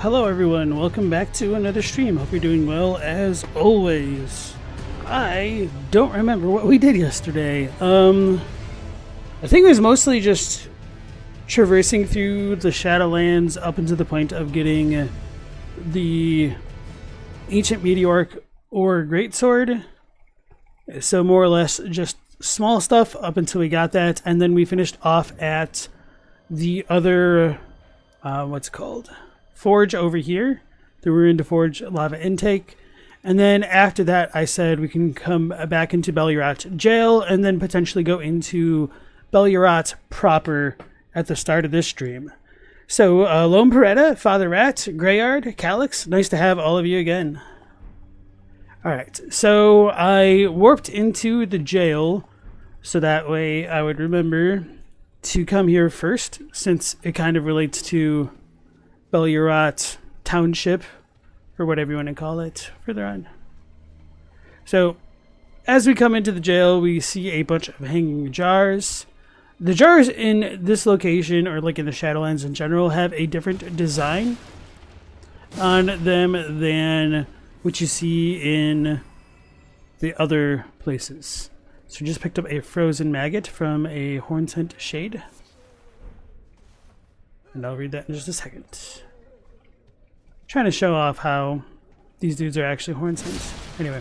Hello everyone, welcome back to another stream. Hope you're doing well as always. I don't remember what we did yesterday. I think it was mostly just traversing through the Shadowlands up until the point of getting the Ancient Meteoric or Greatsword. So more or less just small stuff up until we got that, and then we finished off at the other, what's it called? Forge over here, the Ruined Forge lava intake. And then after that, I said we can come back into Belurat jail and then potentially go into Belurat proper at the start of this stream. So, Lone Peretta, Father Rat, Greyard, Calyx, nice to have all of you again. Alright, so I warped into the jail so that way I would remember to come here first, since it kind of relates to Belurat Township, or whatever you want to call it, further on. So, as we come into the jail, we see a bunch of hanging jars. The jars in this location, or like in the Shadowlands in general, have a different design on them than what you see in the other places. So we just picked up a frozen maggot from a horn-sent shade. And I'll read that in just a second. Trying to show off how these dudes are actually horn-sent. Anyway.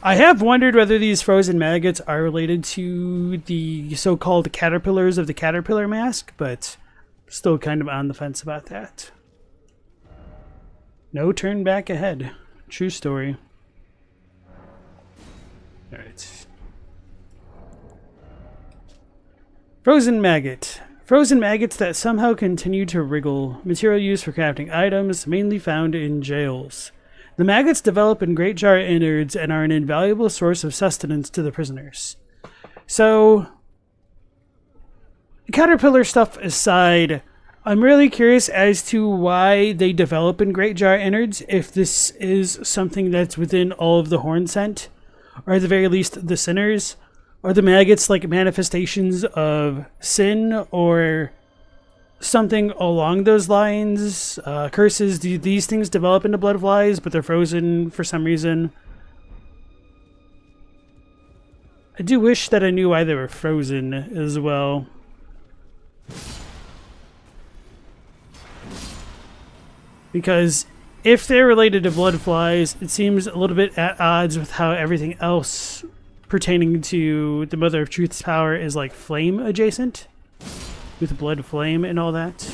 I have wondered whether these frozen maggots are related to the so-called caterpillars of the caterpillar mask, but still kind of on the fence about that. No turn back ahead. True story. Alright. Frozen maggot. Frozen maggots that somehow continue to wriggle. Material used for crafting items, mainly found in jails. The maggots develop in great jar innards and are an invaluable source of sustenance to the prisoners. So, caterpillar stuff aside, I'm really curious as to why they develop in great jar innards, if this is something that's within all of the horn scent, or at the very least the sinners. Are the maggots like manifestations of sin or something along those lines? Curses, do these things develop into blood flies, but they're frozen for some reason? I do wish that I knew why they were frozen as well. Because if they're related to blood flies, it seems a little bit at odds with how everything else pertaining to the Mother of Truth's power is like flame adjacent, with blood flame and all that.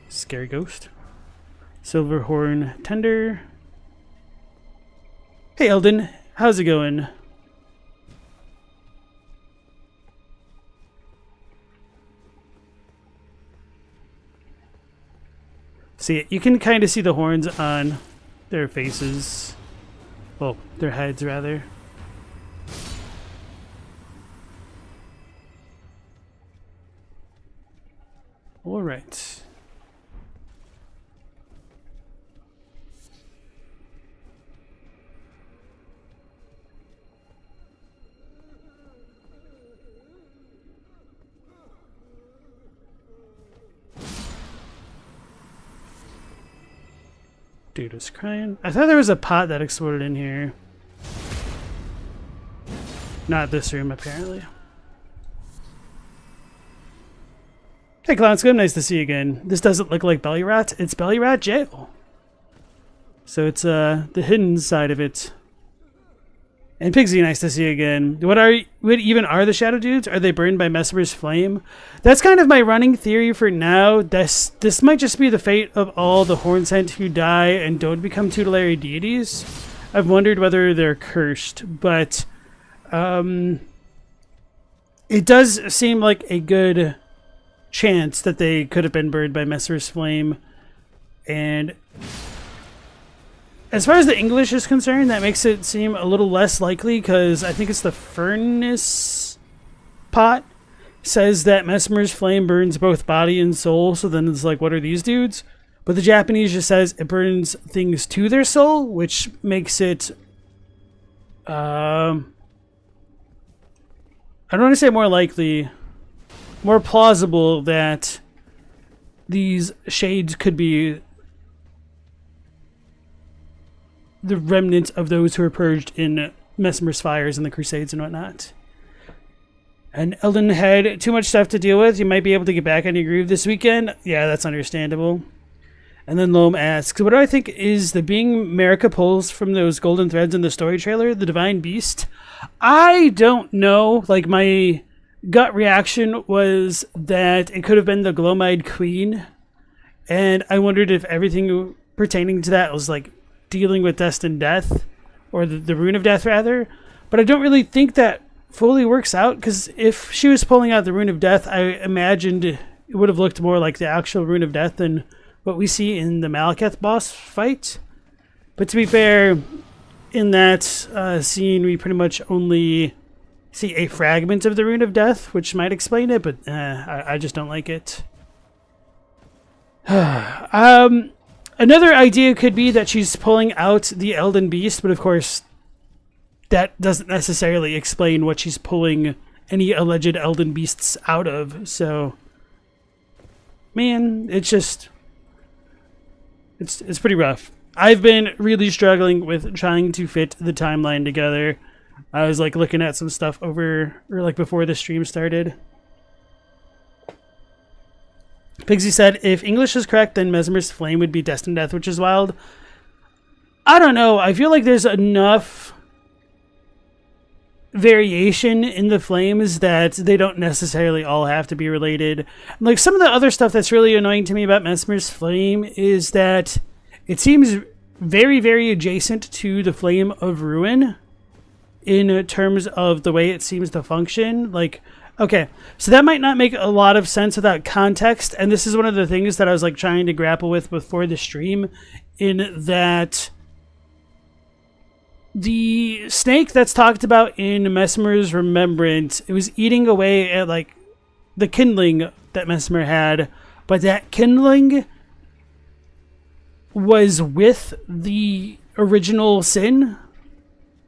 Scary ghost. Silverhorn tender. Hey Elden, how's it going? See, you can kind of see the horns on their faces. Well, their heads, rather. All right. Dude is crying. I thought there was a pot that exploded in here. Not this room, apparently. Hey, Clownscum, nice to see you again. This doesn't look like Belurat. It's Belurat jail. So it's the hidden side of it. And Pigsy, nice to see you again. What even are the shadow dudes? Are they burned by Mesmer's flame? That's kind of my running theory for now. This might just be the fate of all the Hornsent who die and don't become tutelary deities. I've wondered whether they're cursed, but it does seem like a good chance that they could have been burned by Mesmer's flame. And as far as the English is concerned, that makes it seem a little less likely, because I think it's the furnace pot says that Mesmer's flame burns both body and soul, so then it's like, what are these dudes? But the Japanese just says it burns things to their soul, which makes it I don't want to say more likely, more plausible that these shades could be the remnants of those who were purged in Mesmer's fires and the Crusades and whatnot. And Elden had too much stuff to deal with. You might be able to get back on your groove this weekend. Yeah, that's understandable. And then Loam asks, what do I think is the being Marika pulls from those golden threads in the story trailer? The divine beast? I don't know. Like, my gut reaction was that it could have been the Glomide Queen. And I wondered if everything pertaining to that was, like, dealing with destined death. Or the rune of death, rather. But I don't really think that fully works out, because if she was pulling out the rune of death, I imagined it would have looked more like the actual rune of death than what we see in the Malekith boss fight. But to be fair, in that scene, we pretty much only see a fragment of the rune of death, which might explain it, but I just don't like it. Another idea could be that she's pulling out the Elden Beast, but of course that doesn't necessarily explain what she's pulling any alleged Elden Beasts out of. So, man, it's just... It's pretty rough. I've been really struggling with trying to fit the timeline together. I was like looking at some stuff over, or like before the stream started. Pigsy said, if English is correct, then Mesmer's flame would be destined death, which is wild. I don't know. I feel like there's enough variation in the flames that they don't necessarily all have to be related. Like, some of the other stuff that's really annoying to me about Mesmer's flame is that it seems very, very adjacent to the flame of ruin in terms of the way it seems to function. Like, okay, so that might not make a lot of sense without context, and this is one of the things that I was like trying to grapple with before the stream, in that the snake that's talked about in Mesmer's remembrance, it was eating away at like the kindling that Mesmer had, but that kindling was with the original sin,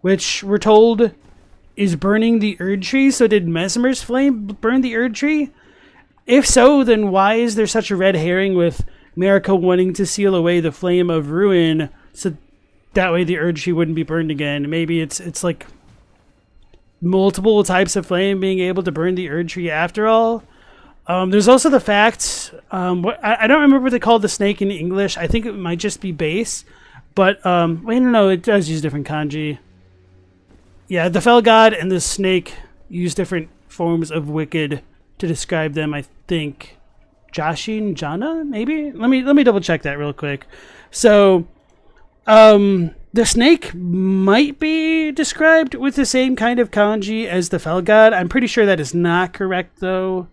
which we're told is burning the Erdtree. So did Mesmer's flame burn the Erdtree? If so, then why is there such a red herring with Marika wanting to seal away the flame of ruin so that way the Erdtree wouldn't be burned again? Maybe it's like multiple types of flame being able to burn the Erdtree after all. There's also the fact, I don't remember what they call the snake in English. I think it might just be base, but wait, no, it does use different kanji. Yeah, the fell god and the snake use different forms of wicked to describe them. I think Jashin Jana, maybe. Let me double check that real quick. So, the snake might be described with the same kind of kanji as the fell god. I'm pretty sure that is not correct, though.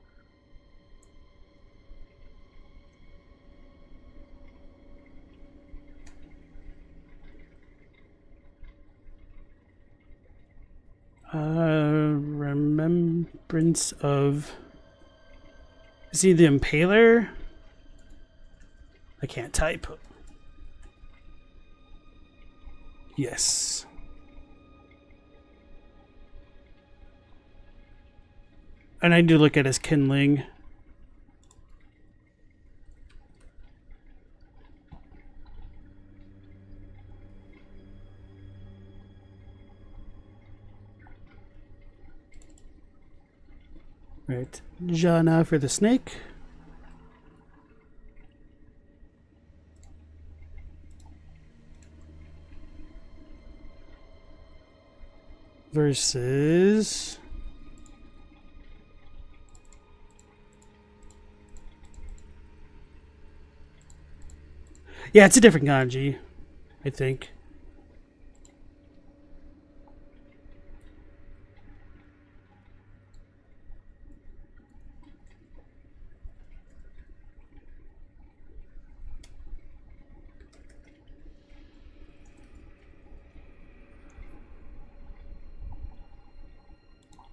Remembrance of... Is he the Impaler? I can't type. Yes. And I do look at his kindling. Right, Jana for the snake. Versus... Yeah, it's a different kanji, I think.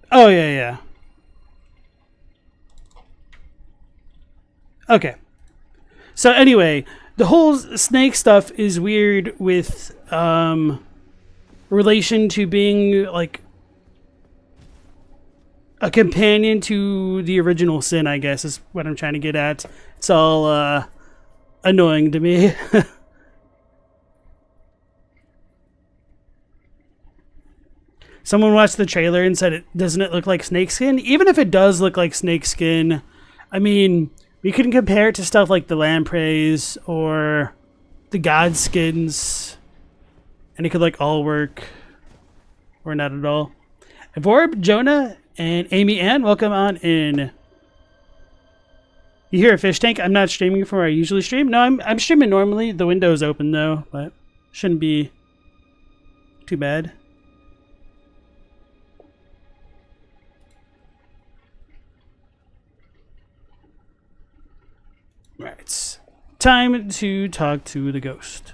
Oh, yeah. Okay. So anyway, the whole snake stuff is weird with relation to being like a companion to the original sin, I guess, is what I'm trying to get at. It's all annoying to me. Someone watched the trailer and said, doesn't it look like snakeskin? Even if it does look like snakeskin, I mean, we can compare it to stuff like the lampreys or the god skins, and it could like all work, or not at all. Vorb, Jonah, and Amy Ann, welcome on in. You hear a fish tank? I'm not streaming from where I usually stream. No, I'm streaming normally. The window's open though, but shouldn't be too bad. Right. Time to talk to the ghost.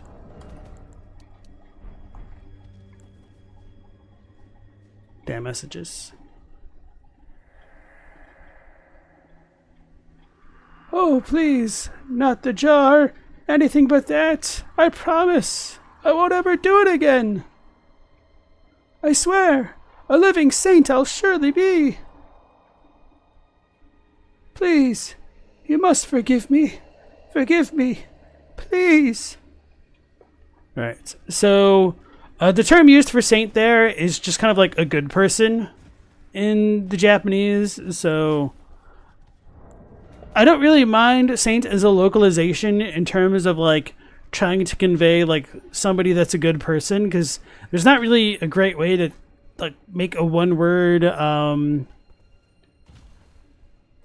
Damn messages. Oh, please, not the jar. Anything but that. I promise. I won't ever do it again. I swear, a living saint I'll surely be. Please. You must forgive me. Forgive me. Please. Right. So, the term used for saint there is just kind of like a good person in the Japanese. So, I don't really mind saint as a localization in terms of like trying to convey like somebody that's a good person, because there's not really a great way to like make a one word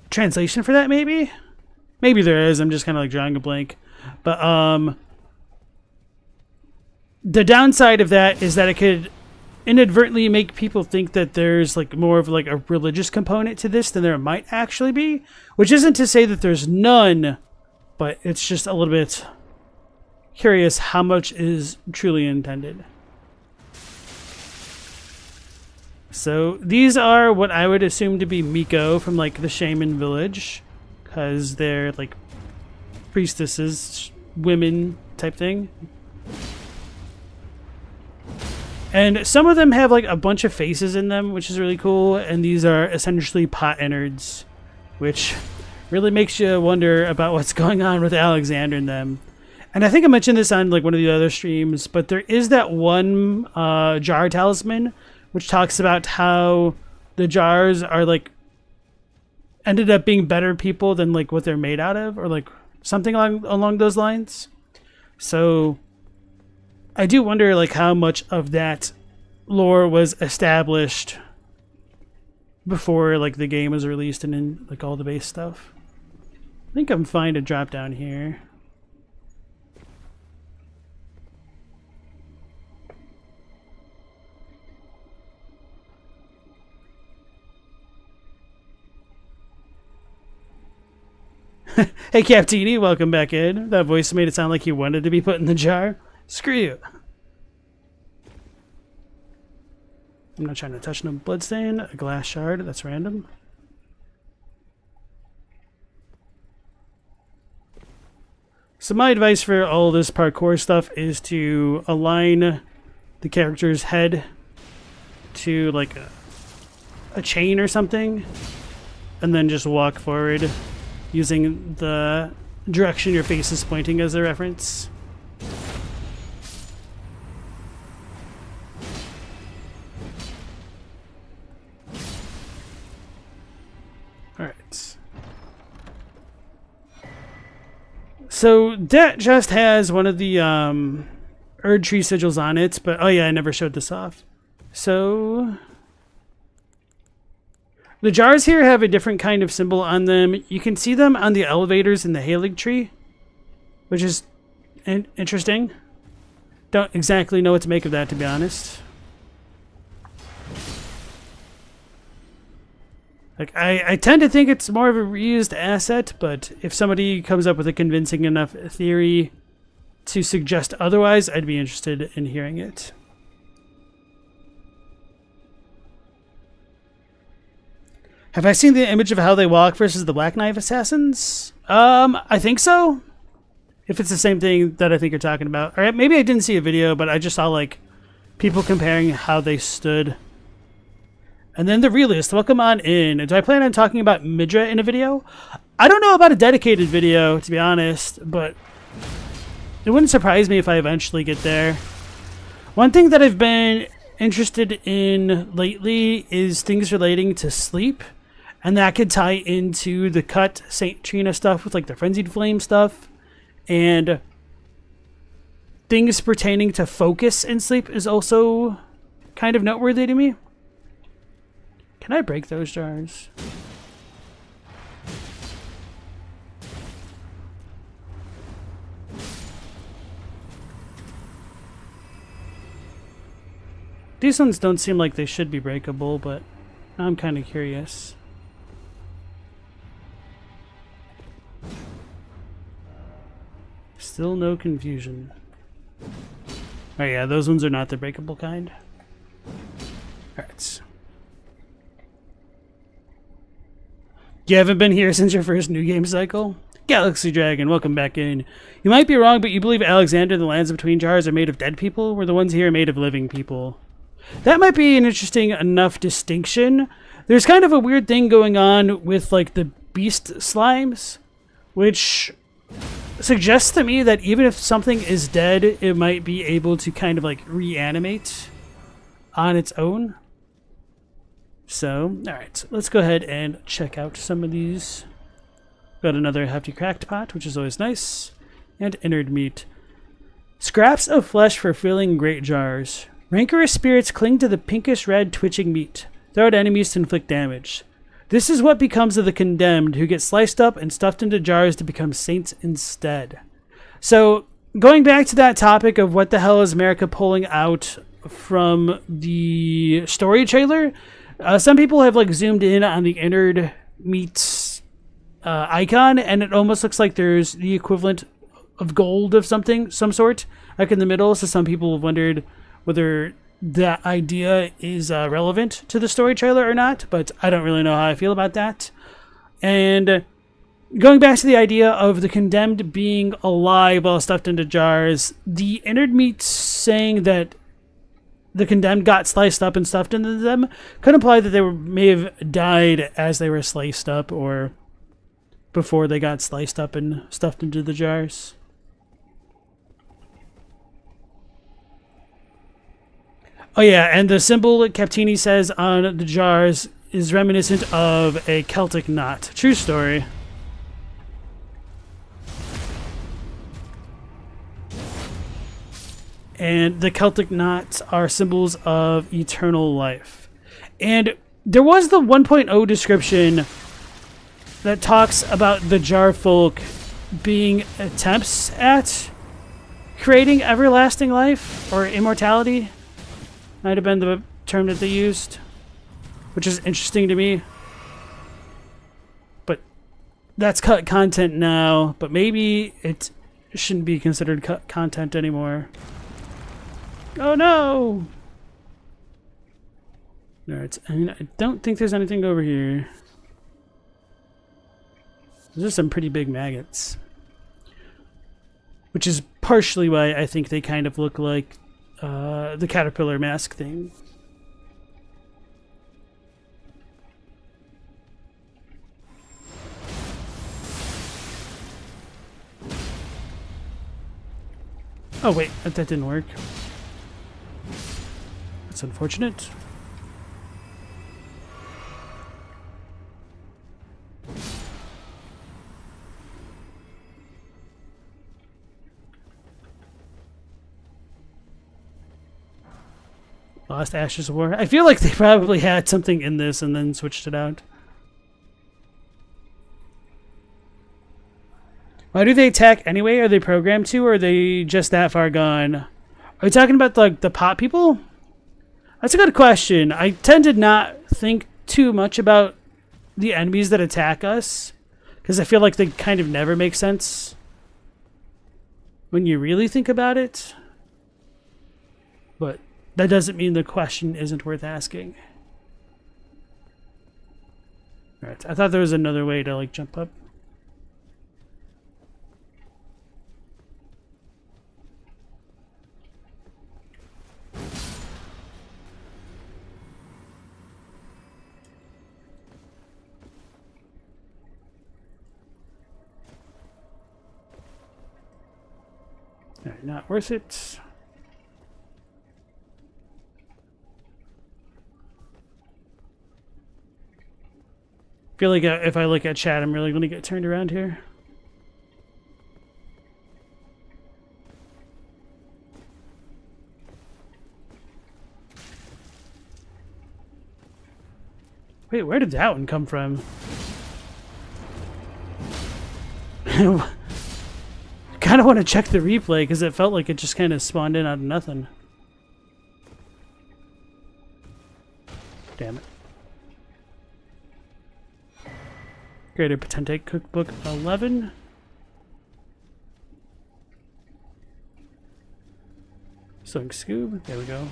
translation for that. Maybe there is. I'm just kind of like drawing a blank. But the downside of that is that it could inadvertently make people think that there's like more of like a religious component to this than there might actually be, which isn't to say that there's none, but it's just a little bit curious how much is truly intended. So these are what I would assume to be Miko from like the shaman village, because they're like priestesses, women type thing. And some of them have like a bunch of faces in them, which is really cool. And these are essentially pot innards, which really makes you wonder about what's going on with Alexander and them. And I think I mentioned this on like one of the other streams, but there is that one jar talisman which talks about how the jars are like ended up being better people than like what they're made out of, or like something along those lines. So I do wonder like how much of that lore was established before like the game was released and in like all the base stuff. I think I'm fine to drop down here. Hey Captini, welcome back in. That voice made it sound like you wanted to be put in the jar. Screw you. I'm not trying to touch no bloodstain. A glass shard, that's random. So my advice for all this parkour stuff is to align the character's head to like a chain or something, and then just walk forward using the direction your face is pointing as a reference. Alright. So that just has one of the Erdtree sigils on it, but oh yeah, I never showed this off. So the jars here have a different kind of symbol on them. You can see them on the elevators in the Halig tree, which is interesting. Don't exactly know what to make of that, to be honest. Like I tend to think it's more of a reused asset, but if somebody comes up with a convincing enough theory to suggest otherwise, I'd be interested in hearing it. Have I seen the image of how they walk versus the Black Knife Assassins? I think so. If it's the same thing that I think you're talking about. Or maybe I didn't see a video, but I just saw like people comparing how they stood. And then the realist, welcome on in. Do I plan on talking about Midra in a video? I don't know about a dedicated video, to be honest, but it wouldn't surprise me if I eventually get there. One thing that I've been interested in lately is things relating to sleep, and that could tie into the cut Saint Trina stuff with like the Frenzied Flame stuff, and things pertaining to focus and sleep is also kind of noteworthy to me. Can I break those jars? These ones don't seem like they should be breakable, but I'm kind of curious. Still no confusion. Oh yeah, those ones are not the breakable kind. Alright. You haven't been here since your first new game cycle? Galaxy Dragon, welcome back in. You might be wrong, but you believe Alexander and the lands between jars are made of dead people, where the ones here are made of living people. That might be an interesting enough distinction. There's kind of a weird thing going on with like the beast slimes, which suggests to me that even if something is dead, it might be able to kind of like reanimate on its own. So, alright, let's go ahead and check out some of these. Got another hefty cracked pot, which is always nice. And innard meat. Scraps of flesh for filling great jars. Rancorous spirits cling to the pinkish red twitching meat. Throw at enemies to inflict damage. This is what becomes of the condemned, who get sliced up and stuffed into jars to become saints instead. So, going back to that topic of what the hell is America pulling out from the story trailer, some people have like zoomed in on the innard meats icon, and it almost looks like there's the equivalent of gold of some sort, like in the middle. So some people have wondered whether that idea is relevant to the story trailer or not, but I don't really know how I feel about that. And going back to the idea of the condemned being alive while stuffed into jars, the innard meats saying that the condemned got sliced up and stuffed into them could imply that they may have died as they were sliced up or before they got sliced up and stuffed into the jars. Oh yeah, and the symbol Captini says on the jars is reminiscent of a Celtic knot. True story. And the Celtic knots are symbols of eternal life. And there was the 1.0 description that talks about the jar folk being attempts at creating everlasting life or immortality. Might have been the term that they used, which is interesting to me. But that's cut content now, but maybe it shouldn't be considered cut content anymore. Oh no! Alright, I don't think there's anything over here. Those are some pretty big maggots. Which is partially why I think they kind of look like the caterpillar mask thing. Oh wait, that didn't work. That's unfortunate. Lost Ashes of War. I feel like they probably had something in this and then switched it out. Why do they attack anyway? Are they programmed to, or are they just that far gone? Are we talking about like the pot people? That's a good question. I tend to not think too much about the enemies that attack us, because I feel like they kind of never make sense when you really think about it. But that doesn't mean the question isn't worth asking. Alright, I thought there was another way to like jump up. Alright, not worth it. I feel like if I look at chat, I'm really going to get turned around here. Wait, where did that one come from? Kind of want to check the replay because it felt like it just kind of spawned in out of nothing. Damn it. Greater Potentate Cookbook 11. Sewing Scoob. There we go.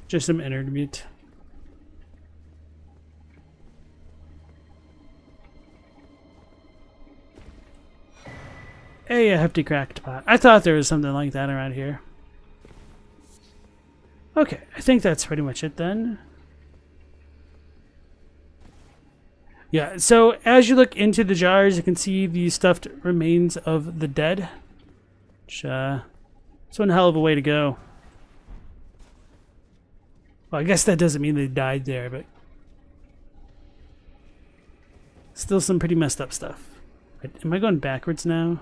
Just some inner meat. Hey, a hefty cracked pot. I thought there was something like that around here. Okay, I think that's pretty much it then. Yeah, so as you look into the jars, you can see the stuffed remains of the dead. Which, it's one hell of a way to go. Well, I guess that doesn't mean they died there, but still some pretty messed up stuff. Am I going backwards now?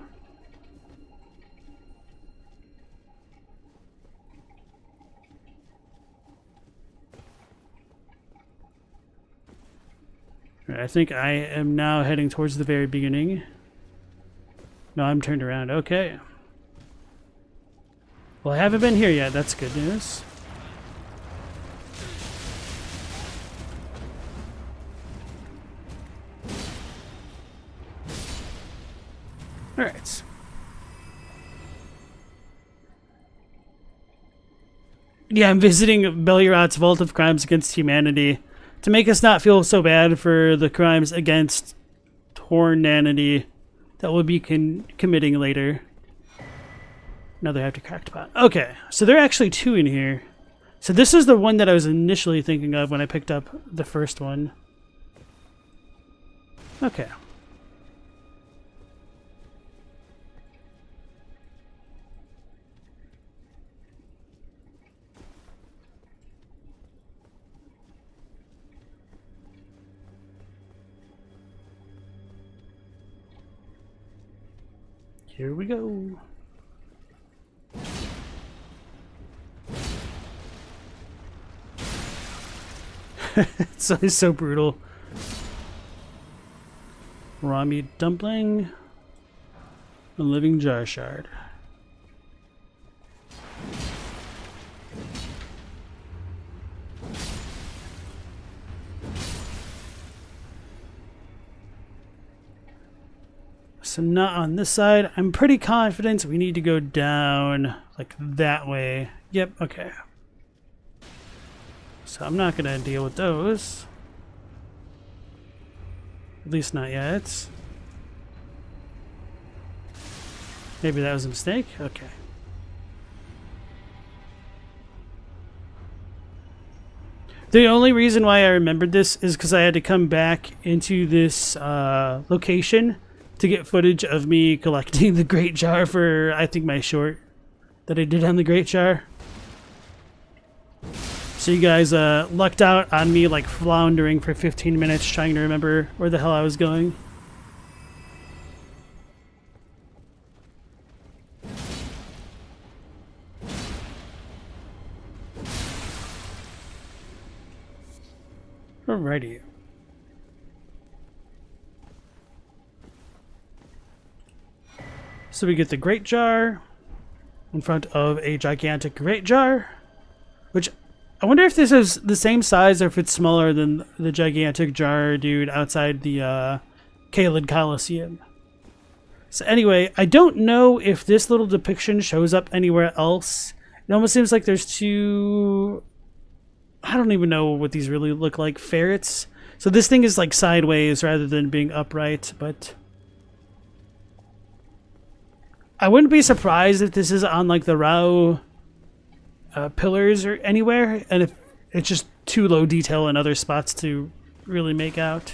Right, I think I am now heading towards the very beginning. No, I'm turned around. Okay. Well, I haven't been here yet. That's good news. Alright. Yeah, I'm visiting Belurat's Vault of Crimes Against Humanity to make us not feel so bad for the crimes against Tornanity that we'll be committing later. Another hefty cracked pot. Okay, so there are actually two in here. So this is the one that I was initially thinking of when I picked up the first one. Okay. Here we go. It's so brutal. Raw meat dumpling. A living jar shard. So not on this side. I'm pretty confident we need to go down like that way. Yep, okay. So I'm not gonna deal with those. At least not yet. Maybe that was a mistake? Okay. The only reason why I remembered this is because I had to come back into this location to get footage of me collecting the Great Jar for, I think, my short that I did on the Great Jar. So you guys lucked out on me like floundering for 15 minutes trying to remember where the hell I was going. Alrighty. So we get the Great Jar in front of a gigantic Great Jar, which I wonder if this is the same size or if it's smaller than the gigantic jar dude outside the Caelid Coliseum. So anyway, I don't know if this little depiction shows up anywhere else. It almost seems like there's two... I don't even know what these really look like. Ferrets. So this thing is like sideways rather than being upright, but... I wouldn't be surprised if this is on like the Rao pillars or anywhere, and It's just too low detail in other spots to really make out.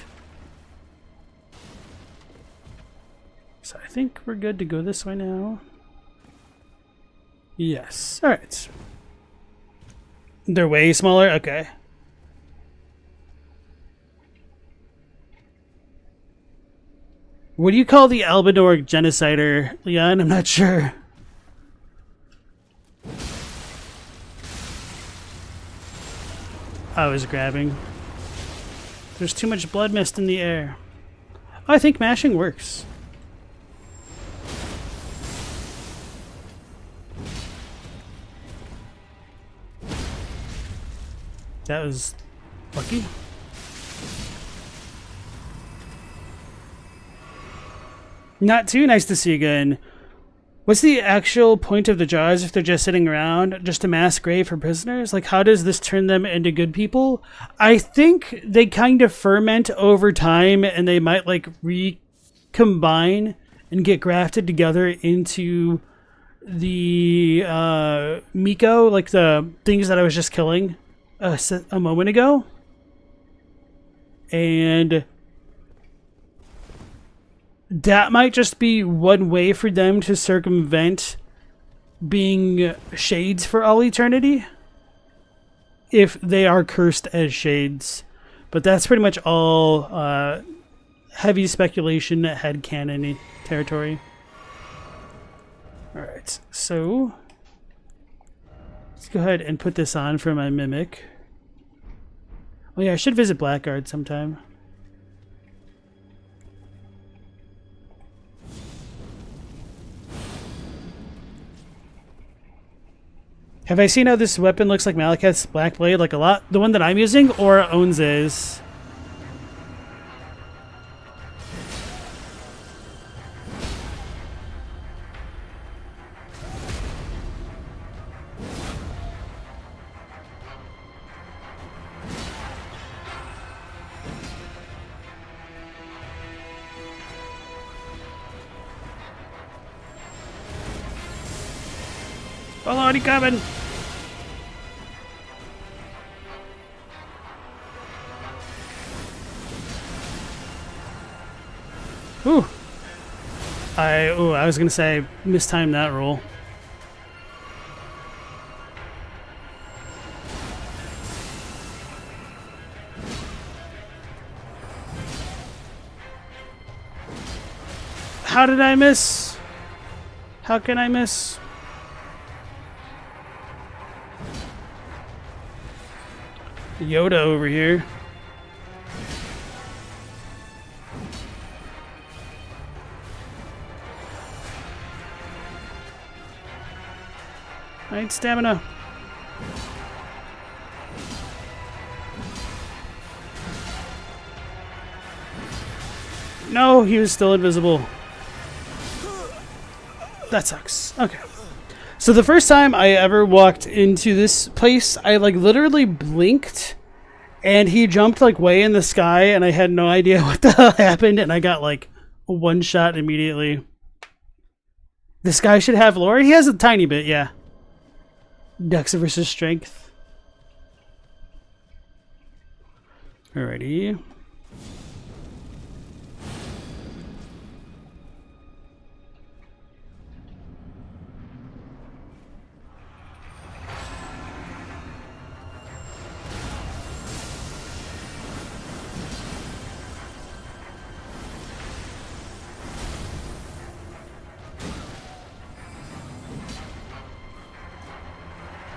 So I think we're good to go this way now. Yes. All right. They're way smaller? Okay. What do you call the Albador genocider, Leon? I'm not sure. I was grabbing. There's too much blood mist in the air. Oh, I think mashing works. That was lucky. Not too nice to see again. What's the actual point of the jars if they're just sitting around? Just a mass grave for prisoners? Like, how does this turn them into good people? I think they kind of ferment over time and they might, like, recombine and get grafted together into the Miko, like the things that I was just killing a moment ago. And that might just be one way for them to circumvent being shades for all eternity, if they are cursed as shades. But that's pretty much all heavy speculation, headcanon territory. Alright, so let's go ahead and put this on for my mimic. Oh yeah, I should visit Blackguard sometime. Have I seen how this weapon looks like Malekith's Black Blade? Like a lot? The one that I'm using or Onze's? Oh, Lordy, coming! Ooh. I was gonna say mistimed that roll. How did I miss? How can I miss? Yoda over here. I need stamina. No, he was still invisible. That sucks. Okay. So the first time I ever walked into this place, I like literally blinked and he jumped like way in the sky and I had no idea what the hell happened and I got like a one shot immediately. This guy should have lore. He has a tiny bit, yeah. Dex versus strength. Alrighty.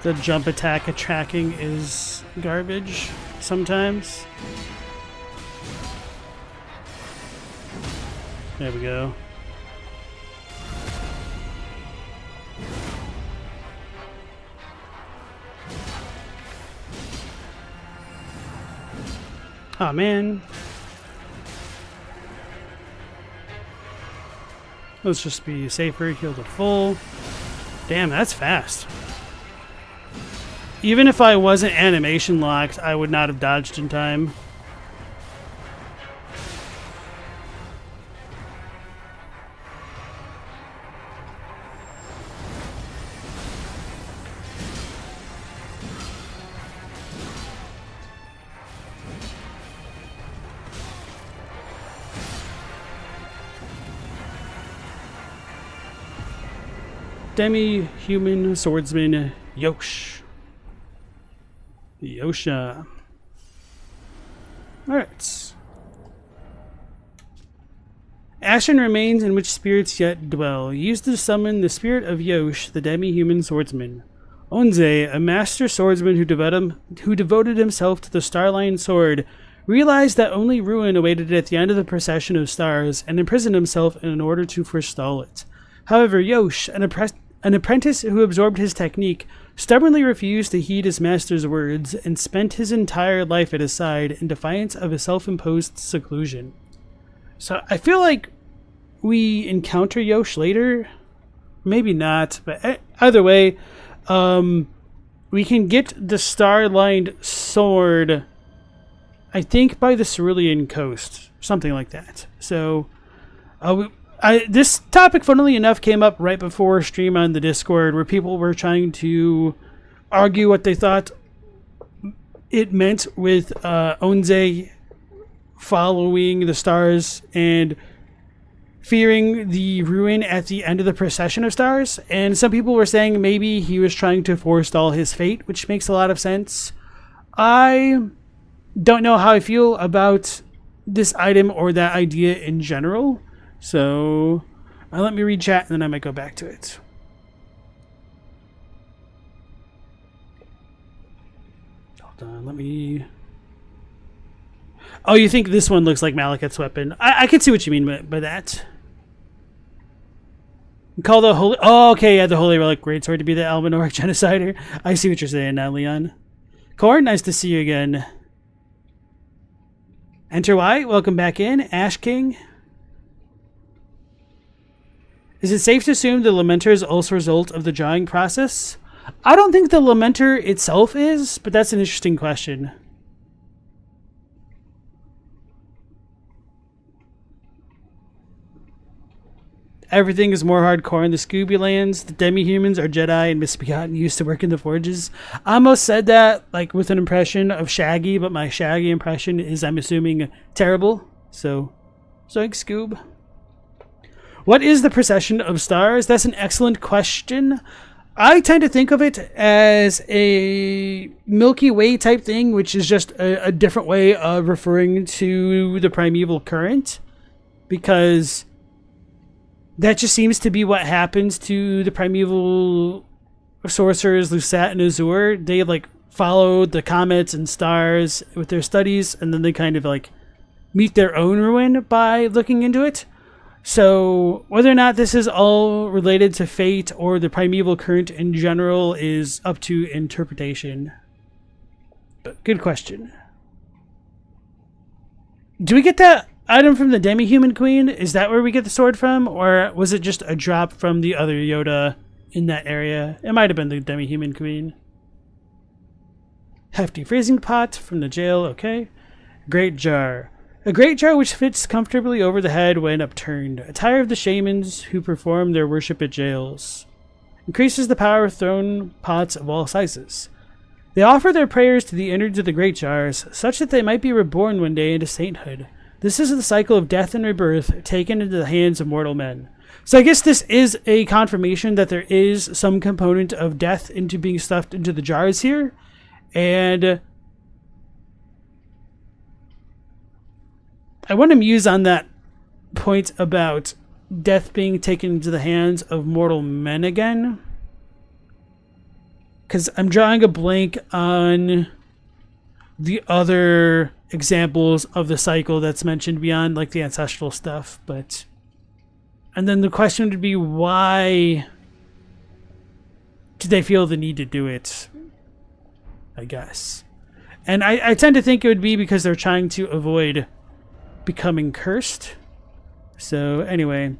The jump attack tracking is garbage sometimes. There we go. Oh man. Let's just be safer, heal to full. Damn, that's fast. Even if I wasn't animation locked, I would not have dodged in time. Demi-Human swordsman Yosh. Yosha. Alright. Ashen remains in which spirits yet dwell. Used to summon the spirit of Yosh, the demi-human swordsman. Onze, a master swordsman who devoted himself to the Starline sword, realized that only ruin awaited at the end of the procession of stars and imprisoned himself in order to forestall it. However, Yosh, an apprentice who absorbed his technique, stubbornly refused to heed his master's words and spent his entire life at his side in defiance of his self-imposed seclusion. So I feel like we encounter Yosh later. Maybe not, but either way, we can get the star-lined sword, I think, by the Cerulean coast. Something like that. So, this topic, funnily enough, came up right before stream on the Discord, where people were trying to argue what they thought it meant with Onze following the stars and fearing the ruin at the end of the procession of stars. And some people were saying maybe he was trying to forestall his fate, which makes a lot of sense. I don't know how I feel about this item or that idea in general. So let me read chat and then I might go back to it. Hold on, let me... Oh, you think this one looks like Malekith's weapon? I can see what you mean by that. Call the holy... Oh, okay, yeah, the holy relic greatsword to be the Almanoric genocider. I see what you're saying now, Leon. Corn, nice to see you again. Enter White, welcome back in. Ash King. Is it safe to assume the Lamenter is also a result of the drawing process? I don't think the Lamenter itself is, but that's an interesting question. Everything is more hardcore in the Scooby lands. The demi-humans are Jedi and misbegotten, used to work in the forges. I almost said that like with an impression of Shaggy, but my Shaggy impression is, I'm assuming, terrible. So thanks, Scoob. What is the procession of stars? That's an excellent question. I tend to think of it as a Milky Way type thing, which is just a different way of referring to the primeval current, because that just seems to be what happens to the primeval sorcerers, Lusat and Azur. They like follow the comets and stars with their studies, and then they kind of like meet their own ruin by looking into it. So whether or not this is all related to fate or the primeval current in general is up to interpretation. Good question. Do we get that item from the Demi-Human Queen? Is that where we get the sword from? Or was it just a drop from the other Yoda in that area? It might have been the Demi-Human Queen. Hefty freezing pot from the jail, okay. Great jar. A great jar which fits comfortably over the head when upturned. Attire of the shamans who perform their worship at jails. Increases the power of thrown pots of all sizes. They offer their prayers to the innards of the great jars, such that they might be reborn one day into sainthood. This is the cycle of death and rebirth taken into the hands of mortal men. So I guess this is a confirmation that there is some component of death into being stuffed into the jars here. And I want to muse on that point about death being taken into the hands of mortal men again, because I'm drawing a blank on the other examples of the cycle that's mentioned beyond like the ancestral stuff. But and then the question would be, why do they feel the need to do it, I guess. And I tend to think it would be because they're trying to avoid becoming cursed. So anyway,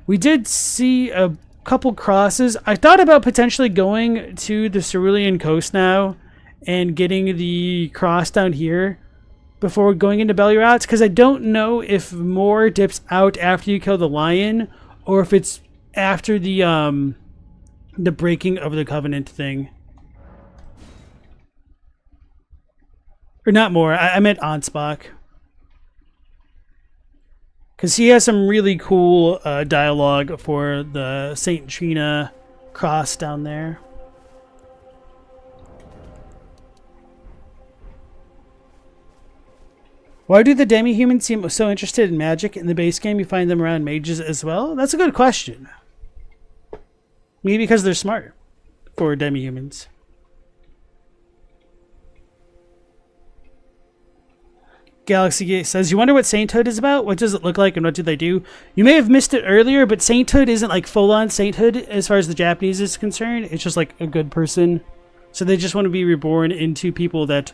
we did see a couple crosses. I thought about potentially going to the Cerulean coast now and getting the cross down here before going into Belurat, because I don't know if more dips out after you kill the lion or if it's after the breaking of the covenant thing. Or not more, I meant Ansbach. Because he has some really cool dialogue for the Saint Trina cross down there. Why do the demi-humans seem so interested in magic? In the base game, you find them around mages as well? That's a good question. Maybe because they're smart for demi-humans. Galaxy Gate says, you wonder what sainthood is about? What does it look like and what do they do? You may have missed it earlier, but sainthood isn't like full-on sainthood as far as the Japanese is concerned. It's just like a good person. So they just want to be reborn into people that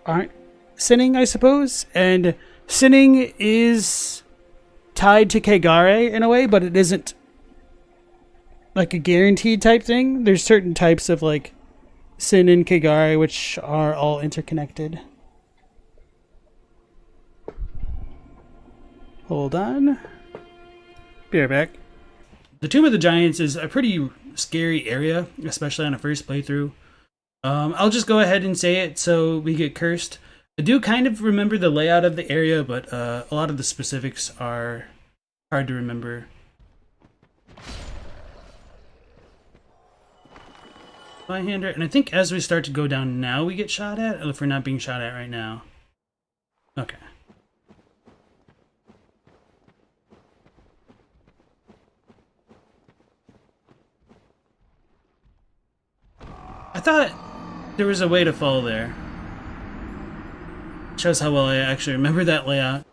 aren't sinning, I suppose. And sinning is tied to Kegare in a way, but it isn't like a guaranteed type thing. There's certain types of like sin and Kegare which are all interconnected. Hold on. Be right back. The Tomb of the Giants is a pretty scary area, especially on a first playthrough. I'll just go ahead and say it so we get cursed. I do kind of remember the layout of the area, but a lot of the specifics are hard to remember. Byhander, and I think as we start to go down now, we get shot at, if we're not being shot at right now. Okay. I thought there was a way to fall there. Shows how well I actually remember that layout.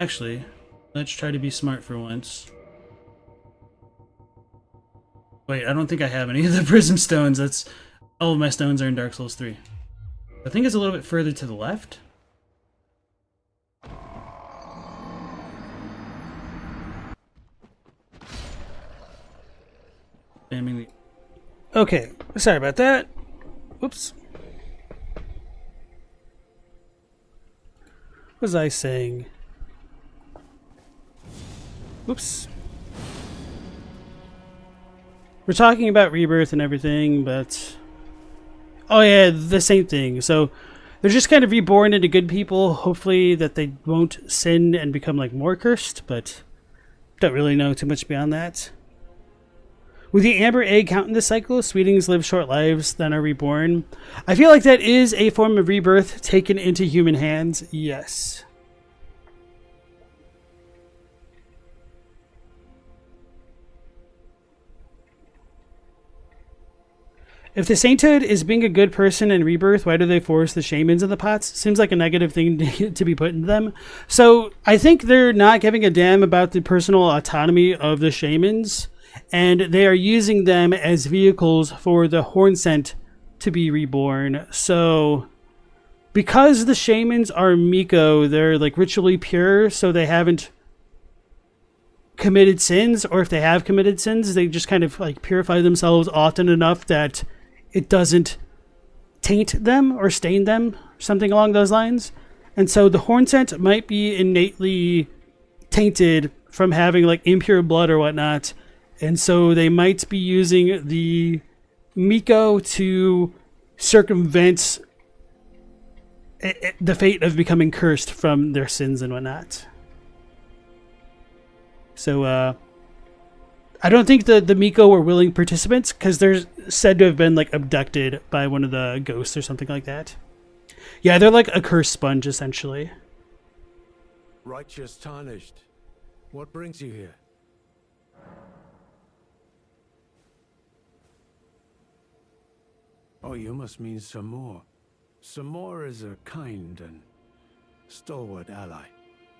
Actually, let's try to be smart for once. Wait, I don't think I have any of the prism stones. That's all of my stones are in Dark Souls 3. I think it's a little bit further to the left. Spamming the... Okay, sorry about that. Whoops. What was I saying? Whoops. We're talking about rebirth and everything, but... Oh yeah, the same thing. So, they're just kind of reborn into good people. Hopefully that they won't sin and become like more cursed, but... Don't really know too much beyond that. With the amber egg count in this cycle, sweetings live short lives, then are reborn. I feel like that is a form of rebirth taken into human hands. Yes. If the sainthood is being a good person in rebirth, why do they force the shamans in the pots? Seems like a negative thing to be put into them. So I think they're not giving a damn about the personal autonomy of the shamans. And they are using them as vehicles for the horn scent to be reborn. So, because the shamans are Miko, they're like ritually pure, so they haven't committed sins, or if they have committed sins, they just kind of like purify themselves often enough that it doesn't taint them or stain them, something along those lines. And so the horn scent might be innately tainted from having like impure blood or whatnot. And so they might be using the Miko to circumvent the fate of becoming cursed from their sins and whatnot. So I don't think the Miko were willing participants because they're said to have been like abducted by one of the ghosts or something like that. Yeah, they're like a cursed sponge essentially. Righteous tarnished. What brings you here? Oh, you must mean Samor. Samor is a kind and stalwart ally.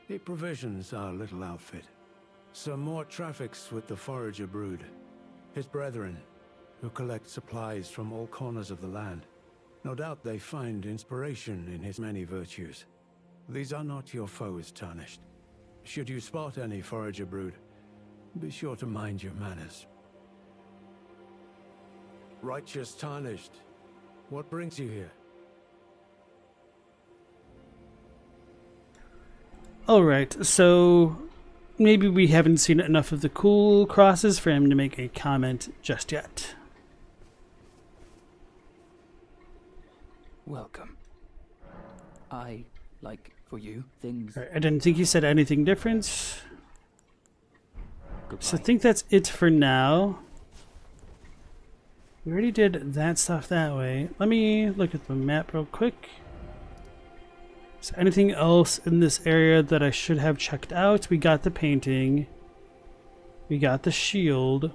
He provisions our little outfit. Samor traffics with the forager brood, his brethren, who collect supplies from all corners of the land. No doubt they find inspiration in his many virtues. These are not your foes, Tarnished. Should you spot any forager brood, be sure to mind your manners. Righteous Tarnished. What brings you here? Alright, so maybe we haven't seen enough of the cool crosses for him to make a comment just yet. Welcome. I like for you things. Right, I didn't think he said anything different. Goodbye. So I think that's it for now. We already did that stuff that way. Let me look at the map real quick. Is there anything else in this area that I should have checked out? We got the painting. We got the shield.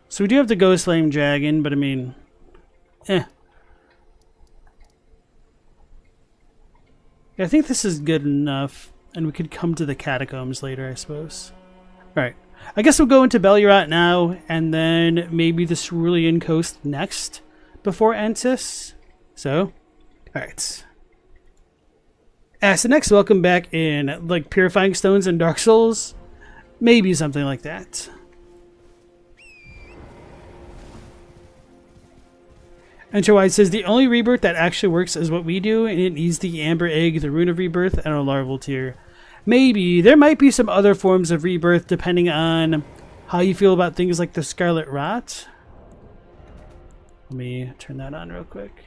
So we do have the Ghost Flame Dragon, but I mean, I think this is good enough, and we could come to the catacombs later, I suppose. Alright, I guess we'll go into Belurat now, and then maybe the Cerulean Coast next, before Entis. So, alright. So next, welcome back in, like, Purifying Stones in Dark Souls. Maybe something like that. Enterwise says, the only rebirth that actually works is what we do, and it needs the Amber Egg, the Rune of Rebirth, and a larval tier. Maybe. There might be some other forms of rebirth depending on how you feel about things like the Scarlet Rot. Let me turn that on real quick.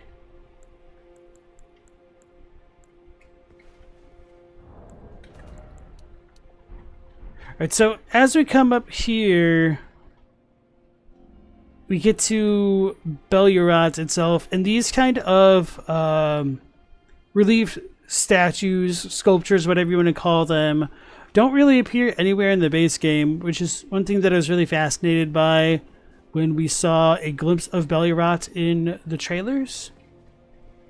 Alright, so as we come up here, we get to Belurat itself, and these kind of relief statues, sculptures, whatever you want to call them, don't really appear anywhere in the base game, which is one thing that I was really fascinated by when we saw a glimpse of Belurat in the trailers.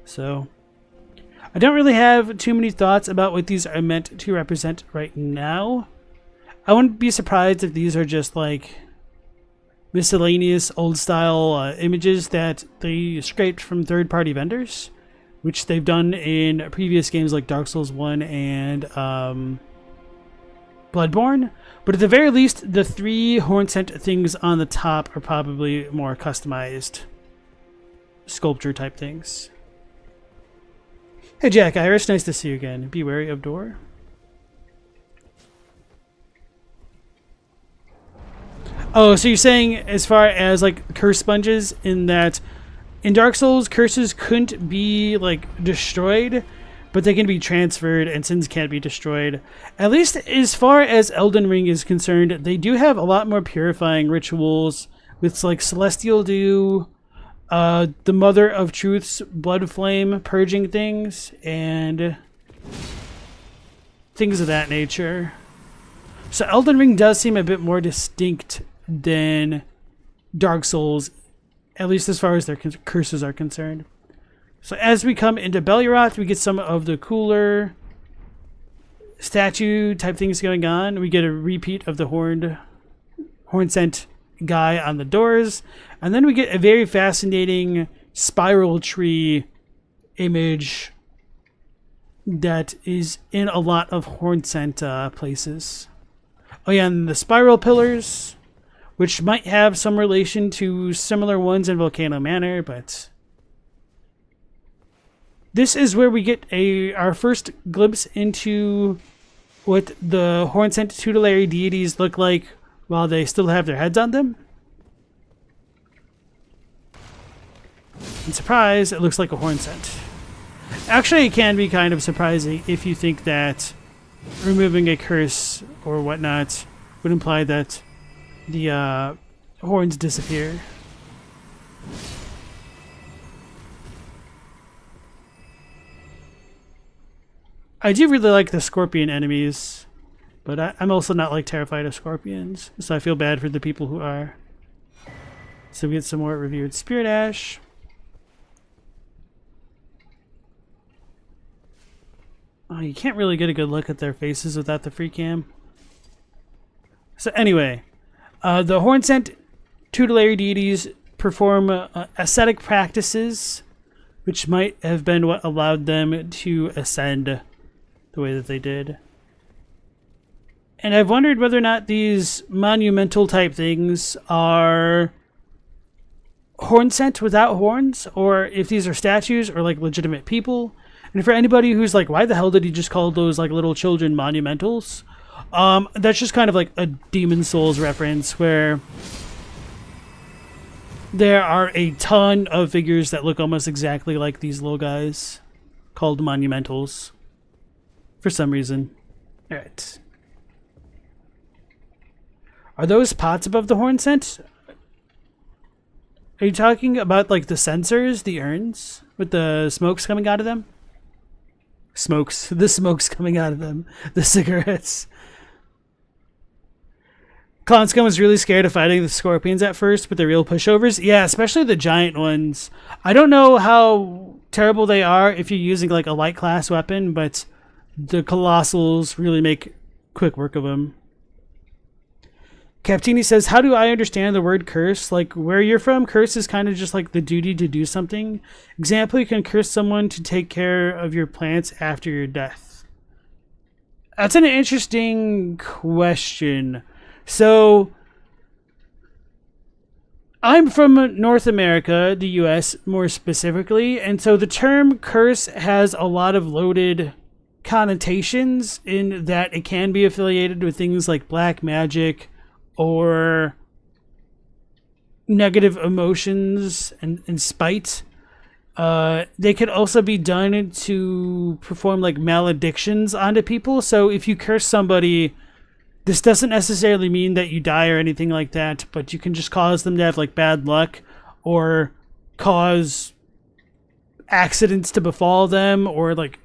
So, I don't really have too many thoughts about what these are meant to represent right now. I wouldn't be surprised if these are just like miscellaneous old style images that they scraped from third-party vendors, which they've done in previous games like Dark Souls 1 and Bloodborne. But at the very least, the 3 horn-sent things on the top are probably more customized sculpture type things. Hey Jack Iris, nice to see you again. Be wary of door. Oh, so you're saying as far as like curse sponges, in that in Dark Souls, curses couldn't be like destroyed, but they can be transferred, and sins can't be destroyed. At least as far as Elden Ring is concerned, they do have a lot more purifying rituals with like Celestial Dew, the Mother of Truth's blood flame purging things, and things of that nature. So Elden Ring does seem a bit more distinct than Dark Souls, at least as far as their curses are concerned. So as we come into Belurat, we get some of the cooler statue type things going on. We get a repeat of the horn-sent guy on the doors, and then we get a very fascinating spiral tree image that is in a lot of horn-sent places. Oh yeah, and the spiral pillars, which might have some relation to similar ones in Volcano Manor, but this is where we get our first glimpse into what the horn-sent tutelary deities look like while they still have their heads on them. And surprise, it looks like a horn-sent. Actually, it can be kind of surprising if you think that removing a curse or whatnot would imply that the horns disappear. I do really like the scorpion enemies, but I'm also not like terrified of scorpions, so I feel bad for the people who are. So we get some more revered spirit ash. Oh, you can't really get a good look at their faces without the free cam. So anyway, the horn-sent tutelary deities perform ascetic practices, which might have been what allowed them to ascend the way that they did. And I've wondered whether or not these monumental type things are horn-sent without horns, or if these are statues or like legitimate people. And for anybody who's like, why the hell did he just call those like little children monumentals? That's just kind of like a Demon Souls reference where there are a ton of figures that look almost exactly like these little guys called monumentals for some reason. Alright. Are those pots above the horn-sent? Are you talking about like the sensors, the urns, with the smokes coming out of them? The smokes coming out of them. The cigarettes. Klonscum was really scared of fighting the scorpions at first, but the real pushovers, yeah, especially the giant ones. I don't know how terrible they are if you're using like a light class weapon, but the colossals really make quick work of them. Captini says, how do I understand the word curse? Like, where you're from, curse is kind of just like the duty to do something. Example, you can curse someone to take care of your plants after your death. That's an interesting question. So, I'm from North America, the US more specifically, and so the term curse has a lot of loaded connotations in that it can be affiliated with things like black magic, or negative emotions and spite. They could also be done to perform like maledictions onto people. So if you curse somebody, this doesn't necessarily mean that you die or anything like that, but you can just cause them to have like bad luck or cause accidents to befall them or like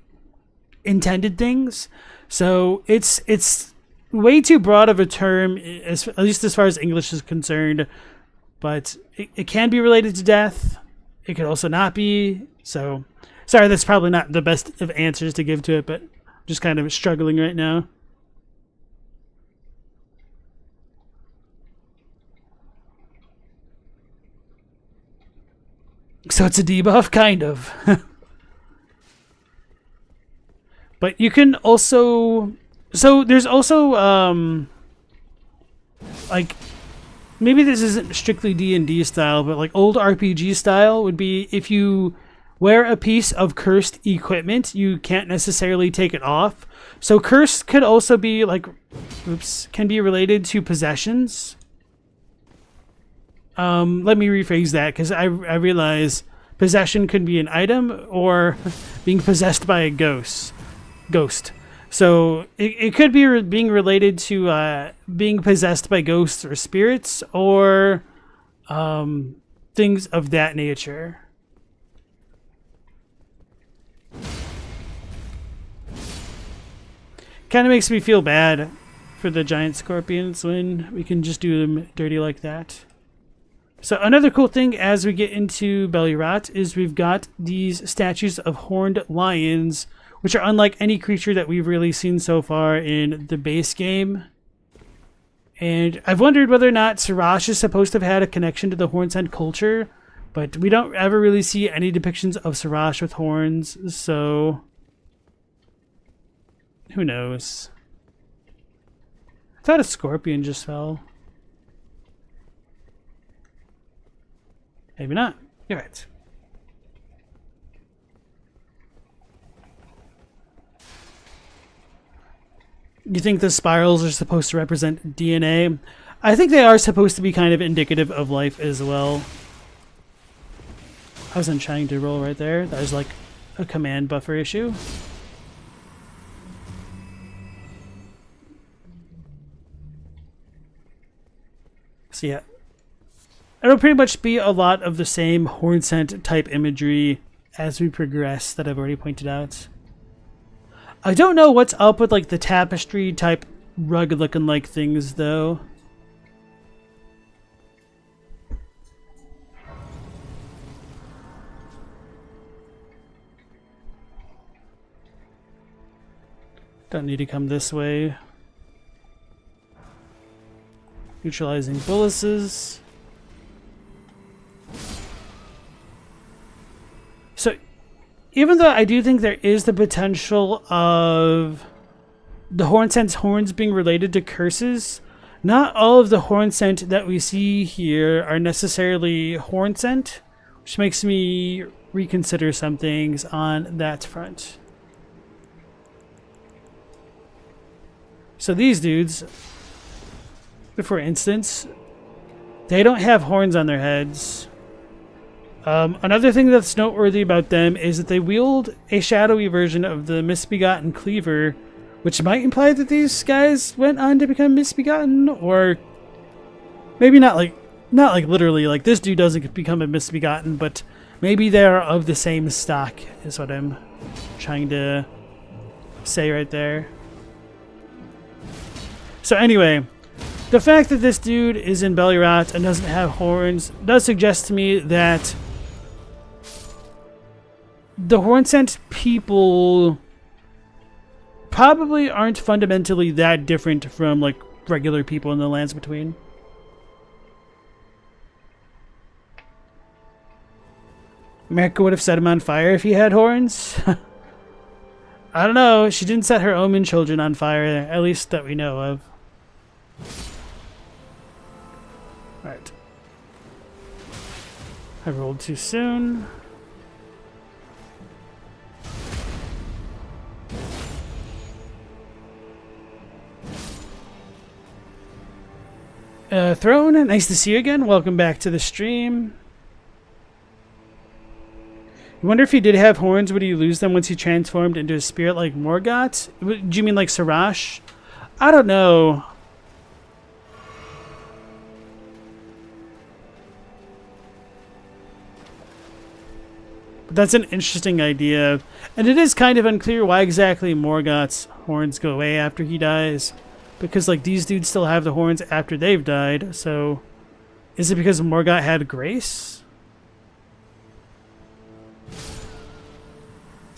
intended things. So it's way too broad of a term, at least as far as English is concerned, but it can be related to death. It could also not be. So, sorry, that's probably not the best of answers to give to it, but I'm just kind of struggling right now. So it's a debuff, kind of. But you can also... So there's also, like, maybe this isn't strictly D&D style, but like old RPG style would be if you wear a piece of cursed equipment, you can't necessarily take it off. So curse could also be like, can be related to possessions. Let me rephrase that, because I realize possession could be an item or being possessed by a ghost. So it could be being related to being possessed by ghosts or spirits or things of that nature. Kind of makes me feel bad for the giant scorpions when we can just do them dirty like that. So another cool thing as we get into Belurat is we've got these statues of horned lions, which are unlike any creature that we've really seen so far in the base game. And I've wondered whether or not Sirach is supposed to have had a connection to the Hornsent culture, but we don't ever really see any depictions of Sirach with horns, so who knows? I thought a scorpion just fell. Maybe not. You're right. You think the spirals are supposed to represent DNA? I think they are supposed to be kind of indicative of life as well. I wasn't trying to roll right there. That was like a command buffer issue. So yeah. It'll pretty much be a lot of the same Hornsent type imagery as we progress that I've already pointed out. I don't know what's up with like the tapestry type rug looking like things though. Don't need to come this way. Neutralizing bullases. So even though I do think there is the potential of the Hornsent's horns being related to curses, not all of the Hornsent that we see here are necessarily Hornsent, which makes me reconsider some things on that front. So these dudes, for instance, they don't have horns on their heads. Another thing that's noteworthy about them is that they wield a shadowy version of the Misbegotten Cleaver, which might imply that these guys went on to become misbegotten, or maybe not like Not like literally, like this dude doesn't become a misbegotten, but maybe they're of the same stock is what I'm trying to say right there. So anyway, the fact that this dude is in Belurat and doesn't have horns does suggest to me that the horn-sent people probably aren't fundamentally that different from like regular people in the lands between. America would have set him on fire if he had horns. I don't know. She didn't set her omen children on fire, at least that we know of. Alright. I rolled too soon. Throne, nice to see you again. Welcome back to the stream. I wonder if he did have horns, would he lose them once he transformed into a spirit like Morgott? Do you mean like Sarash? I don't know. But that's an interesting idea. And it is kind of unclear why exactly Morgott's horns go away after he dies. Because like these dudes still have the horns after they've died. So is it because Morgott had grace?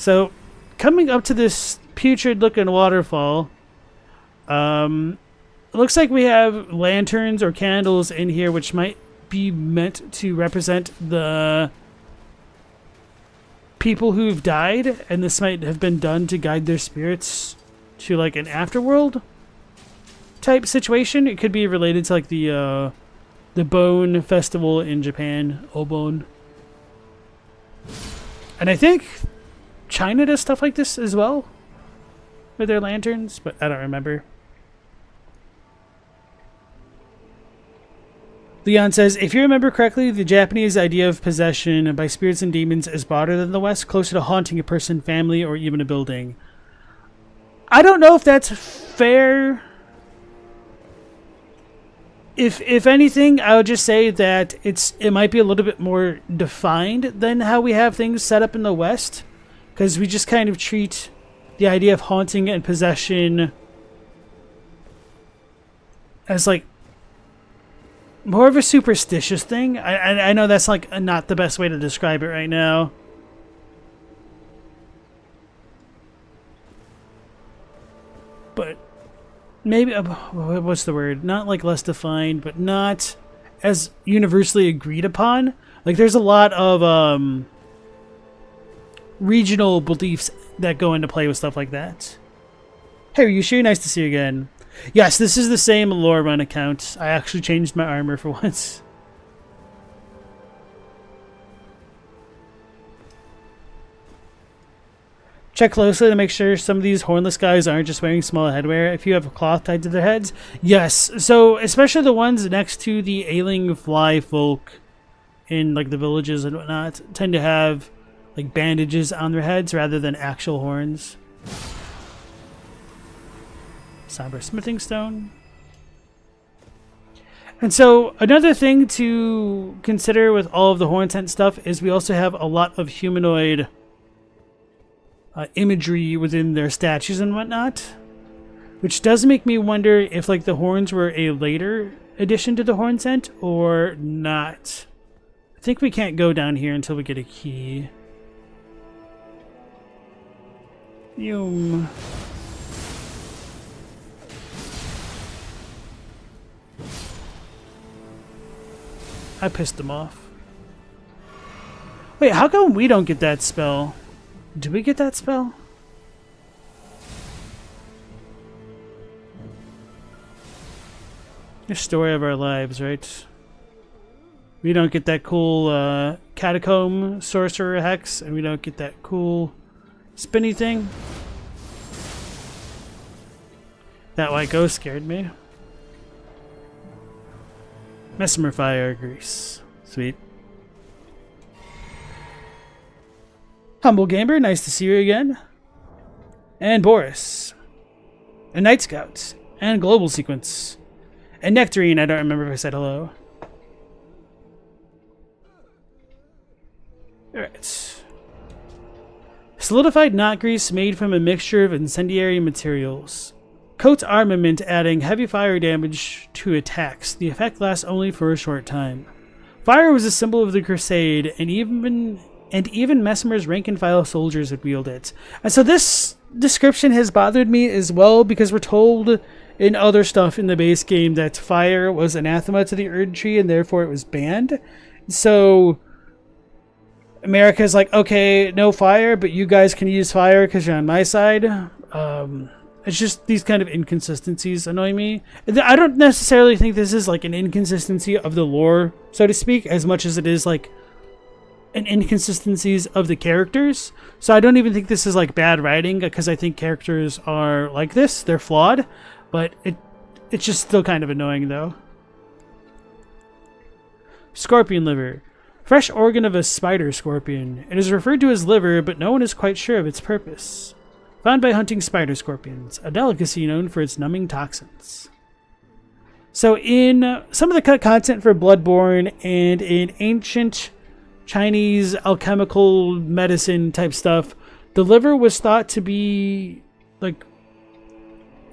So, coming up to this putrid-looking waterfall, it looks like we have lanterns or candles in here, which might be meant to represent the people who've died, and this might have been done to guide their spirits to like an afterworld type situation. It could be related to like the Bone Festival in Japan, Obon, and I think China does stuff like this as well with their lanterns, but I don't remember. Leon says, if you remember correctly, the Japanese idea of possession by spirits and demons is broader than the West, closer to haunting a person, family, or even a building. I don't know if that's fair. If anything, I would just say that it might be a little bit more defined than how we have things set up in the West. Because we just kind of treat the idea of haunting and possession as like more of a superstitious thing. I know that's like not the best way to describe it right now. But maybe, what's the word? Not like less defined, but not as universally agreed upon. Like there's a lot of regional beliefs that go into play with stuff like that. Hey, Ryushu, nice to see you again. Yes, this is the same lore run account. I actually changed my armor for once. Check closely to make sure some of these hornless guys aren't just wearing small headwear. If you have a cloth tied to their heads, yes. So especially the ones next to the ailing fly folk in like the villages and whatnot tend to have like bandages on their heads rather than actual horns. Somber smithing stone. And so another thing to consider with all of the horn tent stuff is we also have a lot of humanoid imagery within their statues and whatnot, which does make me wonder if like the horns were a later addition to the horn tent or not. I think we can't go down here until we get a key. Yum. I pissed him off. Wait, how come we don't get that spell? Do we get that spell? The story of our lives, right? We don't get that cool catacomb sorcerer hex, and we don't get that cool spinny thing. That white ghost scared me. Mesmer fire grease. Sweet. Humble Gamer, nice to see you again. And Boris. And Night Scouts. And Global Sequence. And Nectarine, I don't remember if I said hello. Alright. Solidified knot grease made from a mixture of incendiary materials. Coats armament, adding heavy fire damage to attacks. The effect lasts only for a short time. Fire was a symbol of the Crusade, and even Messmer's rank-and-file soldiers would wield it. And so this description has bothered me as well, because we're told in other stuff in the base game that fire was anathema to the Erdtree, and therefore it was banned. So America's like, okay, no fire, but you guys can use fire because you're on my side. It's just these kind of inconsistencies annoy me. I don't necessarily think this is like an inconsistency of the lore, so to speak, as much as it is like an inconsistencies of the characters. So I don't even think this is like bad writing, because I think characters are like this. They're flawed, but it's just still kind of annoying though. Scorpion liver. Fresh organ of a spider scorpion. It is referred to as liver, but no one is quite sure of its purpose. Found by hunting spider scorpions, a delicacy known for its numbing toxins. So in some of the cut content for Bloodborne and in ancient Chinese alchemical medicine type stuff, the liver was thought to be like,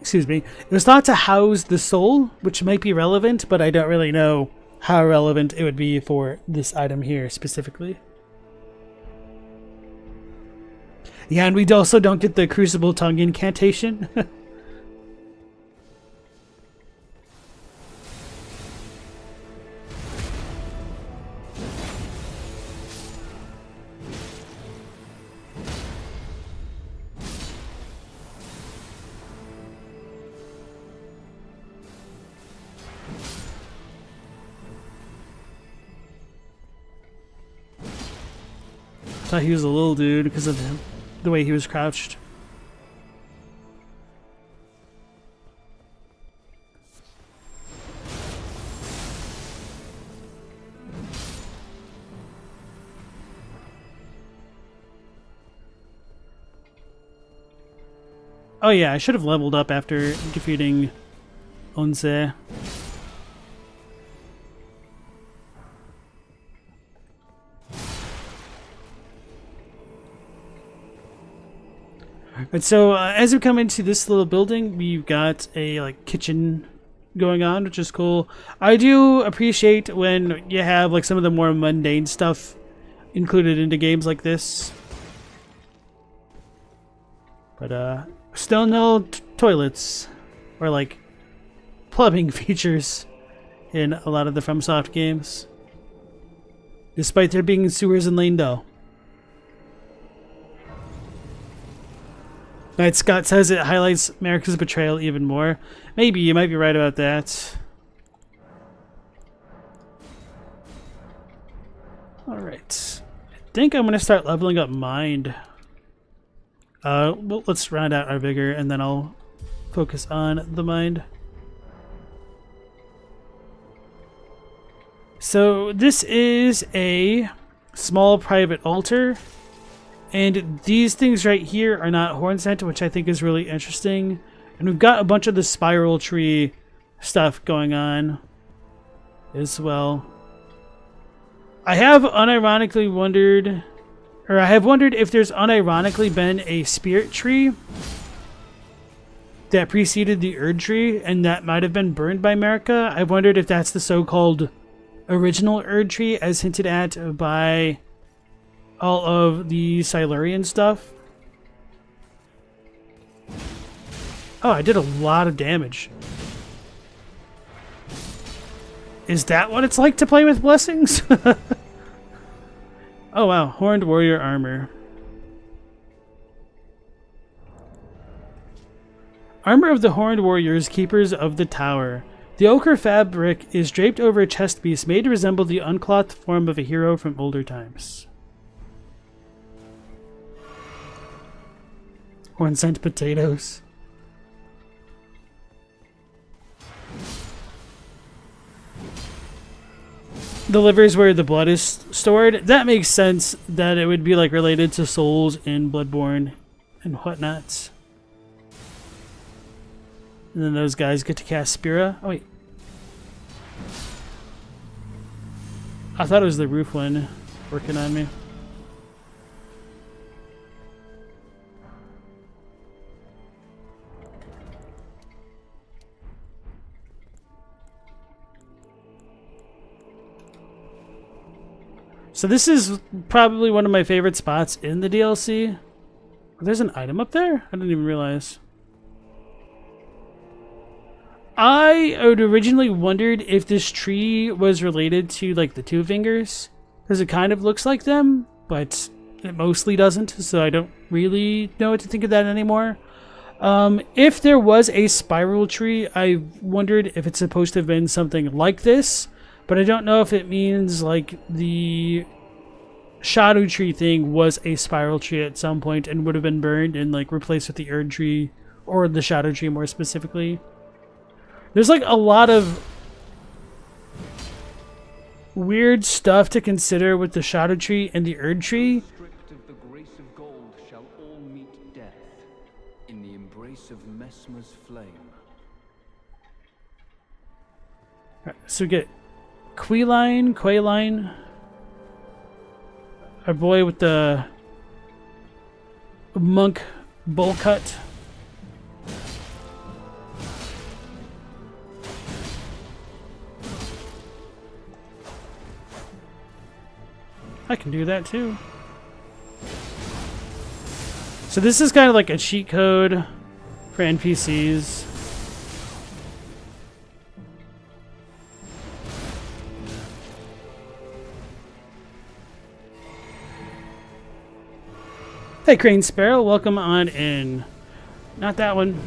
it was thought to house the soul, which might be relevant, but I don't really know how relevant it would be for this item here specifically. Yeah, and we also don't get the Crucible Tongue incantation. I thought he was a little dude because of the way he was crouched. Oh yeah, I should have leveled up after defeating Onze. And so as we come into this little building, we've got a like kitchen going on, which is cool. I do appreciate when you have like some of the more mundane stuff included into games like this. But still no toilets or like plumbing features in a lot of the FromSoft games, despite there being sewers in Landell. Right, Scott says it highlights America's betrayal even more. Maybe, you might be right about that. Alright. I think I'm going to start leveling up Mind. Well, let's round out our Vigor, and then I'll focus on the Mind. So, this is a small private altar. And these things right here are not horn scent, which I think is really interesting. And we've got a bunch of the spiral tree stuff going on as well. I have unironically wondered, or I have wondered if there's unironically been a spirit tree that preceded the Erdtree, and that might have been burned by America. I wondered if that's the so-called original Erdtree, as hinted at by all of the Silurian stuff. Oh, I did a lot of damage. Is that what it's like to play with blessings? Oh wow, Horned Warrior armor. Armor of the Horned Warriors, Keepers of the Tower. The ochre fabric is draped over a chest piece made to resemble the unclothed form of a hero from older times. Horn scent potatoes. The liver is where the blood is stored. That makes sense that it would be like related to souls in Bloodborne and whatnot. And then those guys get to cast Spira. Oh wait. I thought it was the roof one working on me. So this is probably one of my favorite spots in the DLC. There's an item up there? I didn't even realize. I had originally wondered if this tree was related to like the Two Fingers, because it kind of looks like them, but it mostly doesn't, so I don't really know what to think of that anymore. If there was a spiral tree, I wondered if it's supposed to have been something like this, but I don't know if it means like the shadow tree thing was a spiral tree at some point and would have been burned and like replaced with the Erdtree, or the shadow tree more specifically. There's like a lot of weird stuff to consider with the shadow tree and the Erdtree. Stripped of the grace of gold shall all meet death in the embrace of Mesmer's flame. Right, so we get Quayline, our boy with the monk bowl cut. I can do that too. So this is kind of like a cheat code for NPCs. Hey Crane Sparrow, welcome on in. Not that one.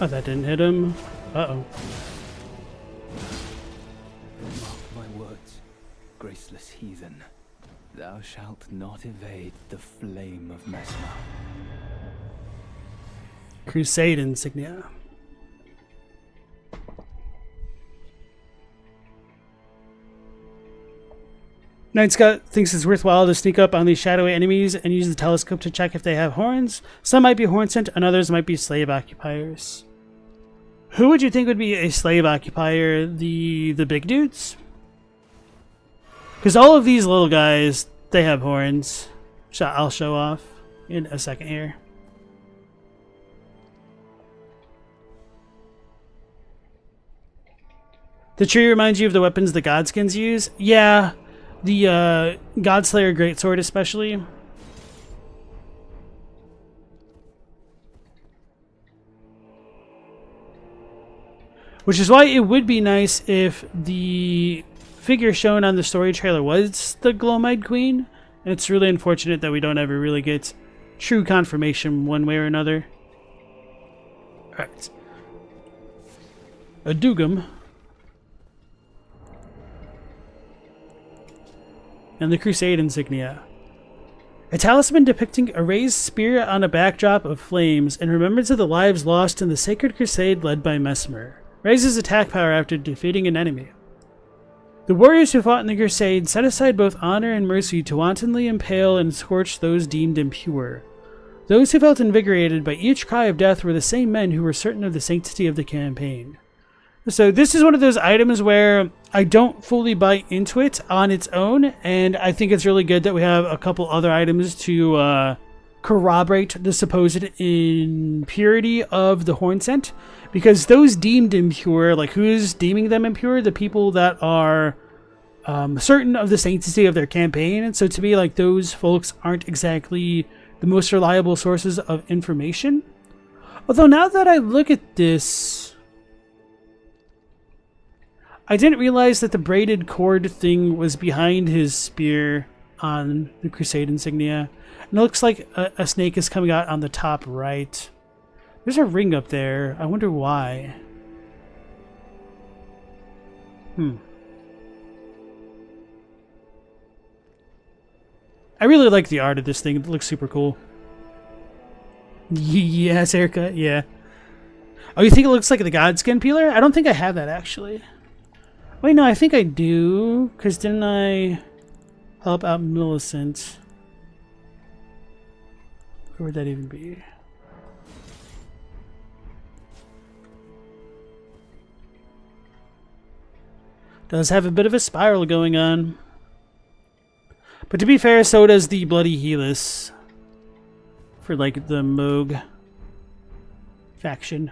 Oh, that didn't hit him. Uh-oh. Mark my words, graceless heathen. Thou shalt not evade the flame of Mesmer. Crusade insignia. Night Scout thinks it's worthwhile to sneak up on these shadowy enemies and use the telescope to check if they have horns. Some might be horn sent and others might be slave occupiers. Who would you think would be a slave occupier? The big dudes? Because all of these little guys, they have horns. I'll show off in a second here. The tree reminds you of the weapons the Godskins use? Yeah, the Godslayer Greatsword especially. Which is why it would be nice if the figure shown on the story trailer was the Glomide Queen. And it's really unfortunate that we don't ever really get true confirmation one way or another. Alright. A Dugum. And the Crusade insignia. A talisman depicting a raised spear on a backdrop of flames in remembrance of the lives lost in the sacred crusade led by Mesmer. Raises attack power after defeating an enemy. The warriors who fought in the crusade set aside both honor and mercy to wantonly impale and scorch those deemed impure. Those who felt invigorated by each cry of death were the same men who were certain of the sanctity of the campaign. So this is one of those items where I don't fully buy into it on its own, and I think it's really good that we have a couple other items to corroborate the supposed impurity of the horn scent, because those deemed impure, like who's deeming them impure? The people that are certain of the sanctity of their campaign. And so to me, like, those folks aren't exactly the most reliable sources of information. Although now that I look at this, I didn't realize that the braided cord thing was behind his spear on the Crusade insignia. And it looks like a snake is coming out on the top right. There's a ring up there. I wonder why. I really like the art of this thing. It looks super cool. Yes, haircut. Yeah. Oh, you think it looks like the Godskin peeler? I don't think I have that, actually. Wait, no, I think I do. Because didn't I help out Millicent? Where would that even be? Does have a bit of a spiral going on. But to be fair, so does the Bloody Helix for like the Moog faction.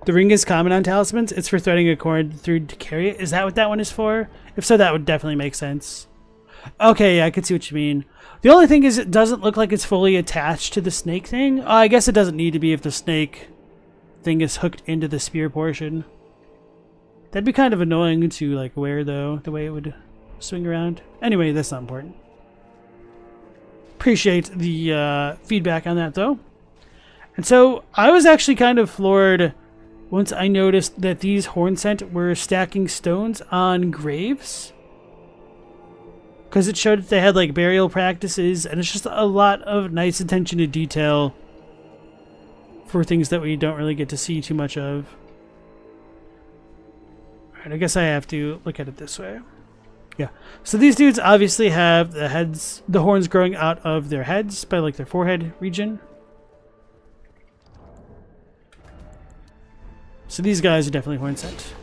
The ring is common on talismans. It's for threading a cord through to carry it. Is that what that one is for? If so, that would definitely make sense. Okay, yeah, I can see what you mean. The only thing is it doesn't look like it's fully attached to the snake thing. I guess it doesn't need to be if the snake thing is hooked into the spear portion. That'd be kind of annoying to like wear though, the way it would swing around. Anyway, that's not important. Appreciate the feedback on that though. And so I was actually kind of floored once I noticed that these horn scent were stacking stones on graves. Because it showed that they had like burial practices, and it's just a lot of nice attention to detail for things that we don't really get to see too much of. Alright, I guess I have to look at it this way. Yeah. So these dudes obviously have the horns growing out of their heads by like their forehead region. So these guys are definitely horn scent.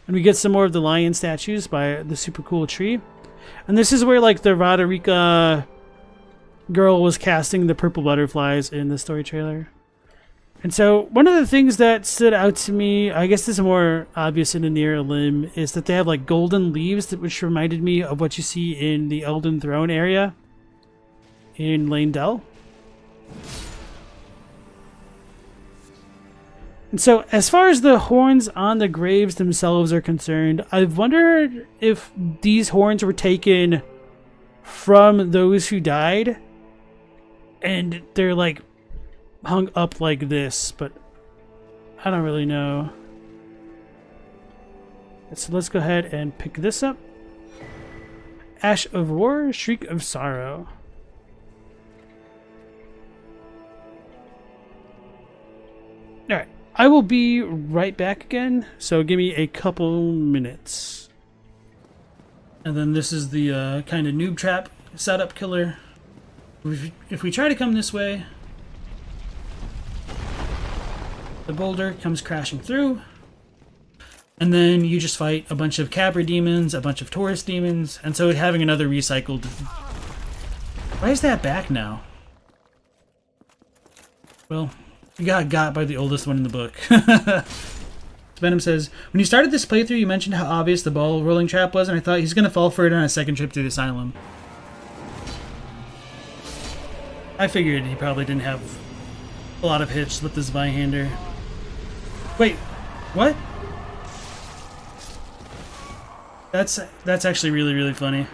And we get some more of the lion statues by the super cool tree. And this is where like the Roderica girl was casting the purple butterflies in the story trailer. And so one of the things that stood out to me, I guess this is more obvious in the near limb, is that they have like golden leaves, which reminded me of what you see in the Elden Throne area in Lane Dell. And so as far as the horns on the graves themselves are concerned, I've wondered if these horns were taken from those who died and they're like hung up like this, but I don't really know. So let's go ahead and pick this up. Ash of War, Shriek of Sorrow. Alright, I will be right back again, so give me a couple minutes. And then this is the kind of noob trap setup killer. If we try to come this way, the boulder comes crashing through, and then you just fight a bunch of Cabra demons, a bunch of Taurus demons, and so having another recycled... Why is that back now? Well... You got by the oldest one in the book. Venom says, when you started this playthrough, you mentioned how obvious the ball rolling trap was, and I thought he's going to fall for it on a second trip through the asylum. I figured he probably didn't have a lot of hits with this Vihander. Wait, what? That's actually really, really funny.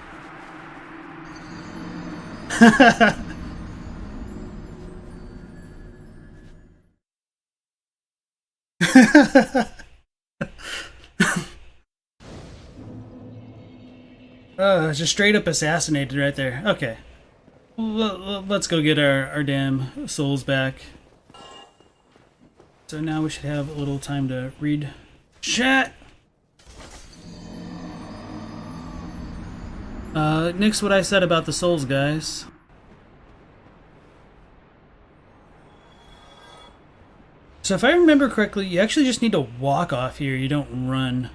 Just straight up assassinated right there. Okay. Let's go get our damn souls back. So now we should have a little time to read chat. Nix what I said about the souls, guys. So if I remember correctly, you actually just need to walk off here. You don't run.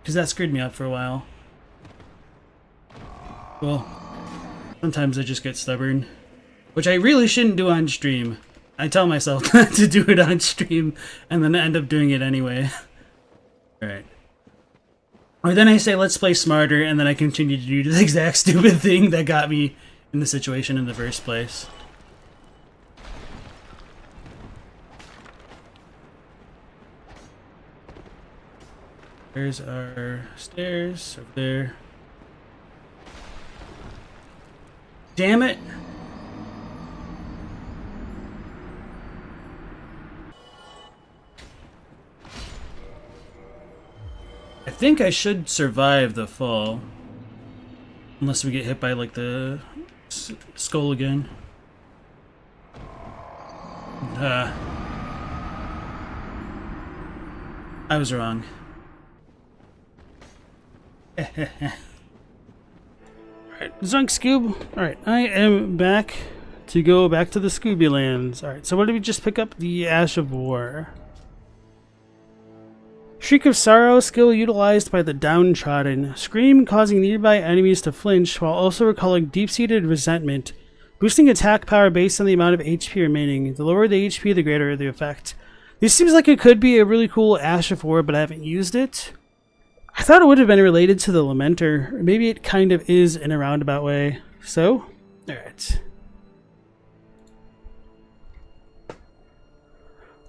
Because that screwed me up for a while. Well, sometimes I just get stubborn. Which I really shouldn't do on stream. I tell myself not to do it on stream, and then I end up doing it anyway. Alright. Or then I say, let's play smarter, and then I continue to do the exact stupid thing that got me in the situation in the first place. There's our stairs over there. Damn it! I think I should survive the fall. Unless we get hit by like the skull again. I was wrong. Alright, Zunk Scoob. Alright, I am back to go back to the Scooby Lands. Alright, so what did we just pick up? The Ash of War. Shriek of Sorrow, skill utilized by the downtrodden. Scream, causing nearby enemies to flinch while also recalling deep-seated resentment. Boosting attack power based on the amount of HP remaining. The lower the HP, the greater the effect. This seems like it could be a really cool Ash of War, but I haven't used it. I thought it would have been related to the Lamenter. Or maybe it kind of is in a roundabout way. So, alright.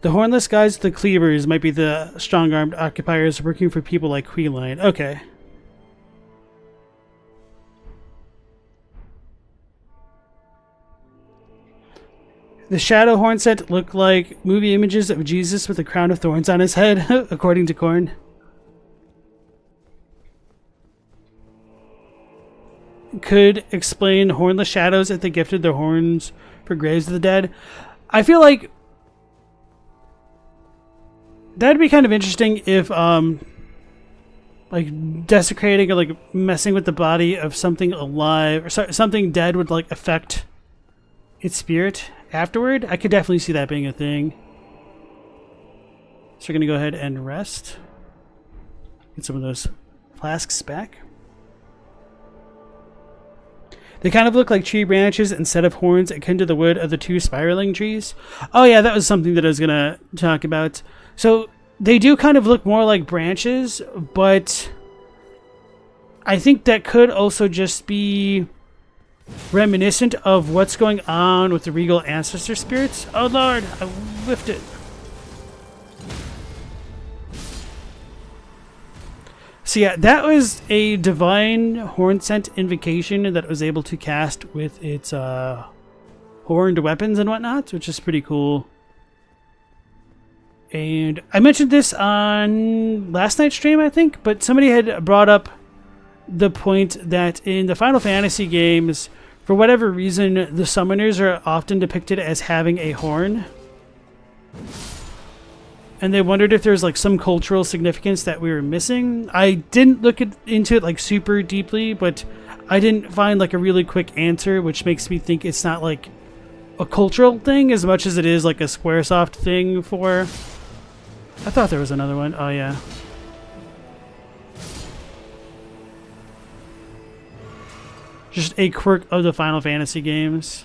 The hornless guys with the cleavers might be the strong-armed occupiers working for people like Queeline. Okay. The shadow horn set look like movie images of Jesus with a crown of thorns on his head, according to Korn. Could explain hornless shadows if they gifted their horns for graves of the dead. I feel like that'd be kind of interesting if, like, desecrating or, like, messing with the body of something alive, or something dead would, like, affect its spirit afterward. I could definitely see that being a thing. So we're going to go ahead and rest. Get some of those flasks back. They kind of look like tree branches instead of horns akin to the wood of the two spiraling trees. Oh yeah, that was something that I was going to talk about. So they do kind of look more like branches, but I think that could also just be reminiscent of what's going on with the regal ancestor spirits. Oh lord, I whiffed it. So yeah, that was a divine horn scent invocation that was able to cast with its horned weapons and whatnot, which is pretty cool. And I mentioned this on last night's stream, I think, but somebody had brought up the point that in the Final Fantasy games, for whatever reason, the summoners are often depicted as having a horn. And they wondered if there's like some cultural significance that we were missing. I didn't look into it like super deeply, but I didn't find like a really quick answer, which makes me think it's not like a cultural thing as much as it is like a Squaresoft thing for... I thought there was another one. Oh yeah. Just a quirk of the Final Fantasy games.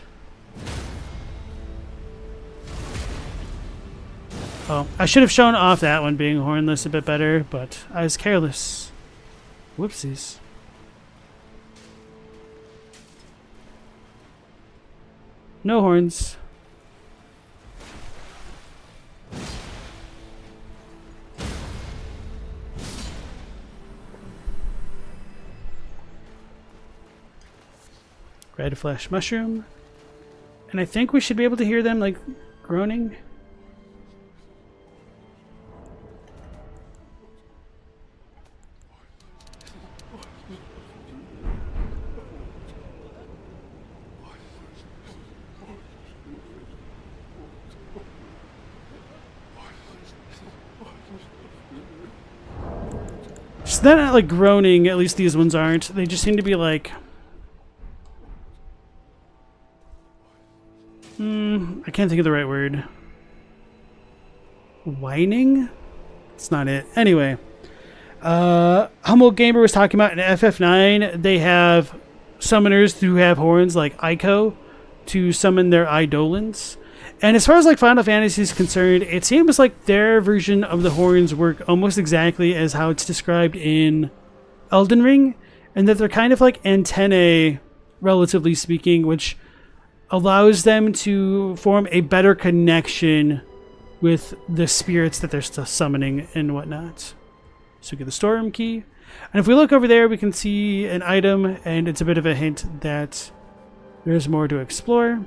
Oh, I should have shown off that one being hornless a bit better, but I was careless. Whoopsies. No horns. Red flesh mushroom. And I think we should be able to hear them like groaning. So they're not like groaning, at least these ones aren't. They just seem to be like... I can't think of the right word. Whining? That's not it. Anyway. Humble Gamer was talking about in FF9, they have summoners who have horns like Ico to summon their Eidolons. And as far as like Final Fantasy is concerned, it seems like their version of the horns work almost exactly as how it's described in Elden Ring, and that they're kind of like antennae, relatively speaking, which allows them to form a better connection with the spirits that they're still summoning and whatnot. So we get the storeroom key. And if we look over there, we can see an item, and it's a bit of a hint that there's more to explore.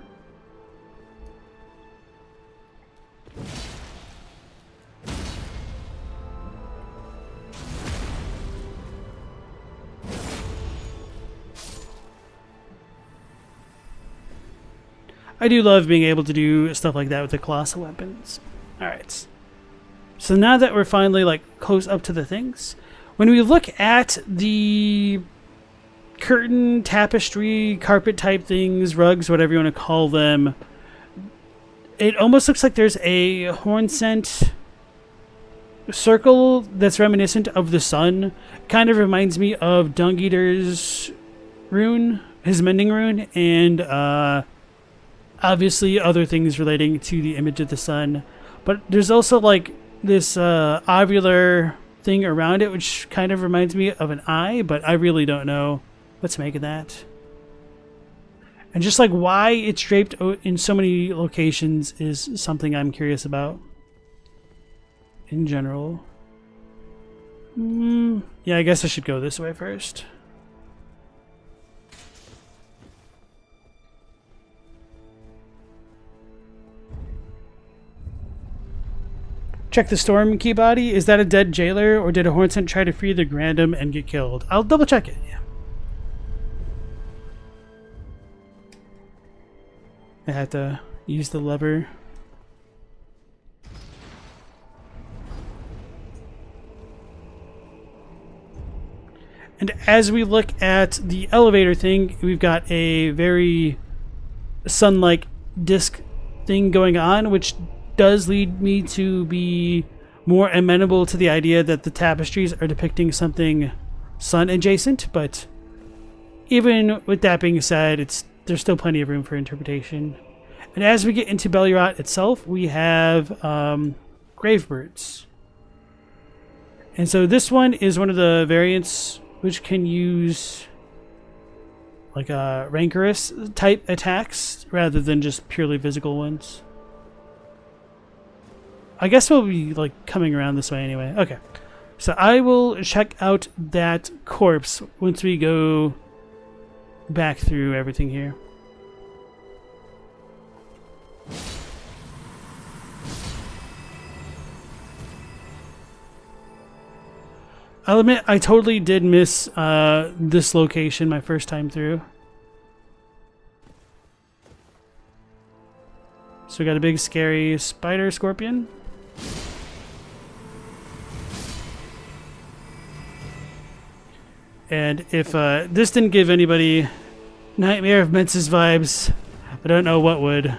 I do love being able to do stuff like that with the colossal weapons. Alright. So now that we're finally like close up to the things, when we look at the curtain, tapestry, carpet type things, rugs, whatever you want to call them, it almost looks like there's a horn scent circle that's reminiscent of the sun kind of reminds me of Dung Eater's rune, his mending rune, and obviously other things relating to the image of the sun. But there's also like this ovular thing around it, which kind of reminds me of an eye, but I really don't know what to make of that. And just like why it's draped in so many locations is something I'm curious about in general. Yeah, I guess I should go this way first. Check the storm key body. Is that a dead jailer, or did a Hornsent try to free the Grandam and get killed? I'll double check it. Yeah. I have to use the lever. And as we look at the elevator thing, we've got a very sun-like disc thing going on, which does lead me to be more amenable to the idea that the tapestries are depicting something sun adjacent, but even with that being said, there's still plenty of room for interpretation. And as we get into Belurat itself, we have Gravebirds. And so this one is one of the variants which can use like rancorous type attacks rather than just purely physical ones. I guess we'll be like coming around this way anyway. Okay, so I will check out that corpse once we go back through everything here. I'll admit I totally did miss this location my first time through. So we got a big scary spider scorpion. And if this didn't give anybody Nightmare of Menses vibes, I don't know what would.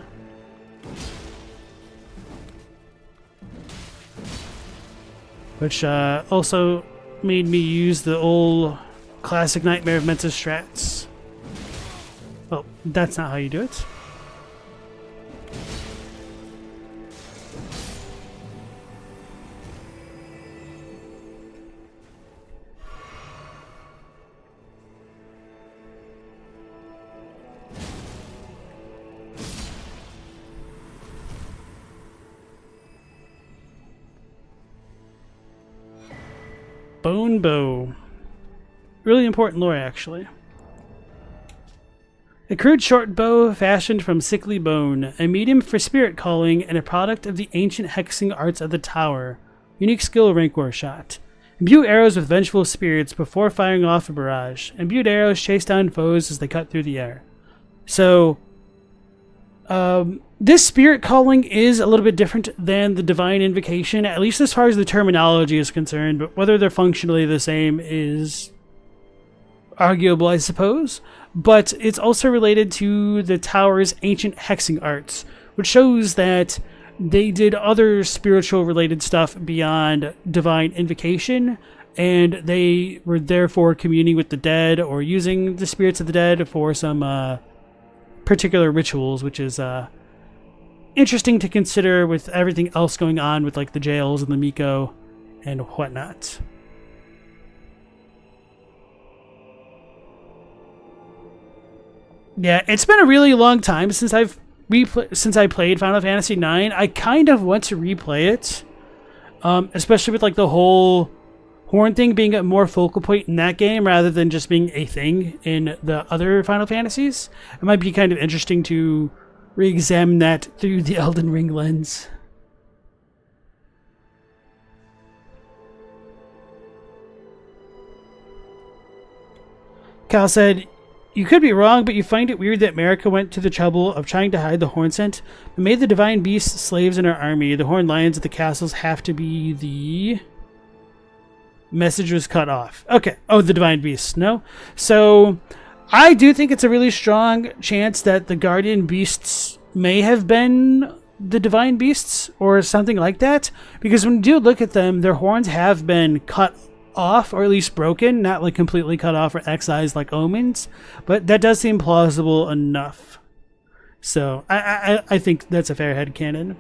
Which also made me use the old classic Nightmare of Menses strats. Well, that's not how you do it. Bone bow. Really important lore, actually. A crude short bow fashioned from sickly bone, a medium for spirit calling, and a product of the ancient hexing arts of the tower. Unique skill rancor shot. Imbue arrows with vengeful spirits before firing off a barrage. Imbued arrows chase down foes as they cut through the air. So, this spirit calling is a little bit different than the divine invocation, at least as far as the terminology is concerned, but whether they're functionally the same is arguable, I suppose. But it's also related to the tower's ancient hexing arts, which shows that they did other spiritual related stuff beyond divine invocation, and they were therefore communing with the dead or using the spirits of the dead for some particular rituals, which is interesting to consider with everything else going on with like the jails and the Miko and whatnot. Yeah, it's been a really long time since I played Final Fantasy IX. I kind of want to replay it, especially with like the whole horn thing being a more focal point in that game rather than just being a thing in the other Final Fantasies. It might be kind of interesting to re-examine that through the Elden Ring lens. Kyle said, "You could be wrong, but you find it weird that America went to the trouble of trying to hide the Hornsent, but made the divine beasts slaves in our army. The horned lions at the castles have to be the..." Message was cut off. Okay. Oh, the divine beasts. No? So, I do think it's a really strong chance that the guardian beasts may have been the divine beasts or something like that, because when you do look at them, their horns have been cut off, or at least broken, not like completely cut off or excised like omens, but that does seem plausible enough. So I think that's a fair headcanon.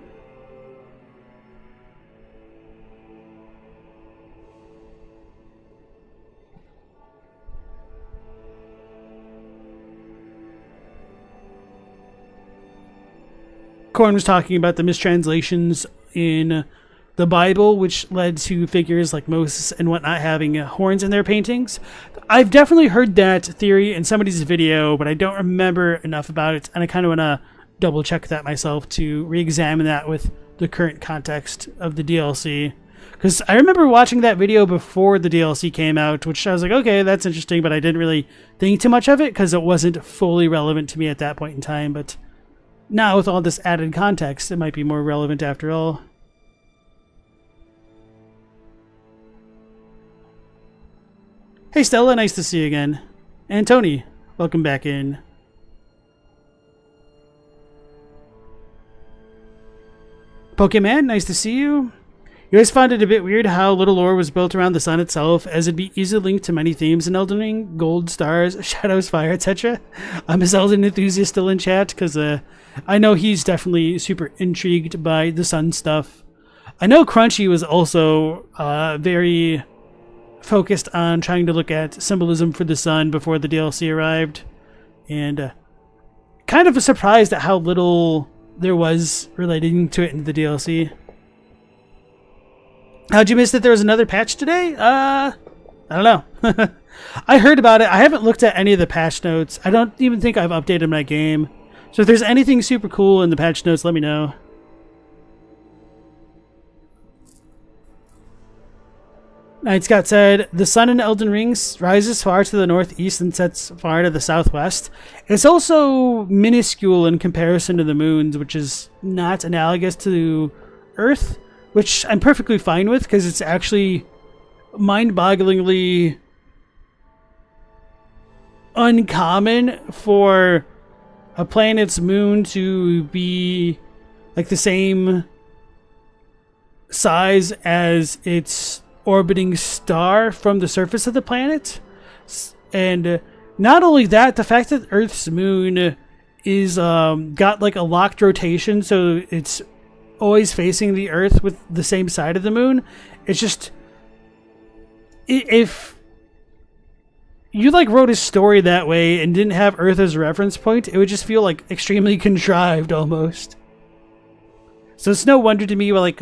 Corn was talking about the mistranslations in the Bible, which led to figures like Moses and whatnot having horns in their paintings. I've definitely heard that theory in somebody's video, but I don't remember enough about it, and I kind of want to double check that myself to re-examine that with the current context of the DLC. Because I remember watching that video before the DLC came out, which I was like, okay, that's interesting, but I didn't really think too much of it because it wasn't fully relevant to me at that point in time. But now with all this added context, it might be more relevant after all. Hey Stella, nice to see you again. And Tony, welcome back in. Pokemon, nice to see you. You always found it a bit weird how little lore was built around the sun itself, as it'd be easily linked to many themes in Elden Ring: gold, stars, shadows, fire, etc. I'm a Zelda enthusiast still in chat, because I know he's definitely super intrigued by the sun stuff. I know Crunchy was also very focused on trying to look at symbolism for the sun before the DLC arrived, and kind of surprised at how little there was relating to it in the DLC. How'd you miss that there was another patch today? I don't know. I heard about it. I haven't looked at any of the patch notes. I don't even think I've updated my game. So if there's anything super cool in the patch notes, let me know. Night Scott said, the sun in Elden Ring rises far to the northeast and sets far to the southwest. It's also minuscule in comparison to the moons, which is not analogous to Earth, which I'm perfectly fine with because it's actually mind-bogglingly uncommon for a planet's moon to be like the same size as its orbiting star from the surface of the planet. And not only that, the fact that Earth's moon is got like a locked rotation, so it's always facing the Earth with the same side of the moon. It's just, if you like wrote a story that way and didn't have Earth as a reference point, it would just feel like extremely contrived almost. So it's no wonder to me like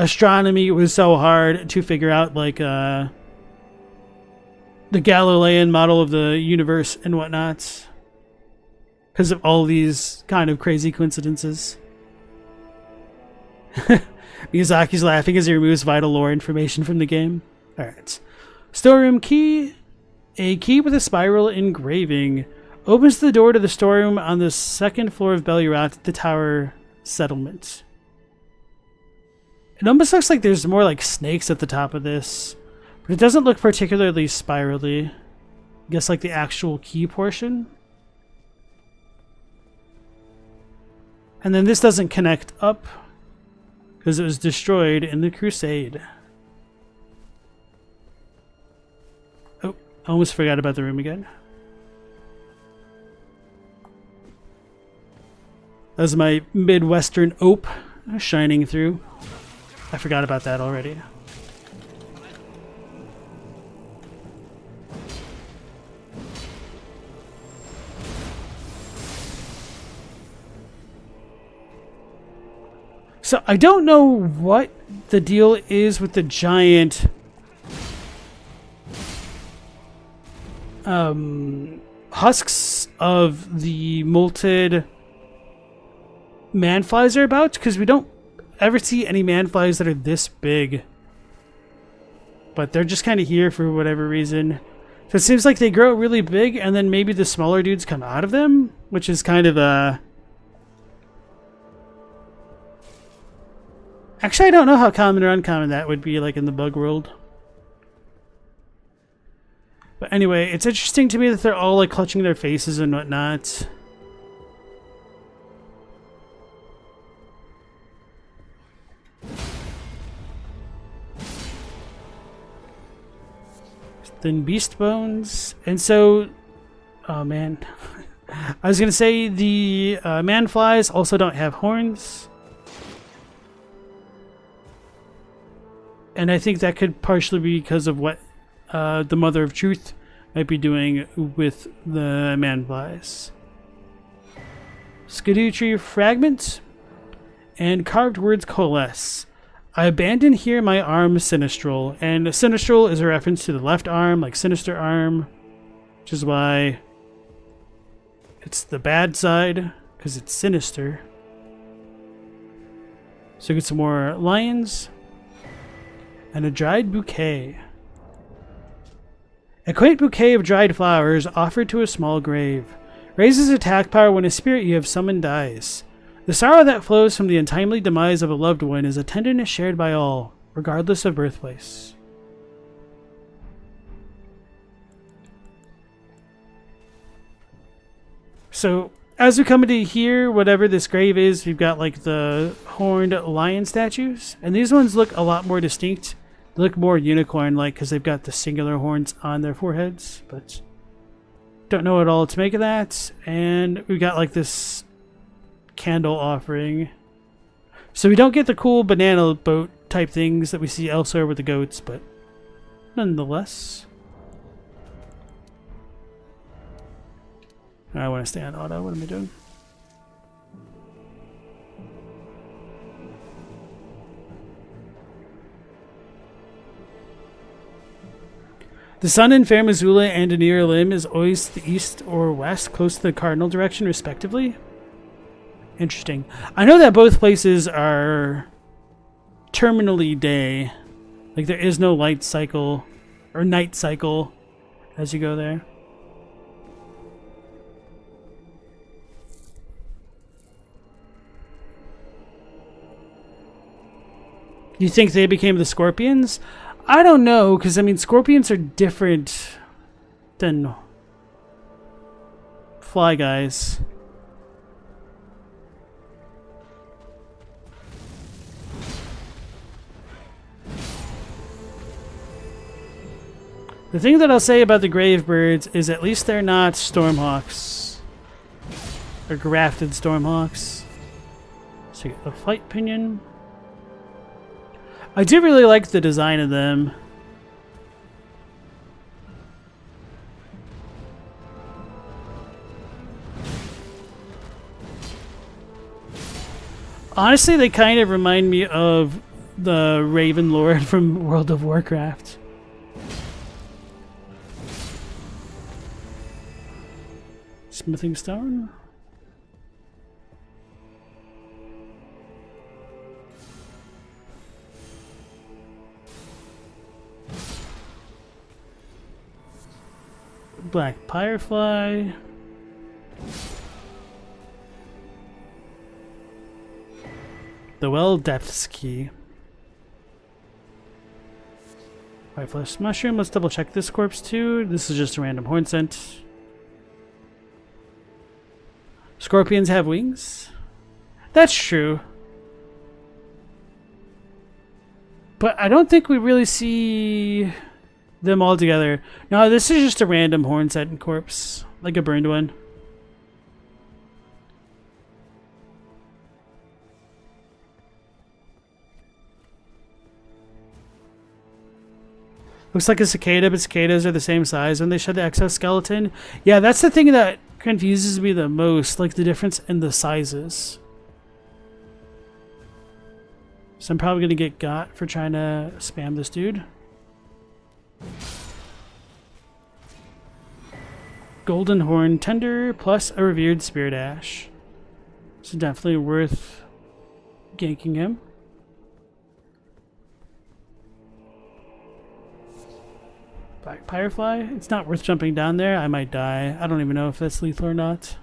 astronomy was so hard to figure out, like the Galilean model of the universe and whatnot, because of all these kind of crazy coincidences. Miyazaki's laughing as he removes vital lore information from the game. Alright. Storeroom key. A key with a spiral engraving opens the door to the storeroom on the second floor of Belurat, the tower settlement. It almost looks like there's more like snakes at the top of this, but it doesn't look particularly spirally. I guess like the actual key portion. And then this doesn't connect up because it was destroyed in the Crusade. Oh, I almost forgot about the room again. That was my Midwestern ope shining through. I forgot about that already. So I don't know what the deal is with the giant husks of the molted manflies are about, because we don't ever see any manflies that are this big, but they're just kind of here for whatever reason. So it seems like they grow really big and then maybe the smaller dudes come out of them, which is kind of actually, I don't know how common or uncommon that would be like in the bug world. But anyway, it's interesting to me that they're all like clutching their faces and whatnot. Then beast bones. And so, oh man. I was going to say the man flies also don't have horns. And I think that could partially be because of what the Mother of Truth might be doing with the man flies. Tree fragment and carved words coalesce. I abandon here my arm Sinistral, and Sinistral is a reference to the left arm, like sinister arm, which is why it's the bad side, because it's sinister. So get some more lions and a dried bouquet. A quaint bouquet of dried flowers offered to a small grave. Raises attack power when a spirit you have summoned dies. The sorrow that flows from the untimely demise of a loved one is a tenderness shared by all, regardless of birthplace. So, as we come into here, whatever this grave is, we've got like the horned lion statues. And these ones look a lot more distinct. They look more unicorn-like because they've got the singular horns on their foreheads. But don't know at all to make of that. And we got like this candle offering. So we don't get the cool banana boat type things that we see elsewhere with the goats, but nonetheless. I want to stay on auto. What am I doing? The sun in Fair Missoula and in Near Lim is always to the east or west, close to the cardinal direction, respectively. Interesting. I know that both places are terminally day. Like there is no light cycle or night cycle as you go there. You think they became the scorpions? I don't know, because I mean scorpions are different than fly guys. The thing that I'll say about the grave birds is at least they're not stormhawks. They're grafted stormhawks. So you get the flight pinion. I do really like the design of them. Honestly, they kind of remind me of the Raven Lord from World of Warcraft. Smithing stone. Black Firefly. The Well Depths Key. White Flesh Mushroom. Let's double check this corpse too. This is just a random horn scent. Scorpions have wings? That's true. But I don't think we really see them all together. No, this is just a random horn scent corpse. Like a burned one. Looks like a cicada, but cicadas are the same size when they shed the exoskeleton. Yeah, that's the thing that confuses me the most, like the difference in the sizes. So I'm probably going to get got for trying to spam this dude. Golden Horn Tender plus a Revered Spirit Ash. So definitely worth ganking him. Black Firefly. It's not worth jumping down there. I might die. I don't even know if that's lethal or not.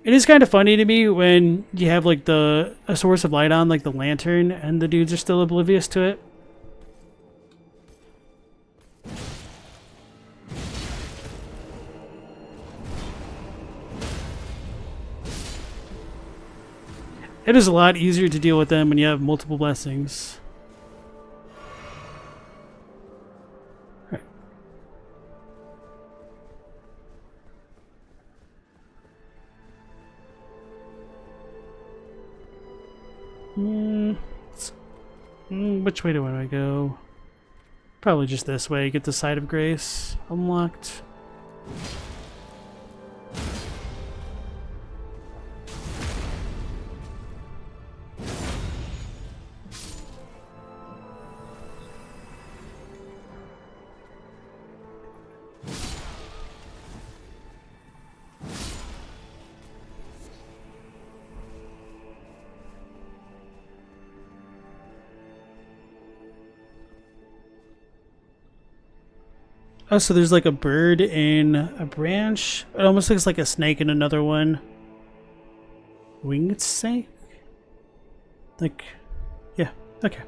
It is kind of funny to me when you have like a source of light on, like the lantern, and the dudes are still oblivious to it. It is a lot easier to deal with them when you have multiple blessings. Which way do I go? Probably just this way. Get the Side of Grace unlocked. Oh, so there's like a bird in a branch. It almost looks like a snake in another one. Winged snake? Like, yeah, okay.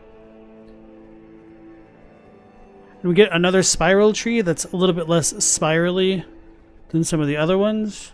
And we get another spiral tree that's a little bit less spirally than some of the other ones.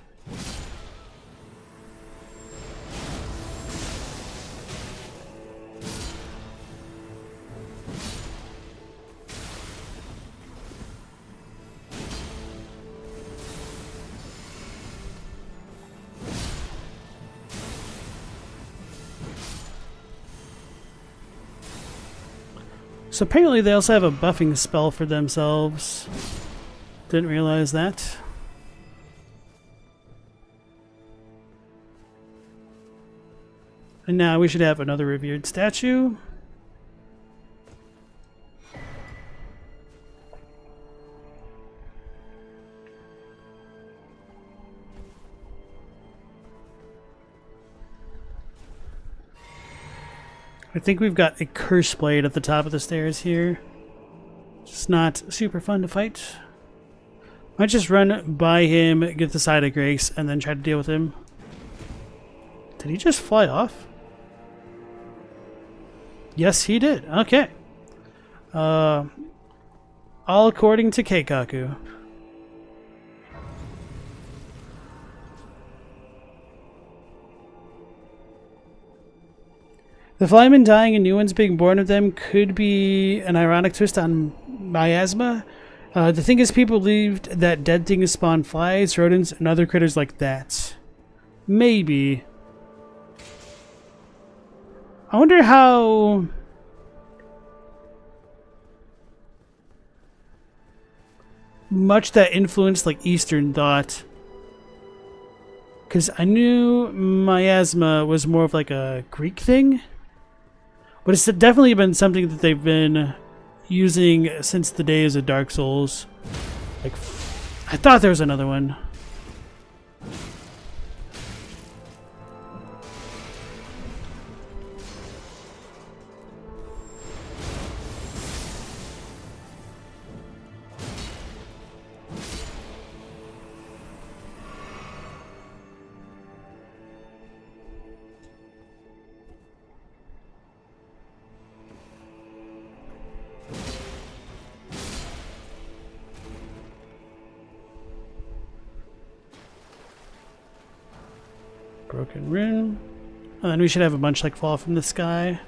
So apparently they also have a buffing spell for themselves. Didn't realize that. And now we should have another revered statue. I think we've got a curse blade at the top of the stairs here. It's not super fun to fight. Might just run by him, get the Side of Grace, and then try to deal with him. Did he just fly off? Yes, he did. Okay. All according to Keikaku. The flymen dying and new ones being born of them could be an ironic twist on miasma. The thing is, people believed that dead things spawn flies, rodents, and other critters like that. Maybe. I wonder how much that influenced like Eastern thought. Because I knew miasma was more of like a Greek thing. But it's definitely been something that they've been using since the days of Dark Souls. Like, I thought there was another one. Broken rune. And then we should have a bunch like fall from the sky.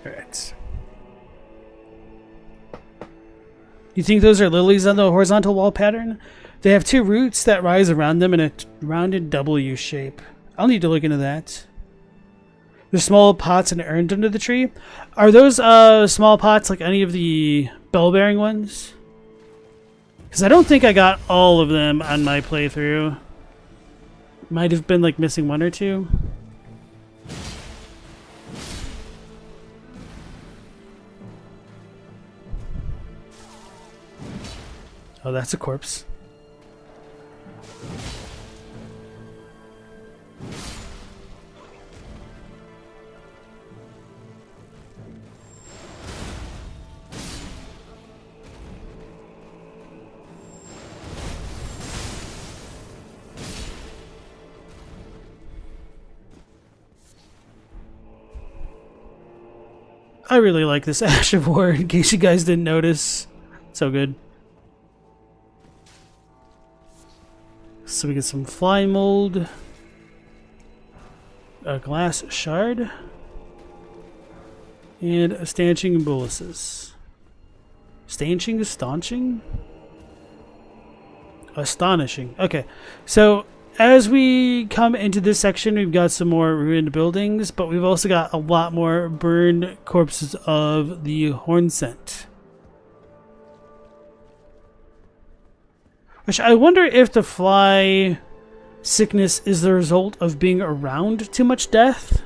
Alright. You think those are lilies on the horizontal wall pattern? They have two roots that rise around them in a rounded W shape. I'll need to look into that. There's small pots and urns under the tree. Are those small pots like any of the bell-bearing ones? Because I don't think I got all of them on my playthrough. Might have been like missing one or two. Oh, that's a corpse. I really like this Ash of War, in case you guys didn't notice. So good. So we get some fly mold, a glass shard, and a stanching boluses. Stanching? Staunching? Astonishing. Okay, so as we come into this section, we've got some more ruined buildings, but we've also got a lot more burned corpses of the horn scent. Which I wonder if the fly sickness is the result of being around too much death?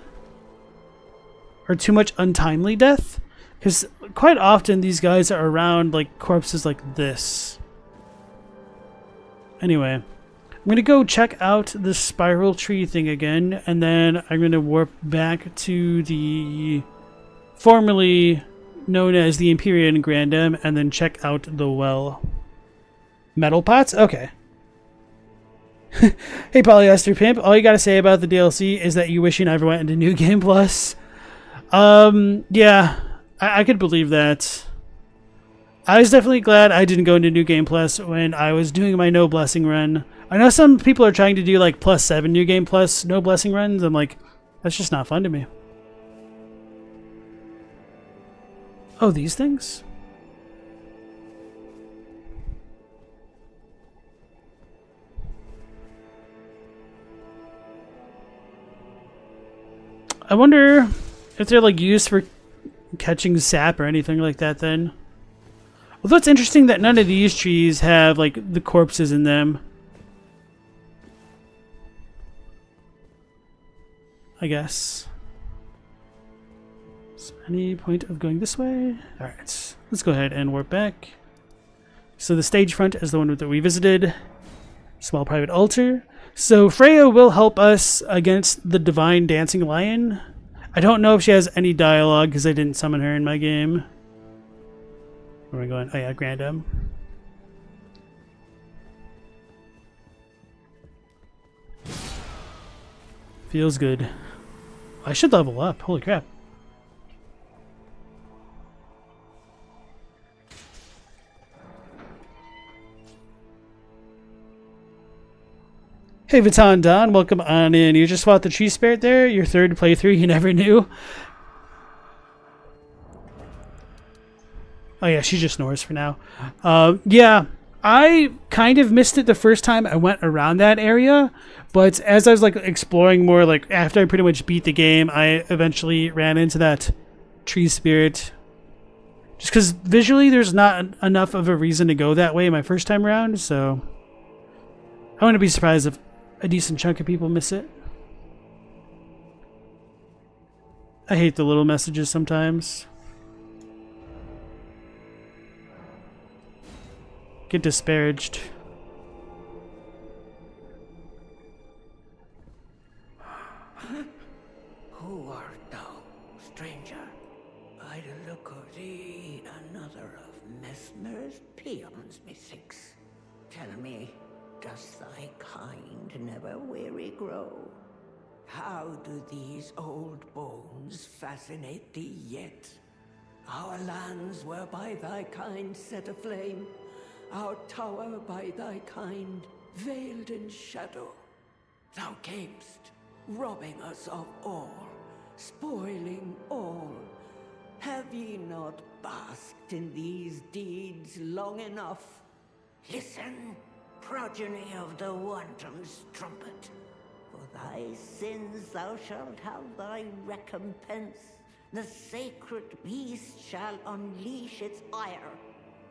Or too much untimely death? Because quite often these guys are around like corpses like this. Anyway, I'm going to go check out the spiral tree thing again, and then I'm going to warp back to the formerly known as the Empyrean Grandam, and then check out the well. Metal pots? Okay. Hey, Polyester Pimp, all you gotta say about the DLC is that you wish you never went into New Game Plus. Yeah, I could believe that. I was definitely glad I didn't go into New Game Plus when I was doing my No Blessing run. I know some people are trying to do like +7 New Game Plus No Blessing runs. I'm like, that's just not fun to me. Oh, these things? I wonder if they're like used for catching sap or anything like that then. Although it's interesting that none of these trees have like the corpses in them. I guess. Is there any point of going this way? Alright, let's go ahead and warp back. So the stage front is the one that we visited. Small private altar. So Freya will help us against the divine dancing lion. I don't know if she has any dialogue because I didn't summon her in my game. Where am I going? Oh yeah, Grandam. Feels good. I should level up. Holy crap. Hey Viton Don, welcome on in. You just fought the tree spirit there? Your third playthrough, you never knew? Oh yeah, she just snores for now. Yeah, I kind of missed it the first time I went around that area, but as I was like exploring more, like after I pretty much beat the game, I eventually ran into that tree spirit. Just because visually there's not enough of a reason to go that way my first time around, so I wouldn't be surprised if a decent chunk of people miss it. I hate the little messages sometimes. Get disparaged. Who art thou, stranger? I'd look of thee another of Messmer's peons, methinks. Tell me, does thy kind never weary grow? How do these old bones fascinate thee yet? Our lands were by thy kind set aflame, our tower by thy kind veiled in shadow. Thou camest, robbing us of all, spoiling all. Have ye not basked in these deeds long enough? Listen, progeny of the wanton's trumpet. For thy sins thou shalt have thy recompense. The sacred beast shall unleash its ire.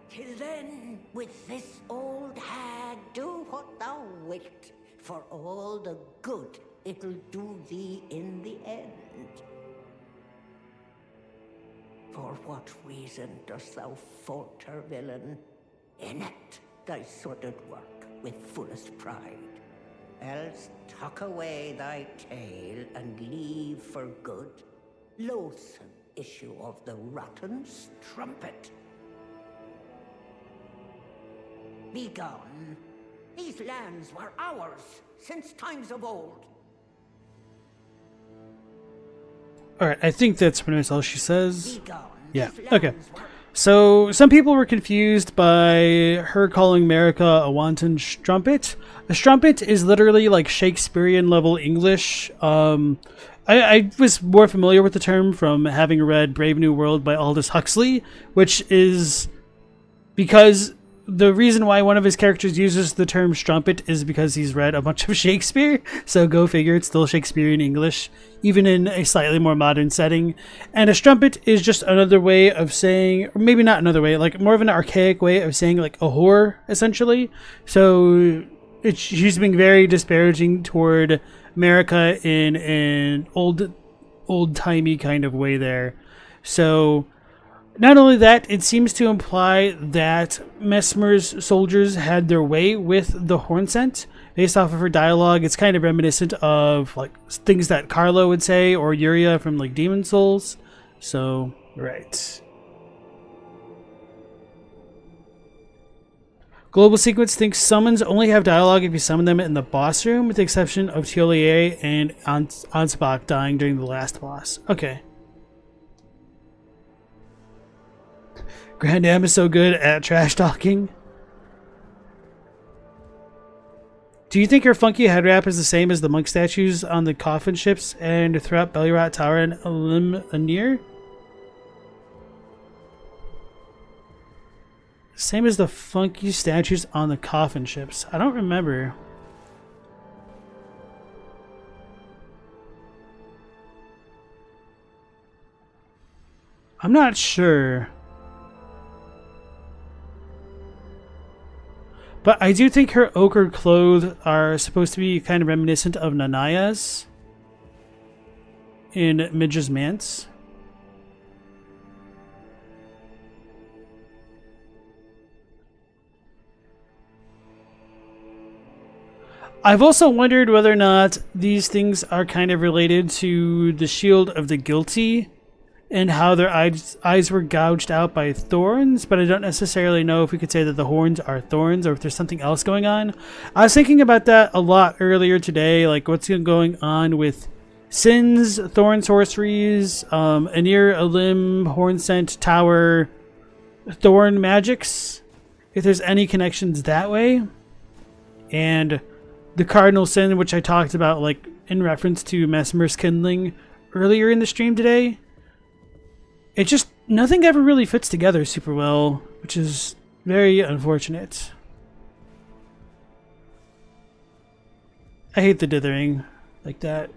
Till then, with this old hag, do what thou wilt, for all the good it'll do thee in the end. For what reason dost thou falter, villain? Enact thy sordid work with fullest pride. Else tuck away thy tail and leave for good, loathsome issue of the rotten strumpet. Be gone. These lands were ours since times of old. Alright, I think that's pretty much all she says. Be gone. Yeah, These okay. lands were So, some people were confused by her calling America a wanton strumpet. A strumpet is literally like Shakespearean level English. I was more familiar with the term from having read Brave New World by Aldous Huxley, which is because the reason why one of his characters uses the term strumpet is because he's read a bunch of Shakespeare. So go figure, it's still Shakespearean English, even in a slightly more modern setting. And a strumpet is just another way of saying, or maybe not another way, like more of an archaic way of saying like a whore, essentially. So she's being very disparaging toward America in an old-timey kind of way there. So not only that, it seems to imply that Messmer's soldiers had their way with the horn scent. Based off of her dialogue, it's kind of reminiscent of like things that Carlo would say, or Yuria from like Demon Souls. So, right. Global Sequence thinks summons only have dialogue if you summon them in the boss room, with the exception of Tiolier and Ansbach dying during the last boss. Okay. Grandam is so good at trash talking. Do you think her funky head wrap is the same as the monk statues on the coffin ships and throughout Belurat Tower and Ofnir? Same as the funky statues on the coffin ships. I don't remember. I'm not sure. But I do think her ochre clothes are supposed to be kind of reminiscent of Nanaya's in Midra's Manse. I've also wondered whether or not these things are kind of related to the Shield of the Guilty and how their eyes were gouged out by thorns, but I don't necessarily know if we could say that the horns are thorns or if there's something else going on. I was thinking about that a lot earlier today, like what's going on with Sins, Thorn Sorceries, Anir, Elim, Horn Scent, Tower, Thorn Magics, if there's any connections that way. And the Cardinal Sin, which I talked about like in reference to Messmer's Kindling earlier in the stream today. It just, nothing ever really fits together super well, which is very unfortunate. I hate the dithering like that.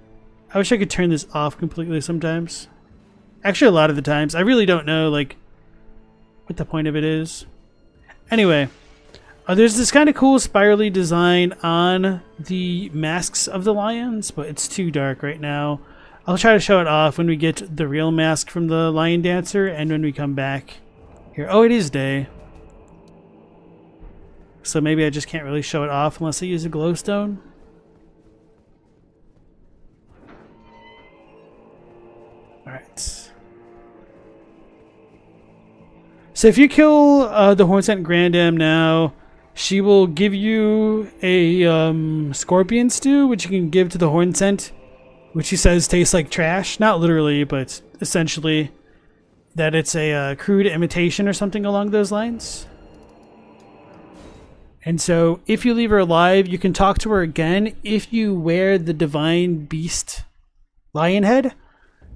I wish I could turn this off completely sometimes. Actually, a lot of the times. I really don't know, like, what the point of it is. Anyway, there's this kind of cool spirally design on the masks of the lions, but it's too dark right now. I'll try to show it off when we get the real mask from the Lion Dancer and when we come back here. Oh, it is day. So maybe I just can't really show it off unless I use a glowstone. Alright. So if you kill the Hornsent Grandam now, she will give you a scorpion stew, which you can give to the Hornsent, which he says tastes like trash. Not literally, but essentially that it's a crude imitation or something along those lines. And so if you leave her alive, you can talk to her again if you wear the Divine Beast lion head,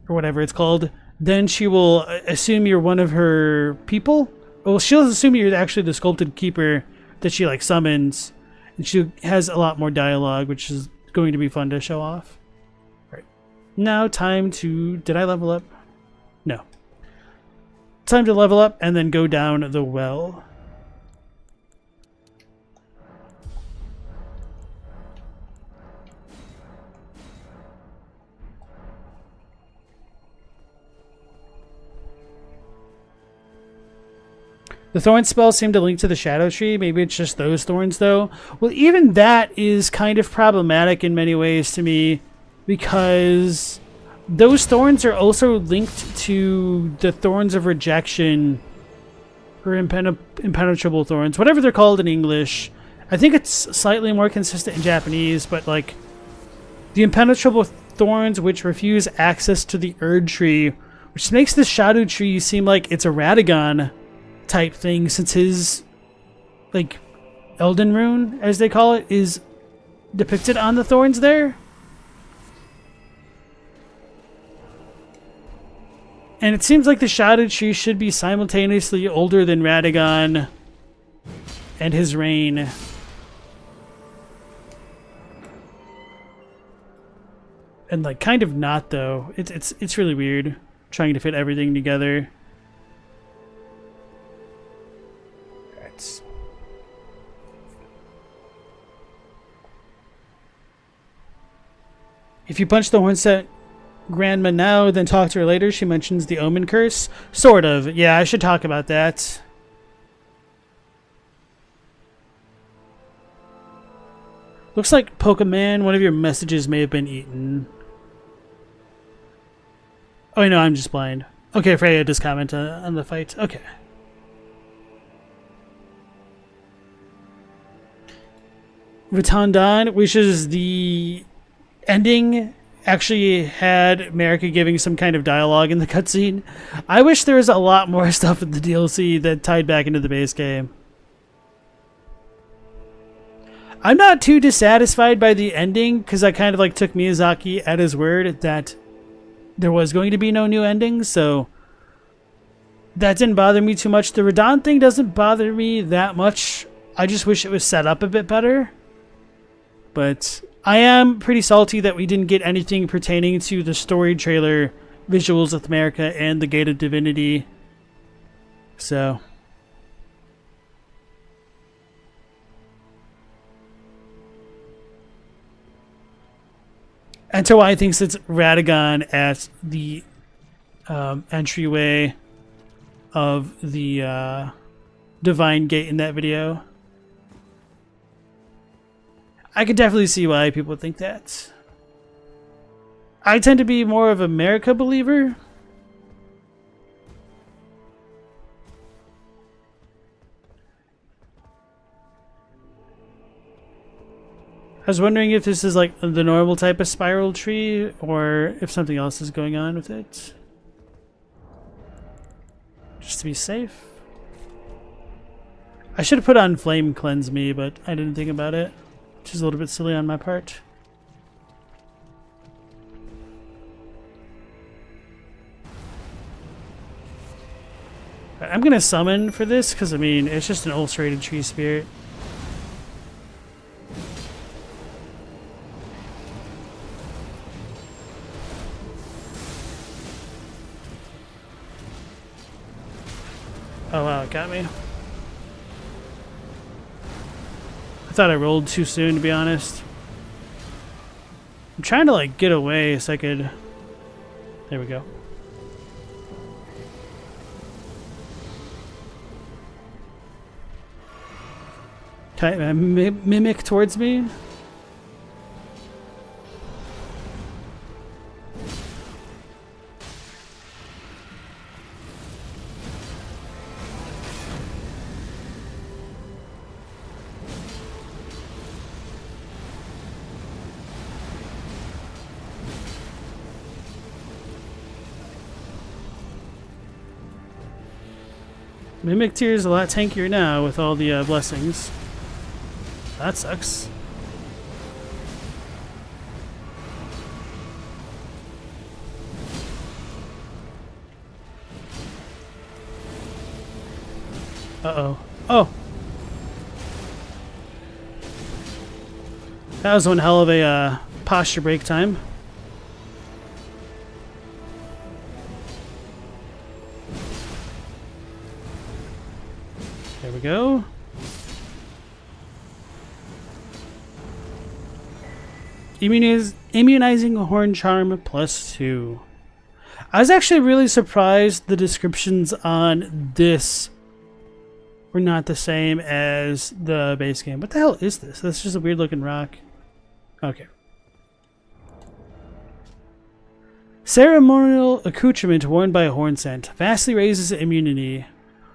or whatever it's called. Then she will assume you're one of her people. Well, she'll assume you're actually the sculpted keeper that she like summons. And she has a lot more dialogue, which is going to be fun to show off. Now time to... Did I level up? No. Time to level up and then go down the well. The thorn spells seem to link to the shadow tree. Maybe it's just those thorns though. Well, even that is kind of problematic in many ways to me, because those thorns are also linked to the thorns of rejection, or impenetrable thorns, whatever they're called in English. I think it's slightly more consistent in Japanese, but like the impenetrable thorns which refuse access to the Erdtree, which makes the shadow tree seem like it's a Radagon type thing, since his like Elden rune, as they call it, is depicted on the thorns there. And it seems like the Shadow Tree should be simultaneously older than Radagon and his reign. And like kind of not though. It's really weird trying to fit everything together. If you punch the Hornset Grandma now, then talk to her later, she mentions the Omen Curse. Sort of. Yeah, I should talk about that. Looks like Pokemon, one of your messages may have been eaten. Oh, no, I'm just blind. Okay, Freya does comment on the fight. Okay. Ratandan wishes the ending actually had America giving some kind of dialogue in the cutscene. I wish there was a lot more stuff in the DLC that tied back into the base game. I'm not too dissatisfied by the ending because I kind of like took Miyazaki at his word that there was going to be no new ending, so that didn't bother me too much. The Radon thing doesn't bother me that much. I just wish it was set up a bit better. But I am pretty salty that we didn't get anything pertaining to the story trailer visuals with America and the Gate of Divinity. So and Tawai thinks it's Radagon at the entryway of the Divine Gate in that video. I could definitely see why people think that. I tend to be more of a America believer. I was wondering if this is like the normal type of spiral tree or if something else is going on with it. Just to be safe. I should have put on Flame Cleanse Me, but I didn't think about it. Which is a little bit silly on my part. I'm going to summon for this because, I mean, it's just an ulcerated tree spirit. Oh wow, it got me. I thought I rolled too soon, to be honest. I'm trying to like get away so I could... There we go. Can I mimic towards me? Mimic Tear is a lot tankier now with all the blessings. That sucks. Uh-oh. Oh! That was one hell of a posture break time. There we go. Immunizing Horn Charm +2. I was actually really surprised the descriptions on this were not the same as the base game. What the hell is this? That's just a weird looking rock. Okay. Ceremonial accoutrement worn by a horn scent vastly raises immunity.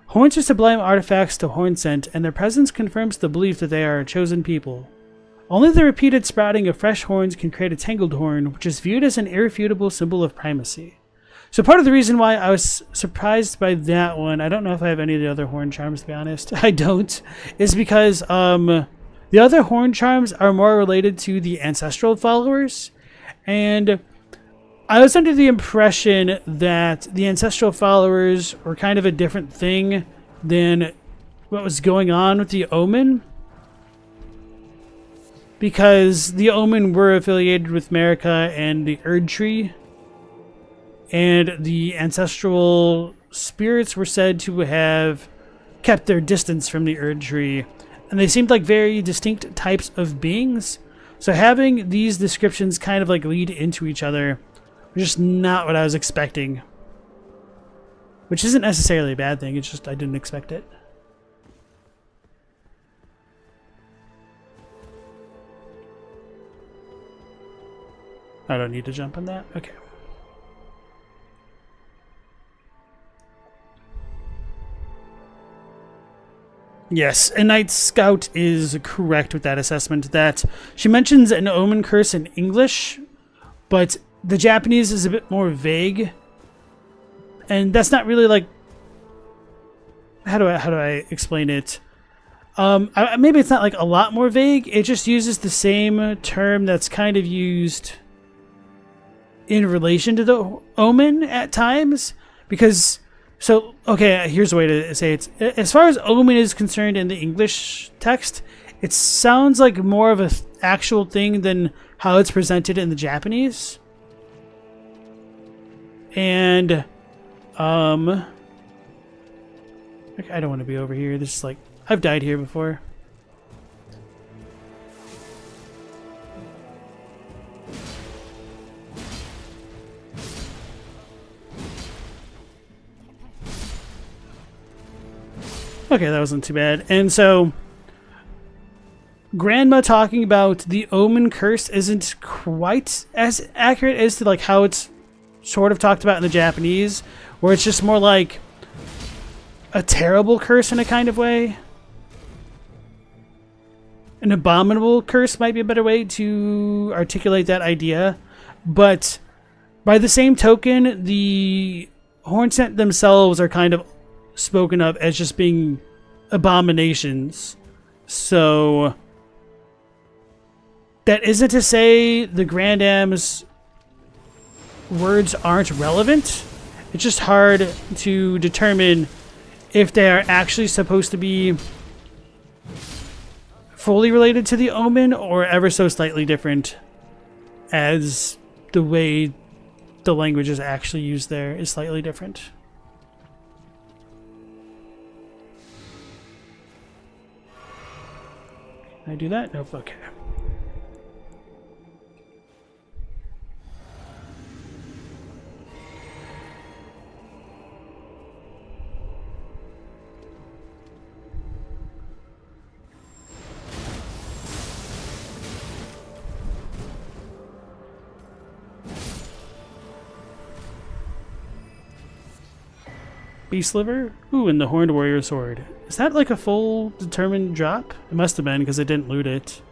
Horns are sublime artifacts to horn scent, and their presence confirms the belief that they are a chosen people. Only the repeated sprouting of fresh horns can create a tangled horn, which is viewed as an irrefutable symbol of primacy. So part of the reason why I was surprised by that one, I don't know if I have any of the other horn charms, to be honest. I don't. Is because the other horn charms are more related to the ancestral followers. And I was under the impression that the ancestral followers were kind of a different thing than what was going on with the Omen, because the Omen were affiliated with America and the Erdtree, and the ancestral spirits were said to have kept their distance from the Erdtree, and they seemed like very distinct types of beings. So having these descriptions kind of like lead into each other was just not what I was expecting. Which isn't necessarily a bad thing, it's just I didn't expect it. I don't need to jump on that? Okay. Yes, a Night Scout is correct with that assessment. That she mentions an omen curse in English, but the Japanese is a bit more vague, and that's not really like how do I explain it? Maybe it's not like a lot more vague. It just uses the same term that's kind of used in relation to the omen at times, because. So, okay, here's a way to say it. As far as omen is concerned in the English text, it sounds like more of an actual thing than how it's presented in the Japanese. And, I don't want to be over here. This is like, I've died here before. Okay, that wasn't too bad. And so, Grandma talking about the Omen curse isn't quite as accurate as to like how it's sort of talked about in the Japanese, where it's just more like a terrible curse in a kind of way. An abominable curse might be a better way to articulate that idea. But by the same token, the Hornsent themselves are kind of spoken of as just being abominations. So that isn't to say the Grandam's words aren't relevant. It's just hard to determine if they are actually supposed to be fully related to the Omen or ever so slightly different, as the way the language is actually used there is slightly different. Can I do that? Nope. Okay. Beast liver? Ooh, and the Horned Warrior sword. Is that like a full determined drop? It must have been, because I didn't loot it.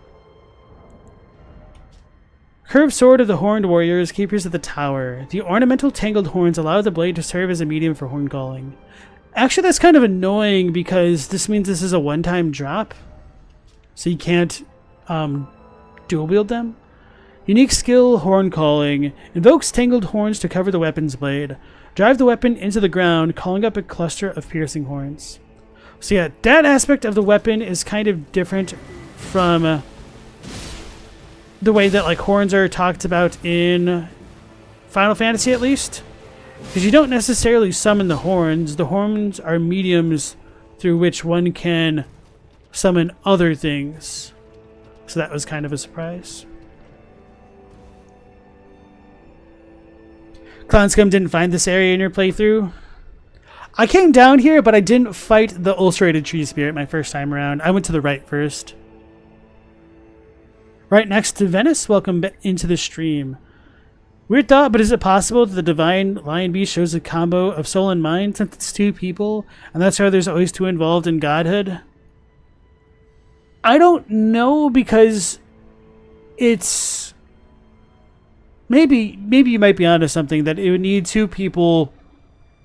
Curved sword of the Horned Warriors, keepers of the tower. The ornamental tangled horns allow the blade to serve as a medium for horn calling. Actually, that's kind of annoying, because this means this is a one-time drop. So you can't dual wield them. Unique skill, horn calling. Invokes tangled horns to cover the weapon's blade. Drive the weapon into the ground, calling up a cluster of piercing horns. So yeah, that aspect of the weapon is kind of different from the way that like horns are talked about in Final Fantasy, at least. Because you don't necessarily summon the horns. The horns are mediums through which one can summon other things. So that was kind of a surprise. Clownscum didn't find this area in your playthrough. I came down here, but I didn't fight the Ulcerated tree spirit my first time around. I went to the right first. Right next to Venice, welcome into the stream. Weird thought, but is it possible that the Divine Lion Beast shows a combo of soul and mind since it's two people, and that's why there's always two involved in godhood? I don't know, because it's... Maybe you might be onto something, that it would need two people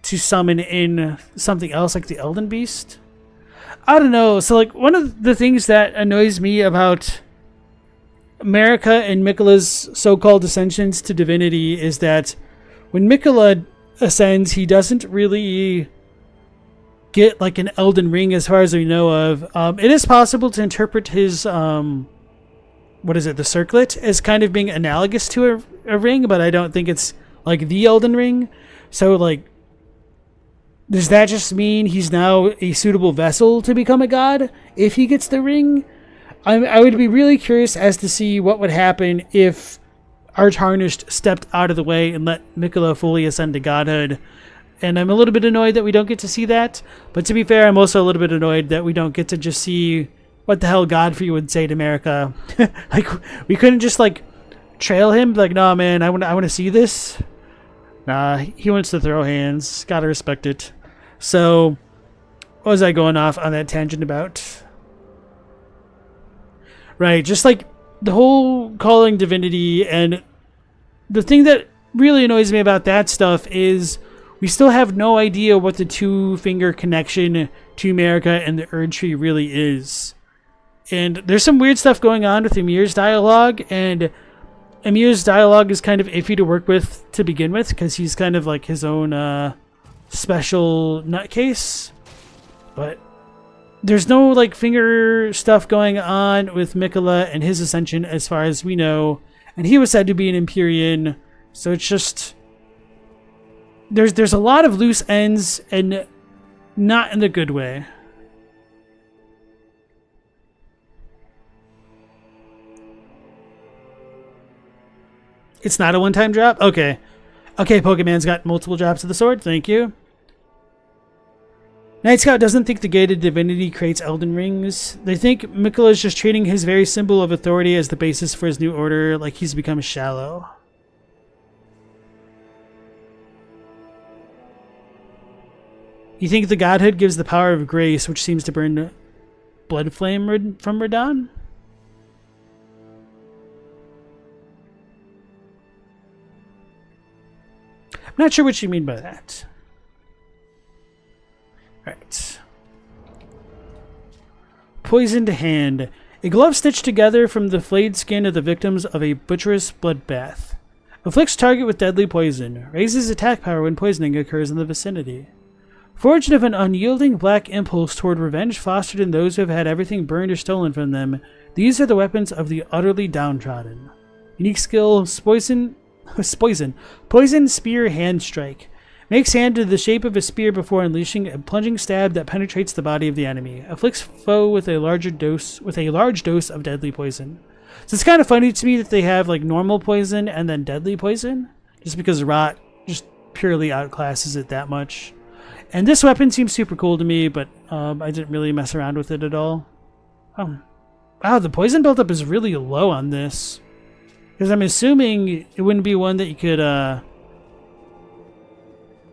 to summon in something else like the Elden Beast. I don't know. So like one of the things that annoys me about America and Miquella's so-called ascensions to divinity is that when Miquella ascends, he doesn't really get like an Elden ring as far as we know of. It is possible to interpret his what is it, the circlet, as kind of being analogous to a ring, but I don't think it's like the Elden ring. So like, does that just mean he's now a suitable vessel to become a god if he gets the ring? I would be really curious as to see what would happen if Artarnished stepped out of the way and let Miquella fully ascend to godhood. And I'm a little bit annoyed that we don't get to see that. But to be fair, I'm also a little bit annoyed that we don't get to just see what the hell Godfrey would say to America. Like, we couldn't just, like, trail him? Like, nah, man, I want to see this. Nah, he wants to throw hands. Gotta respect it. So, what was I going off on that tangent about? Right, just, like, the whole calling divinity, and the thing that really annoys me about that stuff is we still have no idea what the two-finger connection to America and the Erdtree really is. And there's some weird stuff going on with Emir's dialogue, and Emir's dialogue is kind of iffy to work with to begin with, because he's kind of like his own special nutcase. But there's no like finger stuff going on with Miquella and his ascension as far as we know. And he was said to be an Empyrean, so it's just there's a lot of loose ends, and not in the good way. It's not a one-time drop? Okay. Okay, Pokemon's got multiple drops of the sword. Thank you. Night Scout doesn't think the gated divinity creates Elden rings. They think Miquella is just treating his very symbol of authority as the basis for his new order, like he's become shallow. You think the godhood gives the power of grace, which seems to burn blood flame from Radahn? I'm not sure what you mean by that. Right. Poisoned hand. A glove stitched together from the flayed skin of the victims of a butcherous bloodbath. Afflicts target with deadly poison. Raises attack power when poisoning occurs in the vicinity. Forged of an unyielding black impulse toward revenge fostered in those who have had everything burned or stolen from them, these are the weapons of the utterly downtrodden. Unique skill, Poison Spear Hand Strike. Makes hand into the shape of a spear before unleashing a plunging stab that penetrates the body of the enemy. Afflicts foe with a large dose of deadly poison. So it's kind of funny to me that they have like normal poison and then deadly poison, just because Rot just purely outclasses it that much. And this weapon seems super cool to me, but I didn't really mess around with it at all. Wow, the poison buildup is really low on this. Because I'm assuming it wouldn't be one that you could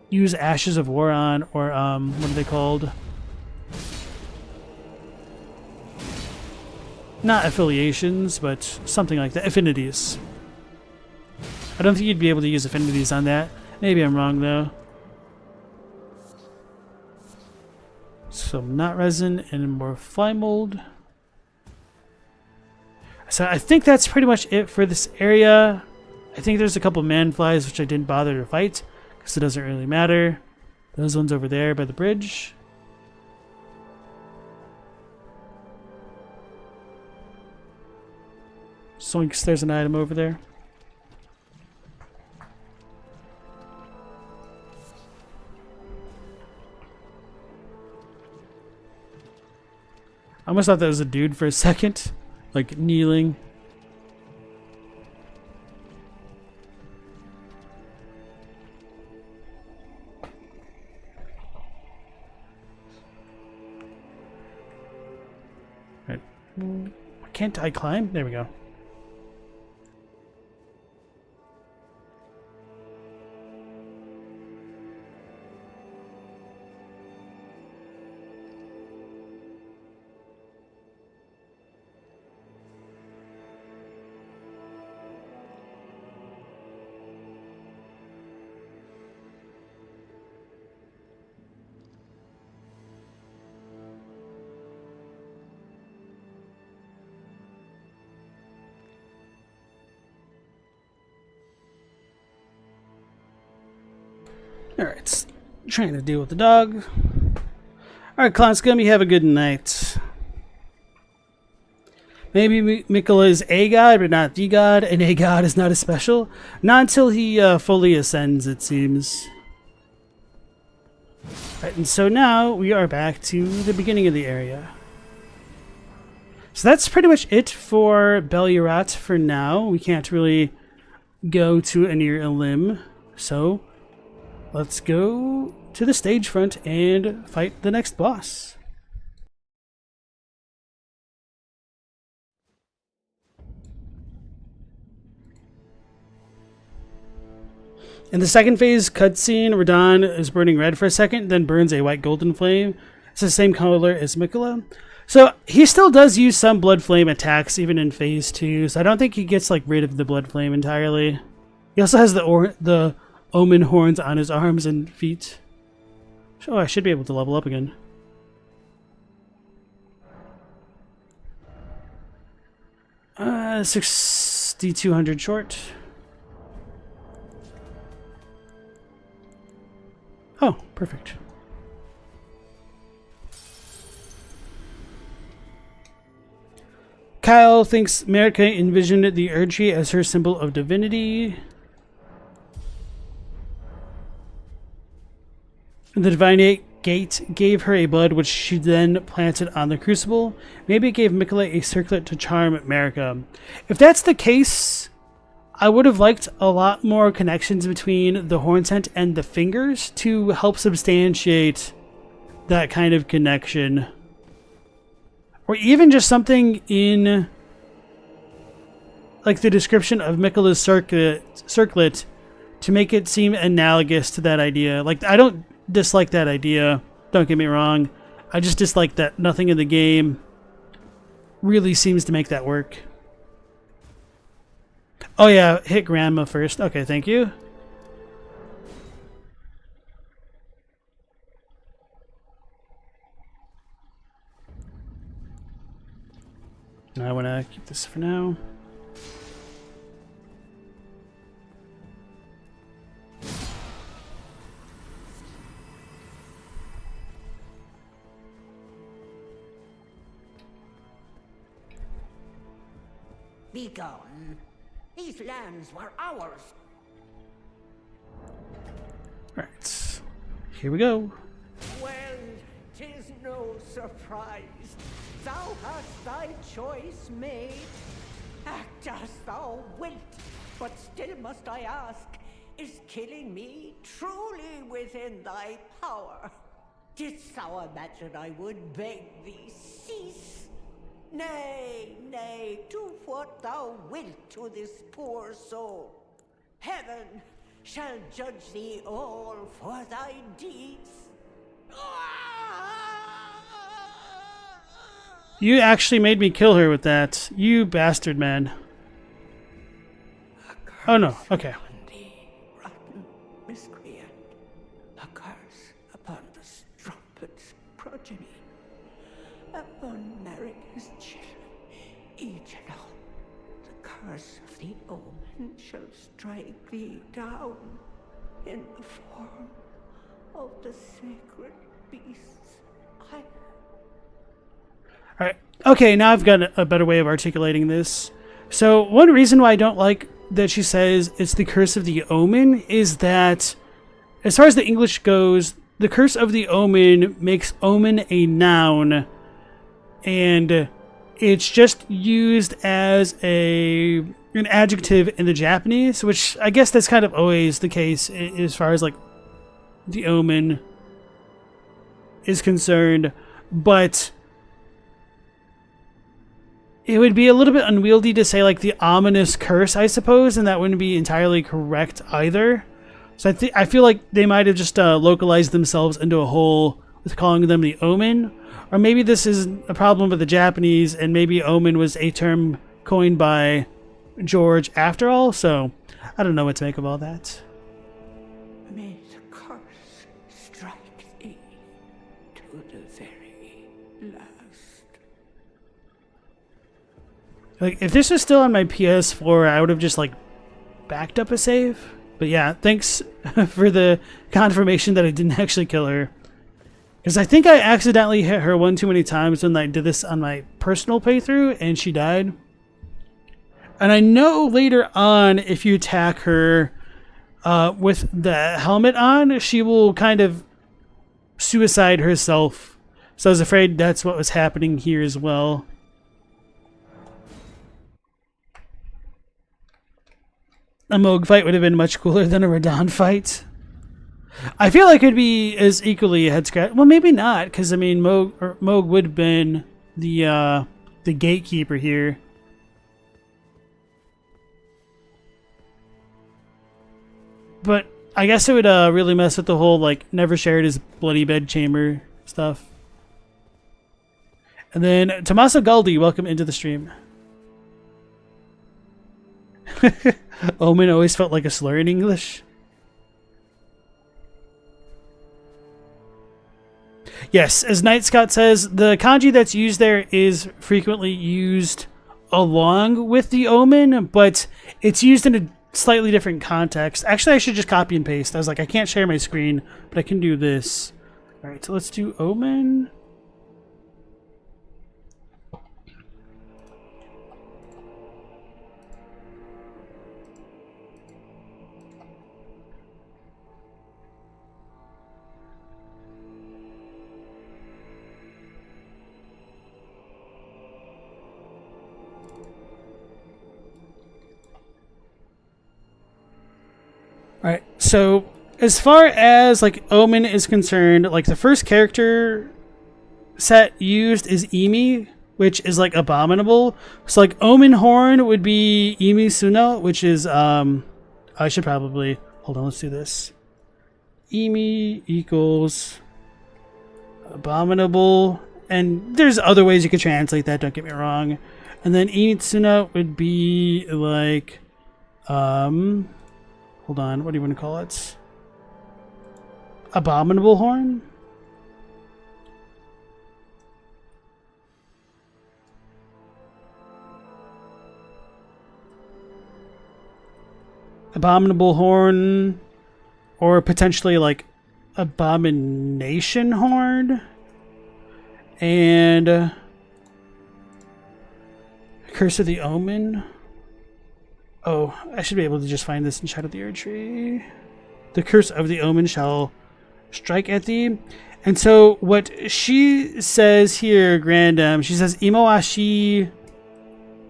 use Ashes of War on, or what are they called? Not affiliations, but something like that. Affinities. I don't think you'd be able to use affinities on that. Maybe I'm wrong though. Some knot resin and more fly mold. So I think that's pretty much it for this area. I think there's a couple man flies which I didn't bother to fight because it doesn't really matter. Those ones over there by the bridge. Zoinks, there's an item over there. I almost thought that was a dude for a second. Like kneeling. Right. Can't I climb? There we go. Alright, trying to deal with the dog. Alright, Clown Scum, you have a good night. Maybe Miquella is a god, but not the god, and a god is not as special. Not until he fully ascends, it seems. Right, and so now we are back to the beginning of the area. So that's pretty much it for Belurat for now. We can't really go to Anir Elim, so let's go to the stage front and fight the next boss. In the second phase cutscene, Radon is burning red for a second, then burns a white golden flame. It's the same color as Miquella. So he still does use some blood flame attacks even in phase 2, so I don't think he gets like rid of the blood flame entirely. He also has the omen horns on his arms and feet. Oh, I should be able to level up again. Uh, 6,200 short. Oh, perfect. Kyle thinks America envisioned the Erdtree as her symbol of divinity. The Divine Gate gave her a blood which she then planted on the crucible. Maybe it gave Miquella a circlet to charm America. If that's the case, I would have liked a lot more connections between the horn scent and the fingers to help substantiate that kind of connection. Or even just something in like the description of Miquella's circlet to make it seem analogous to that idea. Like, I don't dislike that idea, don't get me wrong. I just dislike that nothing in the game really seems to make that work. Oh yeah, hit Grandma first. Okay, thank you. I want to keep this for now. Be gone. These lands were ours. Alright, here we go. Well, 'tis no surprise. Thou hast thy choice made. Act as thou wilt, but still must I ask, is killing me truly within thy power? Didst thou imagine I would beg thee cease? Nay, nay, do what thou wilt to this poor soul. Heaven shall judge thee all for thy deeds. You actually made me kill her with that. You bastard man. Oh no, okay. Rotten miscreant, a curse upon the strumpet's progeny, upon America's children, each and all. The curse of the omen shall strike thee down in the form of the sacred beasts. Alright, okay, now I've got a better way of articulating this. So, one reason why I don't like that she says it's the curse of the omen is that, as far as the English goes, the curse of the omen makes omen a noun, and it's just used as an adjective in the Japanese, which I guess that's kind of always the case as far as like the omen is concerned, but it would be a little bit unwieldy to say like the ominous curse, I suppose, and that wouldn't be entirely correct either. So I feel like they might have just localized themselves into a hole with calling them the omen, or maybe this is a problem with the Japanese, and maybe omen was a term coined by George after all. So I don't know what to make of all that. May the curse strike thee to the very last. Like, if this was still on my PS4, I would have just like backed up a save. But yeah, thanks for the confirmation that I didn't actually kill her. Because I think I accidentally hit her one too many times when I did this on my personal playthrough, and she died. And I know later on, if you attack her with the helmet on, she will kind of suicide herself. So I was afraid that's what was happening here as well. A Mohg fight would have been much cooler than a Radahn fight. I feel like it'd be as equally a head scratch. Well, maybe not, because I mean, Mohg would have been the gatekeeper here. But I guess it would really mess with the whole like never shared his bloody bedchamber stuff. And then Tommaso Galdi, welcome into the stream. Omen always felt like a slur in English. Yes, as Night Scott says, the kanji that's used there is frequently used along with the omen, but it's used in a slightly different context. Actually, I should just copy and paste. I was like, I can't share my screen, but I can do this. All right, so let's do omen. Alright, so as far as like Omen is concerned, like the first character set used is Emi, which is like abominable. So like Omen Horn would be Emi Suno, which is I should probably hold on, let's do this. Emi equals abominable, and there's other ways you could translate that, don't get me wrong. And then Emi Suno would be like hold on, what do you want to call it? Abominable Horn? Abominable Horn, or potentially like Abomination Horn, and Curse of the Omen. Oh, I should be able to just find this in Shadow of the Erdtree. The Curse of the Omen shall strike at thee. And so what she says here, Grandam, she says Imoashi,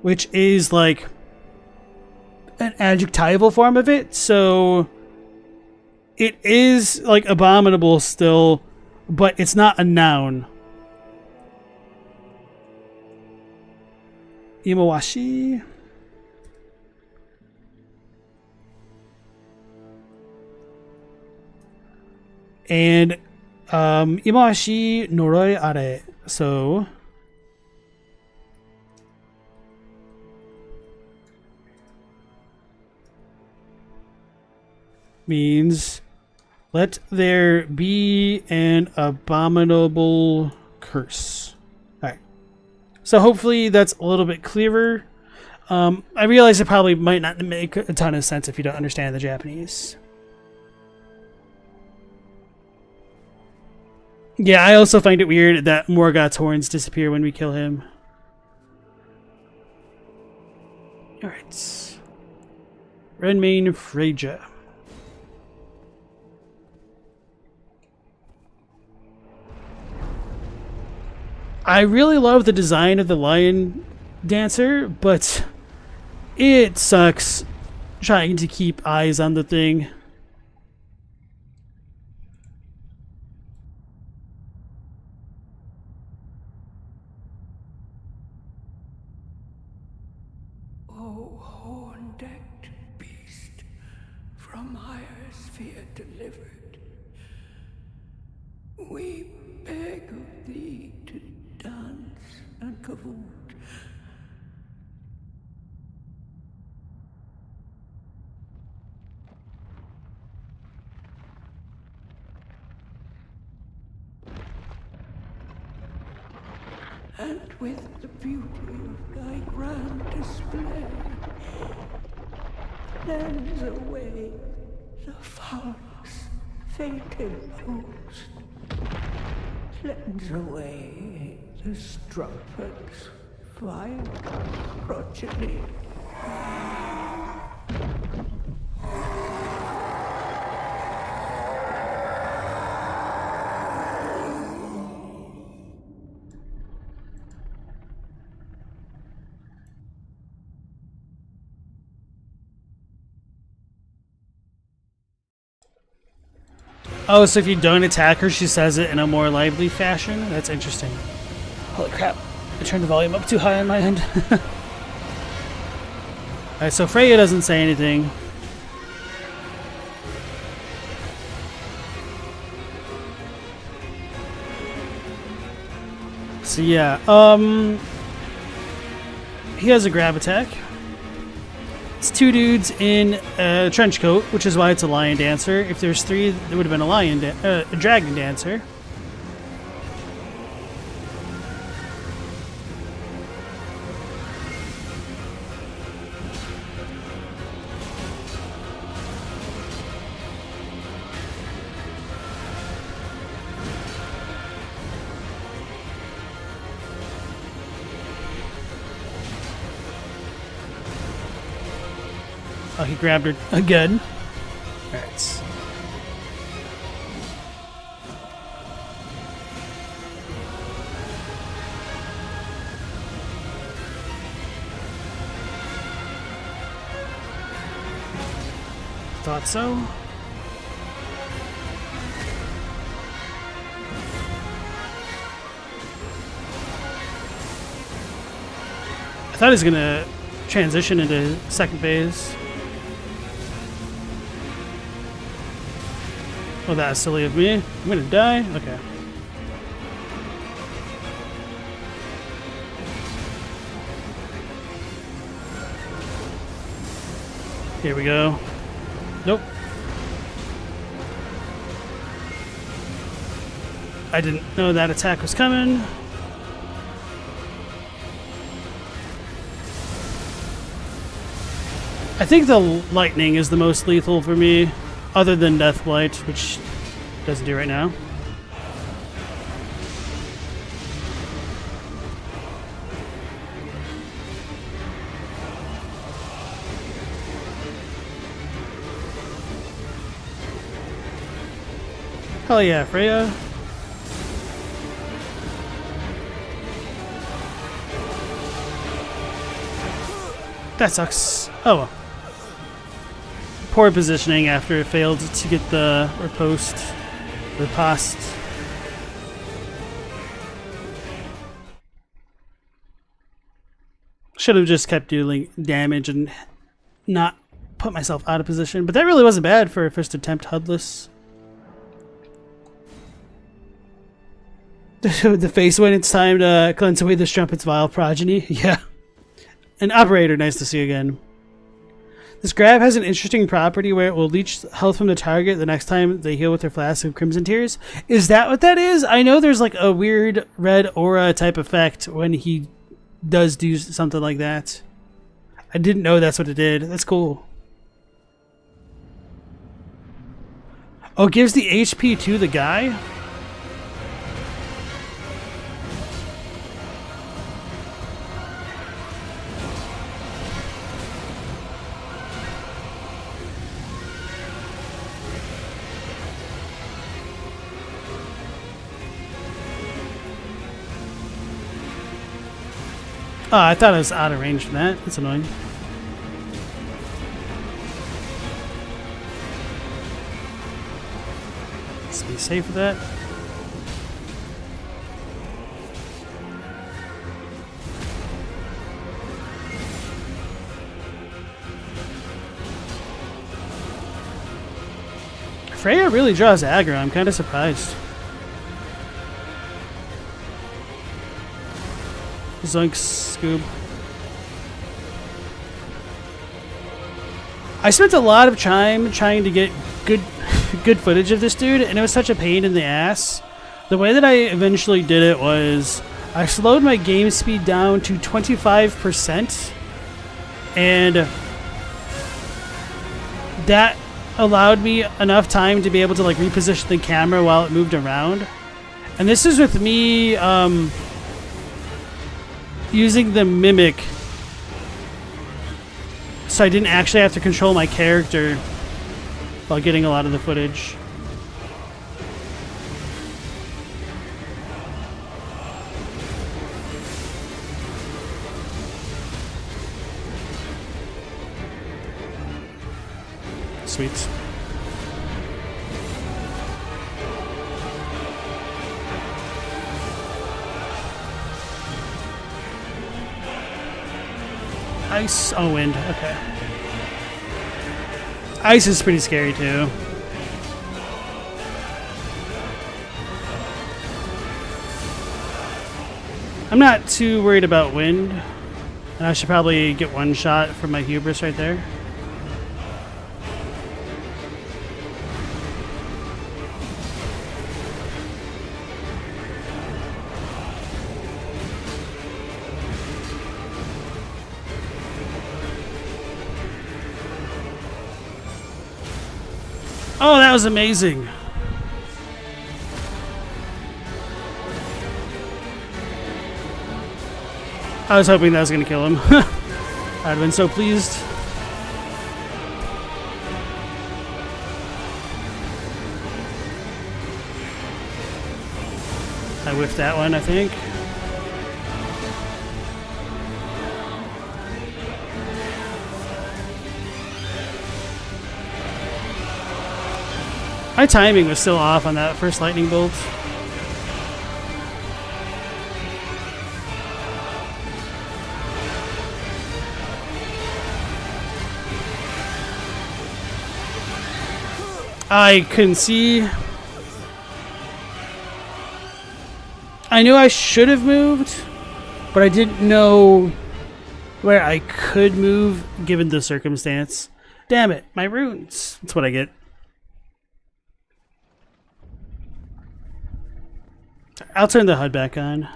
which is like an adjectival form of it. So it is like abominable still, but it's not a noun. Imoashi. And Imashi Noroi Are. So means let there be an abominable curse. Alright. So hopefully that's a little bit clearer. I realize it probably might not make a ton of sense if you don't understand the Japanese. Yeah, I also find it weird that Morgoth's horns disappear when we kill him. Alright. Redmane Freya. I really love the design of the lion dancer, but it sucks trying to keep eyes on the thing. And with the beauty of thy grand display, cleanse away the foulness fate imposed. cleanse away the strumpet's vile progeny. Oh, so if you don't attack her, she says it in a more lively fashion? That's interesting. Holy crap. I turned the volume up too high on my end. Alright, so Freya doesn't say anything. So yeah, he has a grab attack. It's two dudes in a trench coat, which is why it's a lion dancer. If there's three, there would have been a dragon dancer. Oh, he grabbed her again. Alright. Thought so. I thought he was gonna transition into second phase. Oh, that's silly of me. I'm gonna die? Okay. Here we go. Nope. I didn't know that attack was coming. I think the lightning is the most lethal for me. Other than Deathblight, which doesn't do right now. Hell yeah, Freya. That sucks. Oh well. Poor positioning after it failed to get the riposte. Should have just kept dealing damage and not put myself out of position, but that really wasn't bad for a first attempt HUDless. The face when it's time to cleanse away the strumpet's vile progeny. Yeah. An operator, nice to see again. This grab has an interesting property where it will leech health from the target the next time they heal with their flask of Crimson Tears. Is that what that is? I know there's like a weird red aura type effect when he does do something like that. I didn't know that's what it did. That's cool. Oh, it gives the HP to the guy? Oh, I thought I was out of range from that. That's annoying. Let's be safe with that. Freya really draws aggro. I'm kind of surprised. Zoink Scoob. I spent a lot of time trying to get good footage of this dude, and it was such a pain in the ass. The way that I eventually did it was I slowed my game speed down to 25%, and that allowed me enough time to be able to like reposition the camera while it moved around. And this is with me using the mimic, so I didn't actually have to control my character while getting a lot of the footage. Sweet. Ice. Oh, wind. Okay. Ice is pretty scary too. I'm not too worried about wind. And I should probably get one shot from my hubris right there. Oh, that was amazing. I was hoping that was going to kill him. I'd have been so pleased. I whiffed that one, I think. My timing was still off on that first lightning bolt. I couldn't see. I knew I should have moved, but I didn't know where I could move given the circumstance. Damn it, my runes. That's what I get. I'll turn the HUD back on.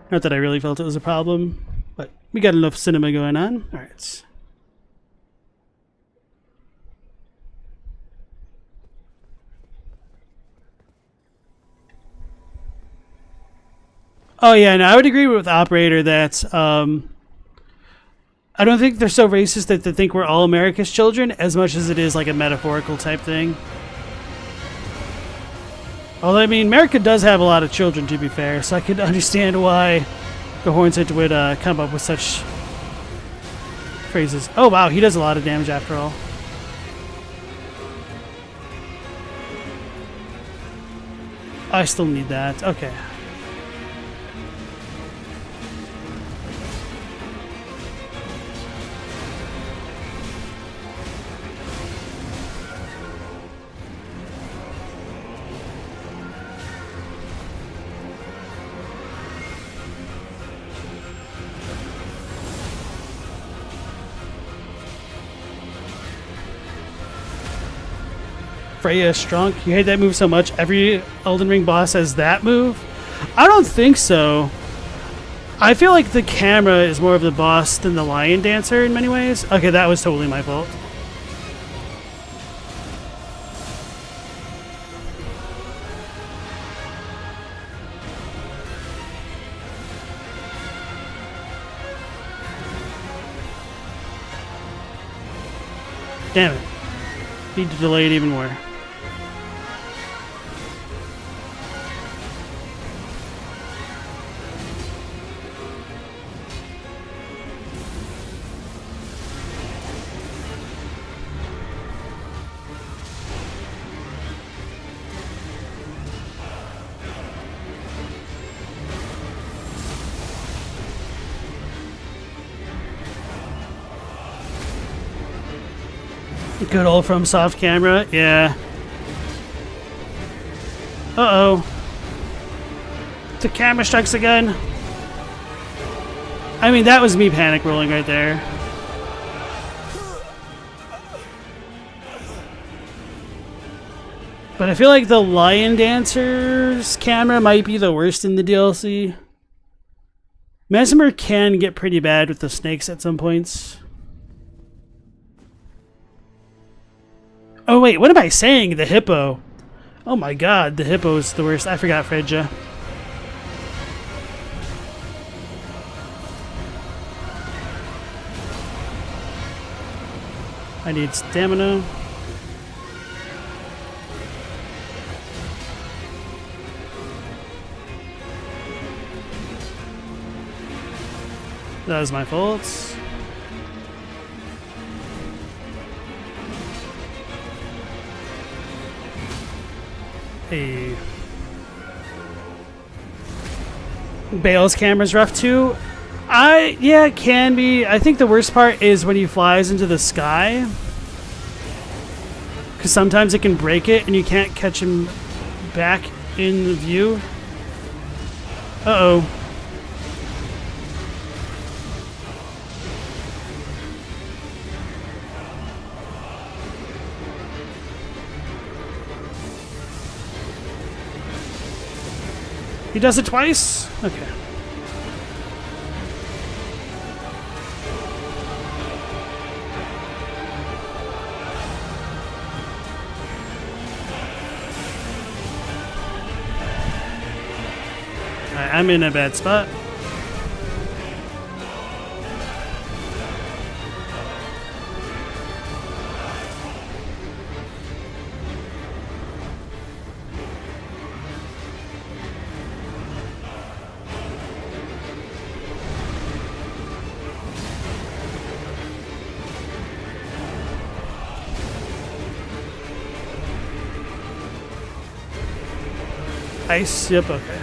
Not that I really felt it was a problem, but we got enough cinema going on. All right. Oh yeah, no, I would agree with Operator that I don't think they're so racist that they think we're all America's children as much as it is like a metaphorical type thing. Although, I mean, America does have a lot of children, to be fair, so I could understand why the Hornswitch would come up with such phrases. Oh, wow, he does a lot of damage after all. I still need that. Okay. Freya is strong. You hate that move so much. Every Elden Ring boss has that move? I don't think so. I feel like the camera is more of the boss than the lion dancer in many ways. Okay, that was totally my fault. Damn it. Need to delay it even more. Good old From Soft camera, yeah. Uh-oh. The camera strikes again. I mean, that was me panic rolling right there. But I feel like the Lion Dancer's camera might be the worst in the DLC. Mesmer can get pretty bad with the snakes at some points. Oh wait, what am I saying? The hippo. Oh my god, the hippo is the worst. I forgot Freya. I need stamina. That was my fault. Hey. Bale's camera's rough too. Yeah, it can be. I think the worst part is when he flies into the sky. Because sometimes it can break it and you can't catch him back in the view. Uh-oh. He does it twice? Okay. Alright, I'm in a bad spot. Ice, yep, okay.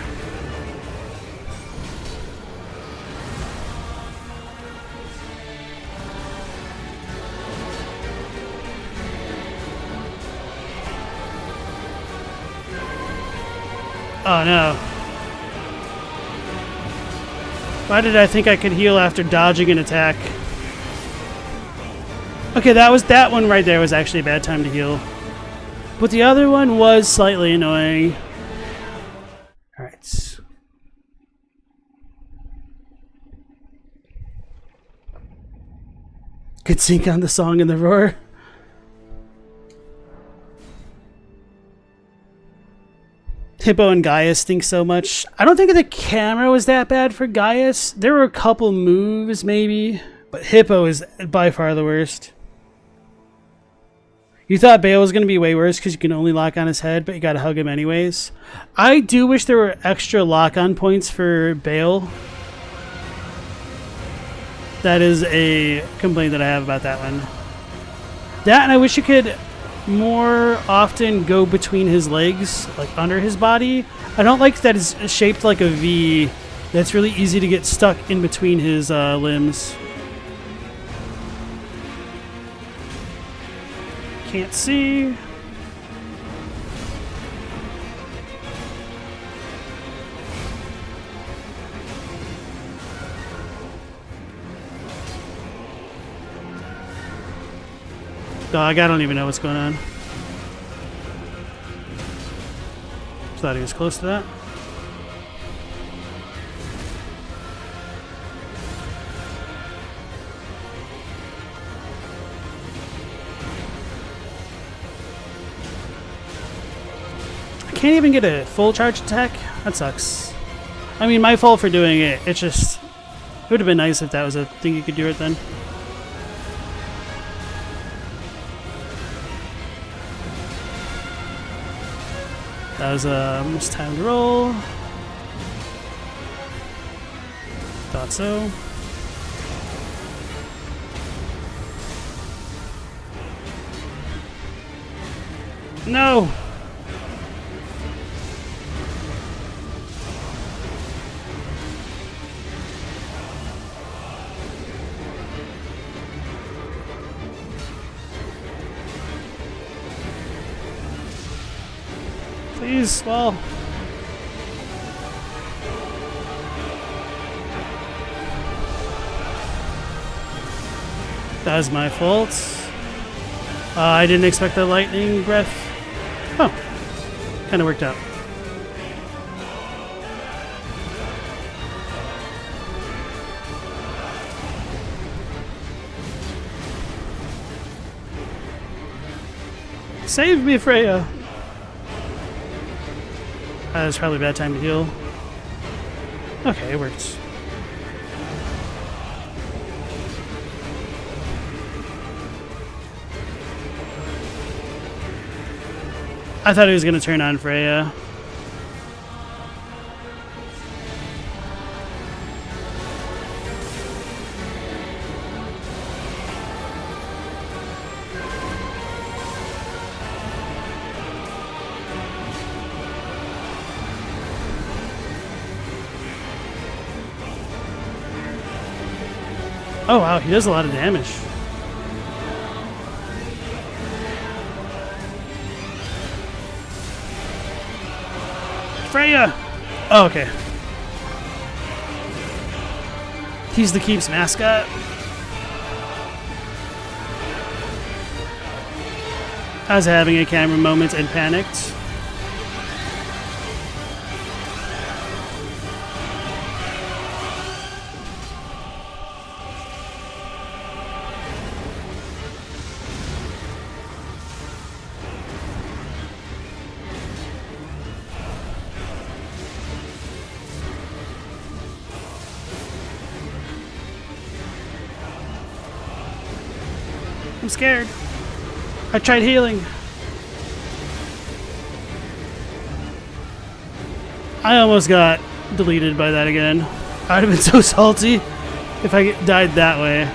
Oh no. Why did I think I could heal after dodging an attack? Okay, that one right there was actually a bad time to heal. But the other one was slightly annoying. Alright. Could sync on the song and the roar. Hippo and Gaius stink so much. I don't think the camera was that bad for Gaius. There were a couple moves maybe, but Hippo is by far the worst. You thought Bale was going to be way worse because you can only lock on his head, but you got to hug him anyways. I do wish there were extra lock-on points for Bale. That is a complaint that I have about that one. That, and I wish you could more often go between his legs, like under his body. I don't like that it's shaped like a V. That's really easy to get stuck in between his limbs. Can't see. Dog, I don't even know what's going on. Thought he was close to that. I can't even get a full charge attack? That sucks. I mean, my fault for doing it. It just... It would have been nice if that was a thing you could do it then. That was a mistimed roll. Thought so. No! Please, well. That was my fault. I didn't expect the lightning breath. Oh, kind of worked out. Save me, Freya. That's probably a bad time to heal. Okay, it works. I thought he was going to turn on Freya. Oh wow, he does a lot of damage. Freya! Oh, okay. He's the Keep's mascot. I was having a camera moment and panicked. I'm scared. I tried healing. I almost got deleted by that again. I'd have been so salty if I died that way.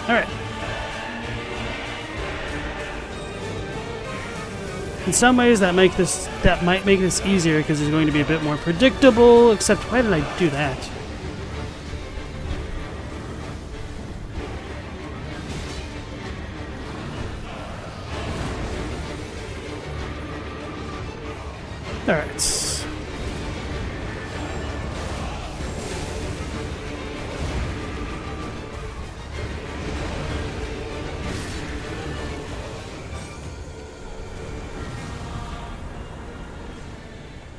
Alright. In some ways that might make this easier because it's going to be a bit more predictable, except why did I do that? Alright.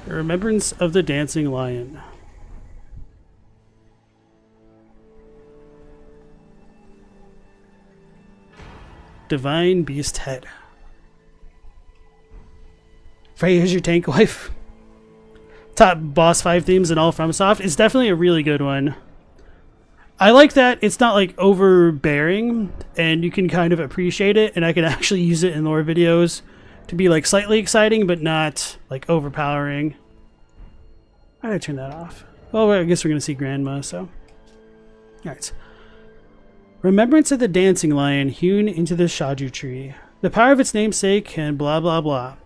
The remembrance of the dancing lion. Divine beast head. Freya's your tank wife. Top boss 5 themes in all FromSoft. It's definitely a really good one. I like that it's not like overbearing and you can kind of appreciate it, and I can actually use it in lore videos to be like slightly exciting but not like overpowering. Why did I turn that off? Well, I guess we're going to see Grandma, so. Alright. Remembrance of the dancing lion hewn into the Erdtree. The power of its namesake and blah blah blah.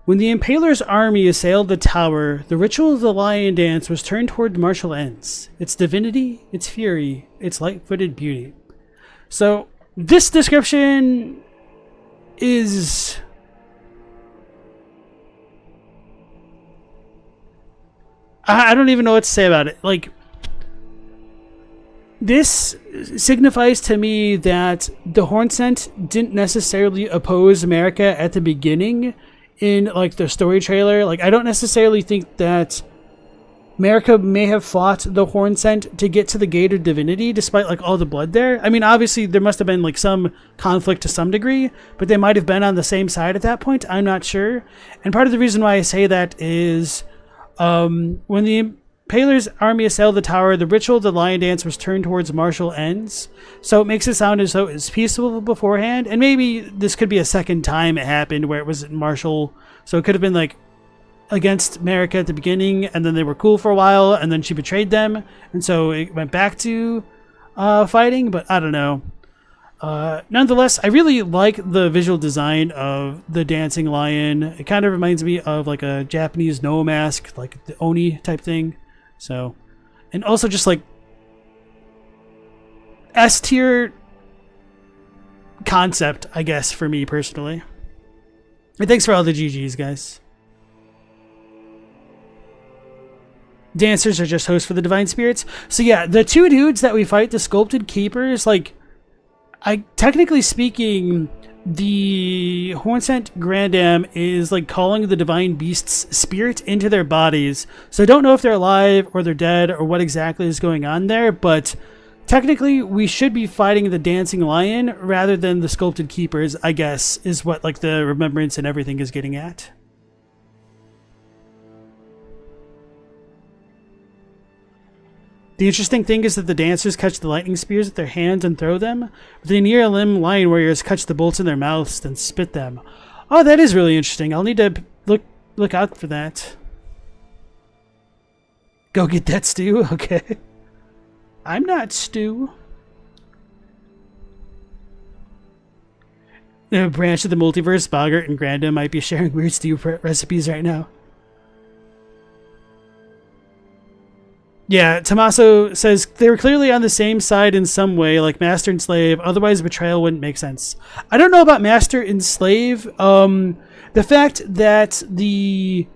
When the Impaler's army assailed the tower, the ritual of the lion dance was turned toward martial ends. Its divinity, its fury, its light-footed beauty. So, this description is... I don't even know what to say about it. Like, this signifies to me that the Hornsent didn't necessarily oppose America at the beginning in like the story trailer. Like, I don't necessarily think that America may have fought the Hornsent to get to the Gate of Divinity despite like all the blood there. I mean, obviously there must have been like some conflict to some degree, but they might have been on the same side at that point. I'm not sure. And part of the reason why I say that is when the Impaler's army assailed the tower, the ritual of the lion dance was turned towards martial ends. So it makes it sound as though it was peaceful beforehand. And maybe this could be a second time it happened where it was martial. So it could have been like against America at the beginning, and then they were cool for a while, and then she betrayed them. And so it went back to fighting, but I don't know. Nonetheless, I really like the visual design of the dancing lion. It kind of reminds me of like a Japanese no mask, like the Oni type thing. So, and also just like S tier concept, I guess, for me personally. And thanks for all the GGs, guys. Dancers are just hosts for the divine spirits. So yeah, the two dudes that we fight, the sculpted keepers, like, technically speaking, the Hornsent Grandam is like calling the divine beast's spirit into their bodies. So I don't know if they're alive or they're dead or what exactly is going on there, but technically we should be fighting the dancing lion rather than the sculpted keepers, I guess, is what like the remembrance and everything is getting at. The interesting thing is that the dancers catch the lightning spears with their hands and throw them, but the near limb lion warriors catch the bolts in their mouths and spit them. Oh, that is really interesting. I'll need to look out for that. Go get that stew? Okay. I'm not stew. A branch of the multiverse, Boggart and Grandam might be sharing weird stew recipes right now. Yeah, Tommaso says they were clearly on the same side in some way, like master and slave. Otherwise, betrayal wouldn't make sense. I don't know about master and slave. The fact that the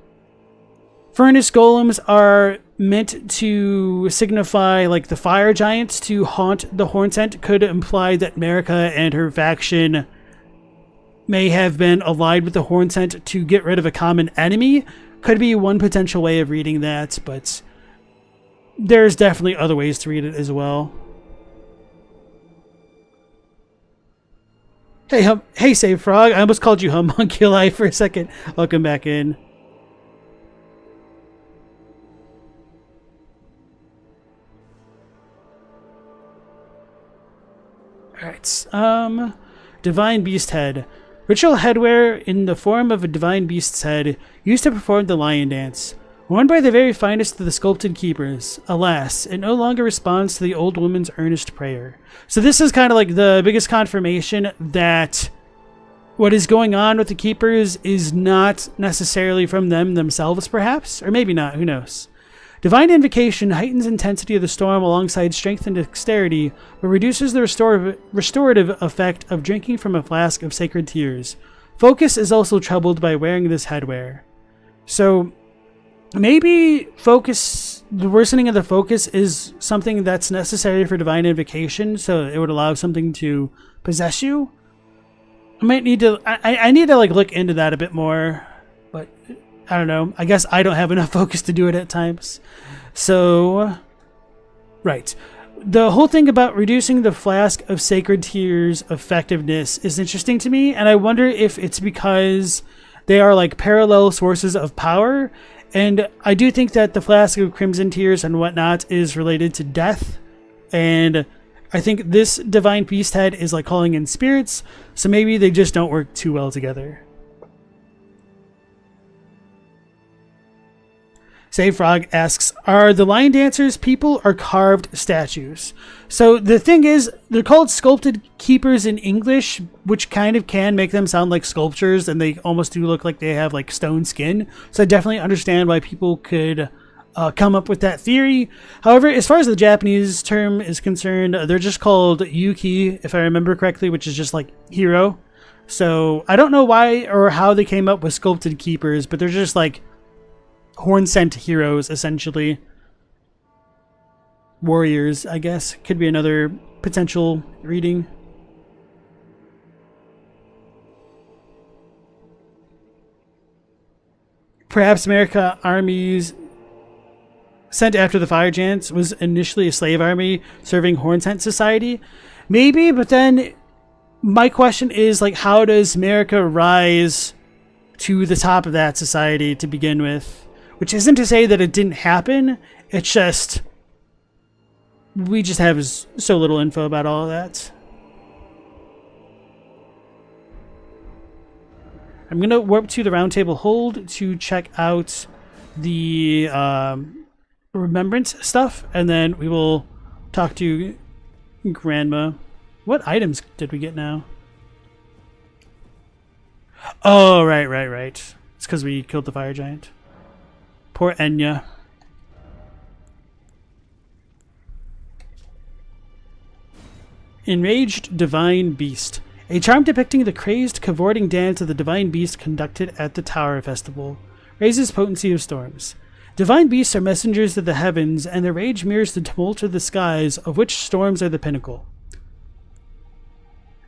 furnace golems are meant to signify like the fire giants to haunt the Hornsent could imply that Marika and her faction may have been allied with the Hornsent to get rid of a common enemy. Could be one potential way of reading that, but there's definitely other ways to read it as well. Hey, Save Frog. I almost called you Homunculi for a second. Welcome back in. Alright, Divine Beast Head. Ritual headwear in the form of a Divine Beast's head, used to perform the lion dance. Worn by the very finest of the sculpted keepers. Alas, it no longer responds to the old woman's earnest prayer. So this is kind of like the biggest confirmation that what is going on with the keepers is not necessarily from them themselves, perhaps? Or maybe not, who knows? Divine Invocation heightens intensity of the storm alongside strength and dexterity, but reduces the restorative effect of drinking from a flask of sacred tears. Focus is also troubled by wearing this headwear. So maybe the worsening of the focus is something that's necessary for Divine Invocation, so it would allow something to possess you. I might need to, I need to like look into that a bit more, but I don't know. I guess I don't have enough focus to do it at times. So, right. The whole thing about reducing the flask of sacred tears effectiveness is interesting to me, and I wonder if it's because they are like parallel sources of power. And I do think that the flask of crimson tears and whatnot is related to death. And I think this divine beast head is like calling in spirits. So maybe they just don't work too well together. Save Frog asks, are the lion dancers people or carved statues? So the thing is, they're called sculpted keepers in English, which kind of can make them sound like sculptures, and they almost do look like they have like stone skin. So I definitely understand why people could come up with that theory. However, as far as the Japanese term is concerned, they're just called yuki, if I remember correctly, which is just like hero. So I don't know why or how they came up with sculpted keepers, but they're just like Hornsent heroes, essentially. Warriors, I guess, could be another potential reading. Perhaps America armies sent after the Fire Giants was initially a slave army serving Hornsent society. Maybe, but then my question is, like, how does America rise to the top of that society to begin with? Which isn't to say that it didn't happen. It's just we just have so little info about all of that. I'm going to warp to the Roundtable Hold to check out the remembrance stuff, and then we will talk to Grandma. What items did we get now? Oh, right. It's because we killed the fire giant. Poor Enya. Enraged Divine Beast. A charm depicting the crazed, cavorting dance of the Divine Beast conducted at the Tower Festival. Raises potency of storms. Divine beasts are messengers of the heavens, and their rage mirrors the tumult of the skies, of which storms are the pinnacle.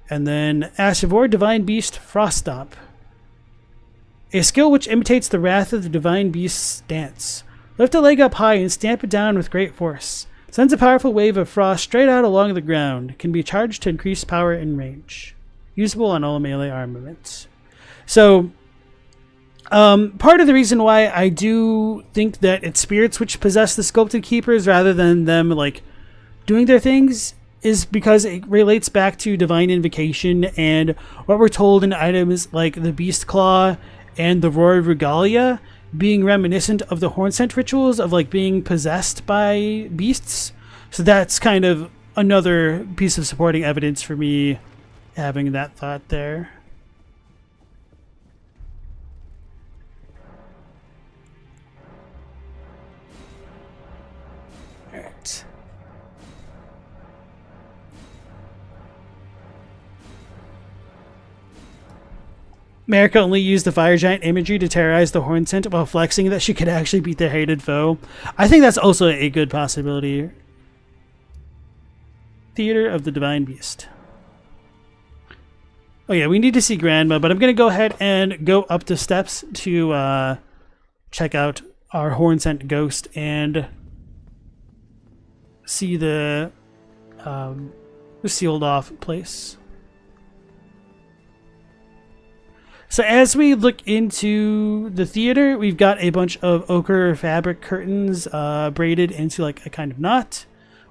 And then Ashivor Divine Beast Froststomp. A skill which imitates the wrath of the Divine Beast's dance. Lift a leg up high and stamp it down with great force. Sends a powerful wave of frost straight out along the ground. Can be charged to increase power and range. Usable on all melee armaments. So, part of the reason why I do think that it's spirits which possess the sculpted keepers rather than them like doing their things is because it relates back to divine invocation and what we're told in items like the beast claw and the roar of regalia being reminiscent of the horn scent rituals of like being possessed by beasts. So that's kind of another piece of supporting evidence for me having that thought there. Alright. Marika only used the fire giant imagery to terrorize the horn scent while flexing that she could actually beat their hated foe. I think that's also a good possibility. Theater of the Divine Beast. Oh yeah, we need to see Grandma, but I'm going to go ahead and go up the steps to check out our horn scent ghost and see the sealed off place. So as we look into the theater, we've got a bunch of ochre fabric curtains braided into like a kind of knot,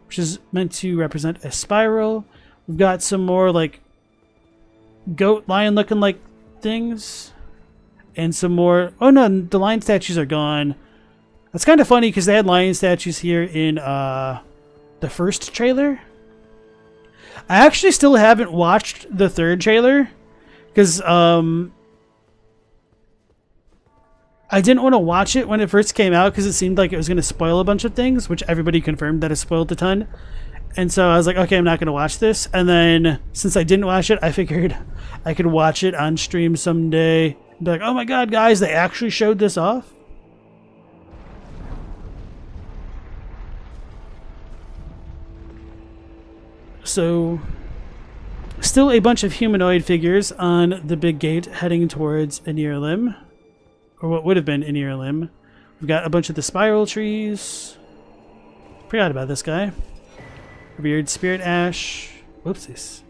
which is meant to represent a spiral. We've got some more like goat lion looking like things and some more. Oh no, the lion statues are gone. That's kind of funny because they had lion statues here in the first trailer. I actually still haven't watched the third trailer because I didn't want to watch it when it first came out because it seemed like it was going to spoil a bunch of things, which everybody confirmed that it spoiled a ton. And so I was like, okay, I'm not going to watch this. And then since I didn't watch it, I figured I could watch it on stream someday. Be like, oh my god, guys, they actually showed this off? So, still a bunch of humanoid figures on the big gate heading towards Inhabitants. Or what would have been Inhabitants. We've got a bunch of the spiral trees. Forgot about this guy. Weird Spirit Ash. Whoopsies.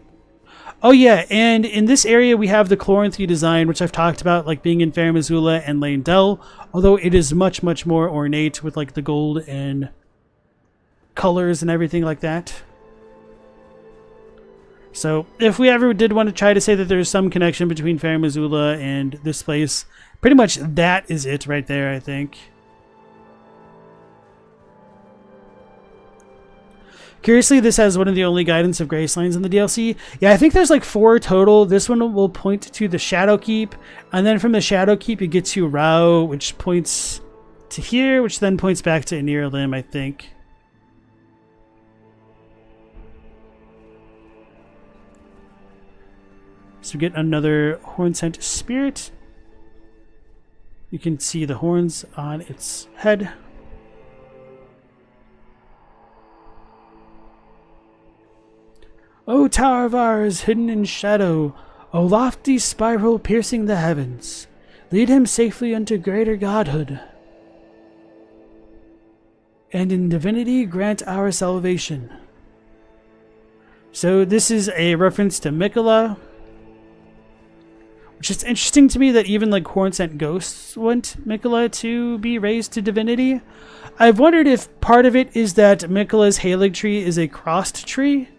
Oh yeah, and in this area we have the Chloranthy design, which I've talked about like being in Fair Missoula and Lane Dell, although it is much, much more ornate with like the gold and colors and everything like that. So if we ever did want to try to say that there's some connection between Fair Missoula and this place, pretty much that is it right there, I think. Curiously, this has one of the only guidance of grace lines in the DLC. Yeah, I think there's like 4 total. This one will point to the Shadow Keep, and then from the Shadow Keep you get to Rao, which points to here, which then points back to Inhabitants, I think. So we get another horn scent spirit. You can see the horns on its head. O tower of ours, hidden in shadow, O lofty spiral piercing the heavens, lead him safely unto greater godhood. And in divinity grant our salvation. So this is a reference to Miquella, which is interesting to me that even like horn scent ghosts want Miquella to be raised to divinity. I've wondered if part of it is that Miquella's Halig tree is a crossed tree,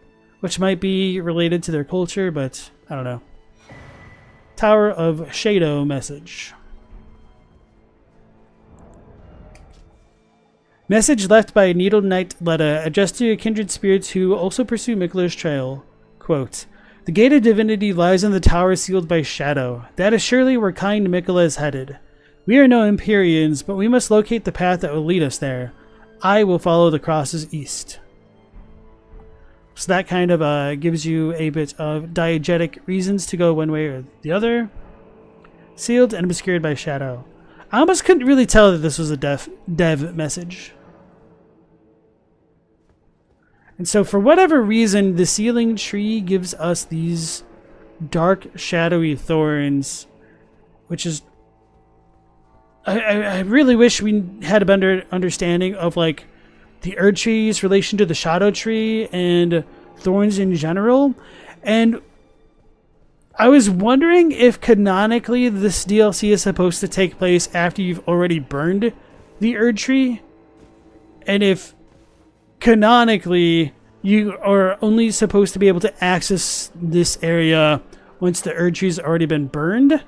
which might be related to their culture, but I don't know. Tower of Shadow message. Message left by Needle Knight Letta, addressed to kindred spirits who also pursue Miquella's trail. Quote, the gate of divinity lies in the tower sealed by shadow. That is surely where kind Miquella is headed. We are no Empyreans, but we must locate the path that will lead us there. I will follow the crosses east. So that kind of gives you a bit of diegetic reasons to go one way or the other. Sealed and obscured by shadow. I almost couldn't really tell that this was a dev message. And so for whatever reason, the sealing tree gives us these dark, shadowy thorns, which is... I really wish we had a better understanding of like the Erdtree's relation to the Shadow Tree and thorns in general. And I was wondering if canonically this DLC is supposed to take place after you've already burned the Erdtree, and if canonically you are only supposed to be able to access this area once the Erdtree's already been burned.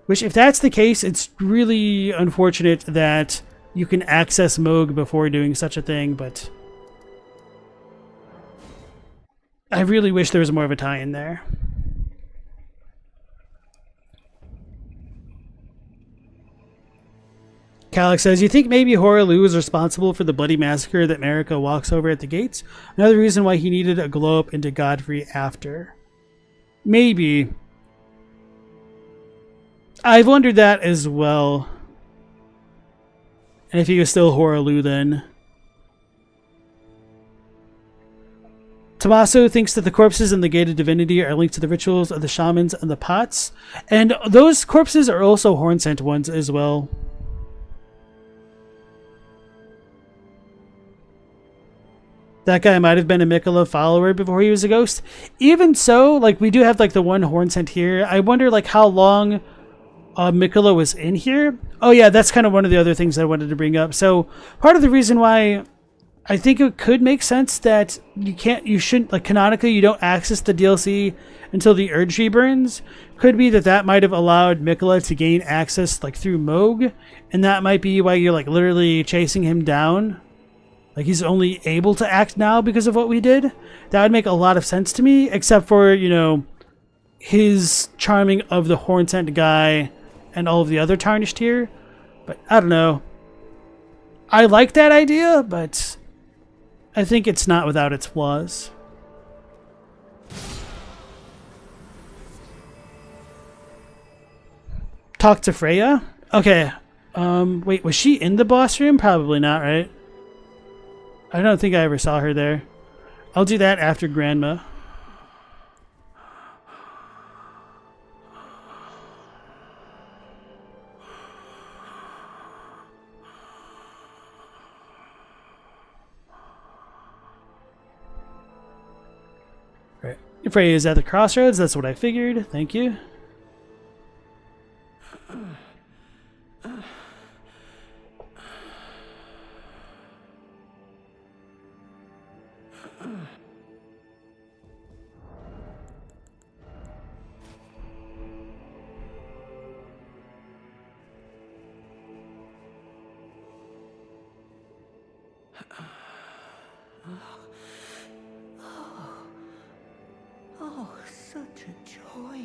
Which, if that's the case, it's really unfortunate that you can access Moog before doing such a thing, but I really wish there was more of a tie-in there. Calyx says, you think maybe Horalu was responsible for the bloody massacre that Marika walks over at the gates? Another reason why he needed a glow-up into Godfrey after. Maybe. I've wondered that as well. And if he was still Horalu then. Tommaso thinks that the corpses in the Gated Divinity are linked to the rituals of the shamans and the pots. And those corpses are also horn-sent ones as well. That guy might have been a Miquella follower before he was a ghost. Even so, like, we do have like the one horn-sent here. I wonder like how long Miquella was in here. Oh yeah, that's kind of one of the other things I wanted to bring up. So part of the reason why I think it could make sense that you shouldn't, like, canonically you don't access the DLC until the Erdtree burns, could be that might have allowed Miquella to gain access like through Moog, and that might be why you're like literally chasing him down. Like, he's only able to act now because of what we did. That would make a lot of sense to me, except for, you know, his charming of the horn-sent guy and all of the other tarnished here. But I don't know. I like that idea, but I think it's not without its flaws. Talk to Freya? Okay. Wait, was she in the boss room? Probably not, right? I don't think I ever saw her there. I'll do that after Grandma. Right. Freya is at the crossroads. That's what I figured. Thank you. Oh, such a joy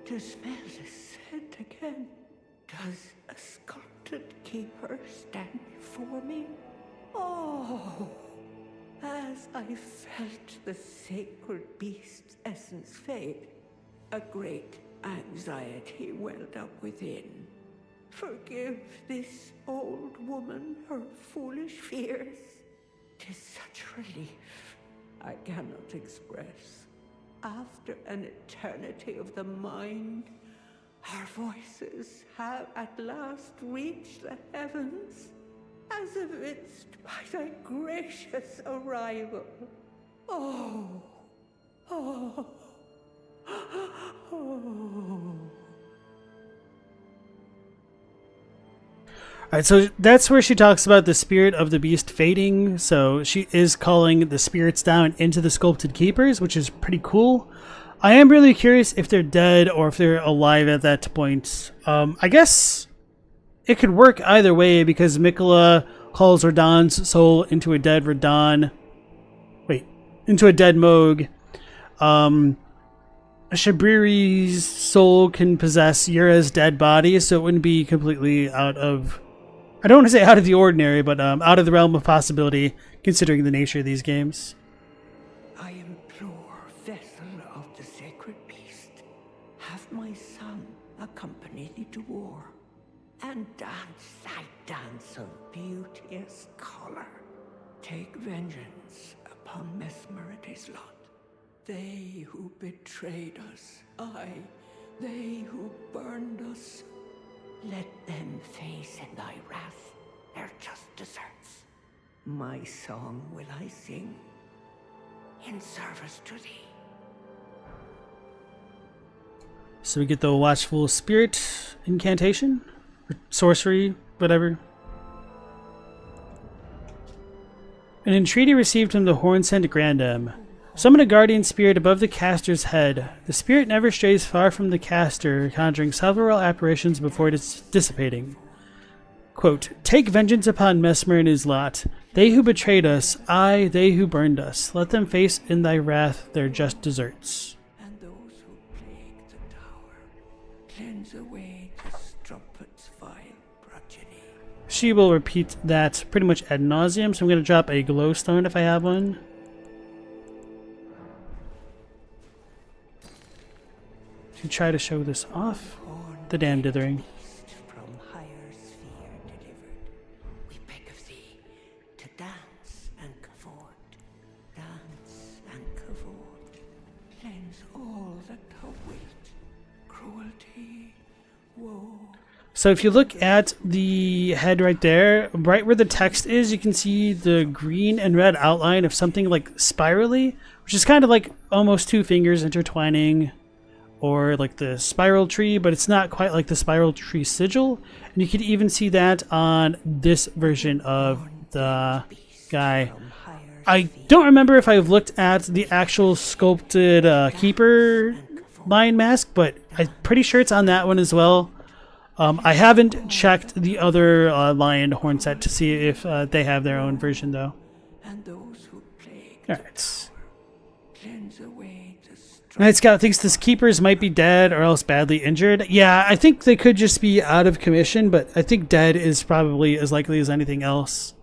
to smell the scent again. Does a sculpted keeper stand before me? Oh, as I felt the sacred beast's essence fade, a great anxiety welled up within. Forgive this old woman her foolish fears. 'Tis such relief I cannot express. After an eternity of the mind, our voices have at last reached the heavens, as evinced by thy gracious arrival. Oh, oh, oh. Alright, so that's where she talks about the spirit of the beast fading. So she is calling the spirits down into the sculpted keepers, which is pretty cool. I am really curious if they're dead or if they're alive at that point. I guess it could work either way, because Miquella calls Radahn's soul into a dead Radahn. Wait, into a dead Moog. Shabriri's soul can possess Yura's dead body, so it wouldn't be completely out of... I don't want to say out of the ordinary, but out of the realm of possibility, considering the nature of these games. I implore, vessel of the sacred beast, have my son accompany thee to war, and dance thy dance of beauteous color. Take vengeance upon Mesmerity's lot. They who betrayed us, aye, they who burned us, let them face in thy wrath their just deserts. My song will I sing in service to thee. So we get the Watchful Spirit incantation, or sorcery, whatever. An entreaty received from the horn-sent Grandam. Summon a guardian spirit above the caster's head. The spirit never strays far from the caster, conjuring several apparitions before dissipating. Quote, take vengeance upon Mesmer and his lot. They who betrayed us, aye, they who burned us. Let them face in thy wrath their just deserts. And those who plague the tower, cleanse away the strumpet's vile progeny. She will repeat that pretty much ad nauseum, so I'm going to drop a glowstone if I have one. To try to show this off. The damn dithering. From higher sphere delivered, we beg of thee to dance and cavort, dance and cavort, cleanse all that thou wilt, cruelty, woe. So if you look at the head right there, right where the text is, you can see the green and red outline of something like spirally, which is kind of like almost two fingers intertwining, or like the spiral tree, but it's not quite like the spiral tree sigil. And you can even see that on this version of the guy. I don't remember if I've looked at the actual sculpted keeper lion mask, but I'm pretty sure it's on that one as well. I haven't checked the other lion horn set to see if they have their own version though. Alright. Night Scout thinks this keepers might be dead or else badly injured. Yeah, I think they could just be out of commission, but I think dead is probably as likely as anything else.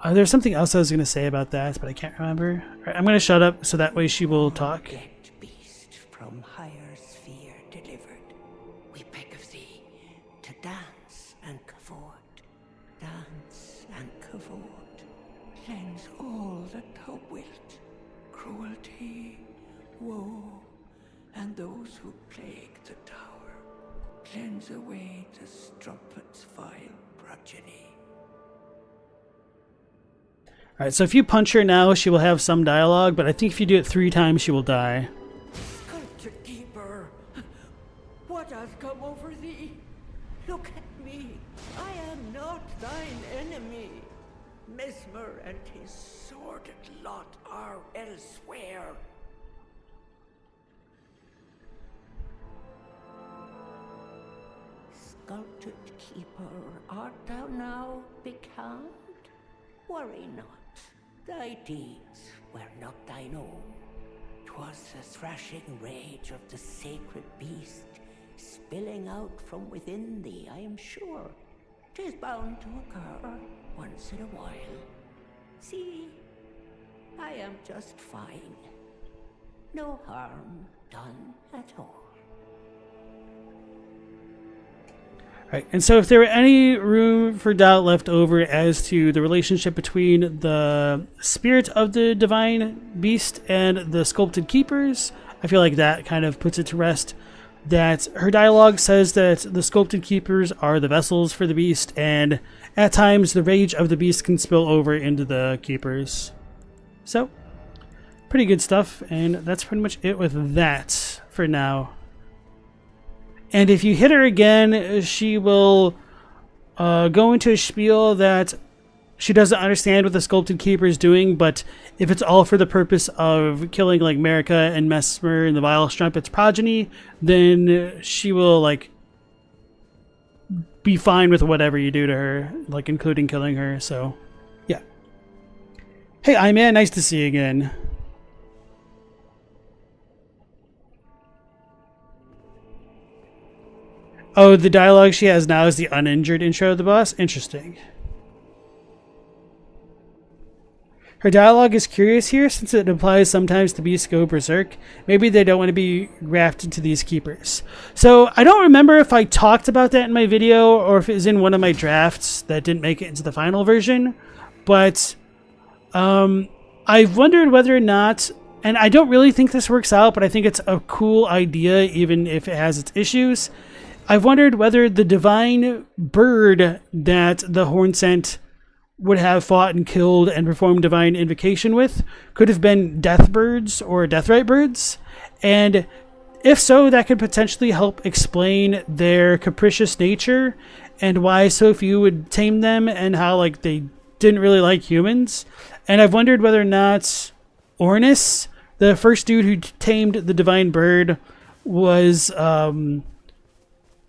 There's something else I was going to say about that, but I can't remember. Alright, I'm going to shut up so that way she will talk. Beast from higher sphere delivered, we beg of thee to dance and cavort, dance and cavort, cleanse all that thou wilt, cruelty, woe, and those who plague the tower, cleanse away the strumpet's vile progeny. Alright, so if you punch her now, she will have some dialogue, but I think if you do it 3 times, she will die. Sculpture keeper, what has come over thee? Look at me, I am not thine enemy. Mesmer and his sordid lot are elsewhere. Sculpted keeper, art thou now becalmed? Worry not, thy deeds were not thine own. 'Twas the thrashing rage of the sacred beast, spilling out from within thee, I am sure. 'Tis bound to occur once in a while. See, I am just fine. No harm done at all. Right, and so if there were any room for doubt left over as to the relationship between the spirit of the divine beast and the sculpted keepers, I feel like that kind of puts it to rest. That her dialogue says that the sculpted keepers are the vessels for the beast, and at times the rage of the beast can spill over into the keepers. So, pretty good stuff, and that's pretty much it with that for now. And if you hit her again, she will go into a spiel that she doesn't understand what the Sculpted Keeper is doing, but if it's all for the purpose of killing like Marika and Mesmer and the Vile Strumpet's progeny, then she will like be fine with whatever you do to her, like including killing her. So, yeah. Hey, I-Man, nice to see you again. Oh, the dialogue she has now is the uninjured intro of the boss? Interesting. Her dialogue is curious here since it implies sometimes the beasts go berserk. Maybe they don't want to be grafted to these keepers. So I don't remember if I talked about that in my video or if it was in one of my drafts that didn't make it into the final version. But I've wondered whether or not, and I don't really think this works out, but I think it's a cool idea even if it has its issues. I've wondered whether the divine bird that the Horn sent would have fought and killed and performed divine invocation with could have been death birds or deathrite birds. And if so, that could potentially help explain their capricious nature and why so few would tame them and how like they didn't really like humans. And I've wondered whether or not Ornis, the first dude who tamed the divine bird, was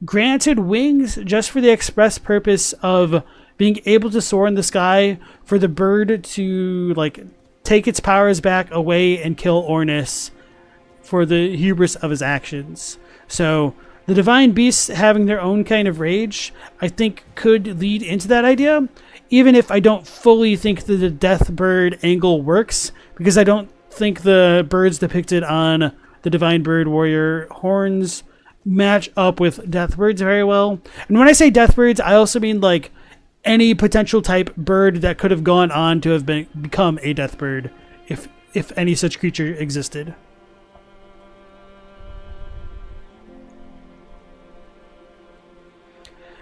granted wings just for the express purpose of being able to soar in the sky, for the bird to like take its powers back away and kill Ornis for the hubris of his actions. So the divine beasts having their own kind of rage, I think, could lead into that idea, even if I don't fully think that the death bird angle works, because I don't think the birds depicted on the divine bird warrior horns match up with death birds very well. And when I say death birds, I also mean like any potential type bird that could have gone on to have become a death bird, if any such creature existed.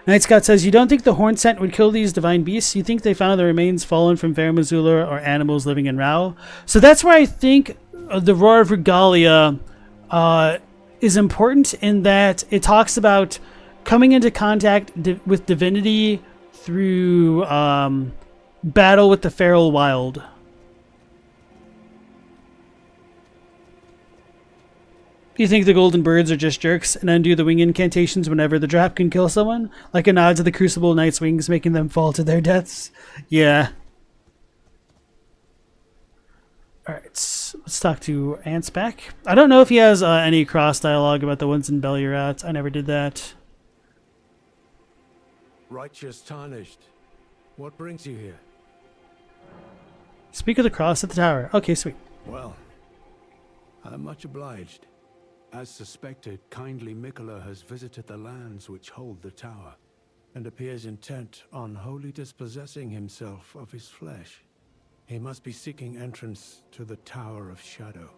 Night Scout says, you don't think the horn scent would kill these divine beasts? You think they found the remains fallen from Fair Missoula or animals living in Rao? So that's where I think the Roar of Regalia is important, in that it talks about coming into contact with divinity through battle with the feral wild. You think the golden birds are just jerks and undo the wing incantations whenever the drop can kill someone? Like a nod to the Crucible Knight's wings, making them fall to their deaths? Yeah. Alright, let's talk to Ant's back. I don't know if he has any cross dialogue about the ones in Belurat. I never did that. Righteous Tarnished, what brings you here? Speak of the cross at the tower. Okay, sweet. Well, I'm much obliged. As suspected, kindly Miquella has visited the lands which hold the tower, and appears intent on wholly dispossessing himself of his flesh. He must be seeking entrance to the Tower of Shadow.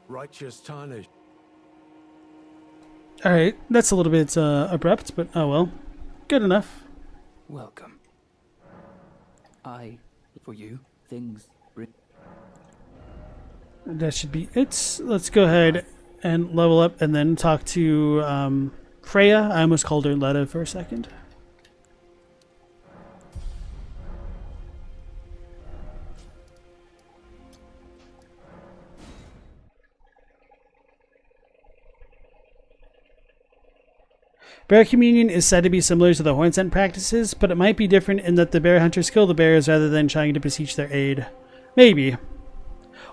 Righteous Tarnished. Alright, that's a little bit abrupt, but oh well. Good enough. Welcome. For you, things... That should be it. Let's go ahead and level up and then talk to Freya. I almost called her Letta for a second. Bear communion is said to be similar to the horn scent practices, but it might be different in that the bear hunters kill the bears rather than trying to beseech their aid. Maybe.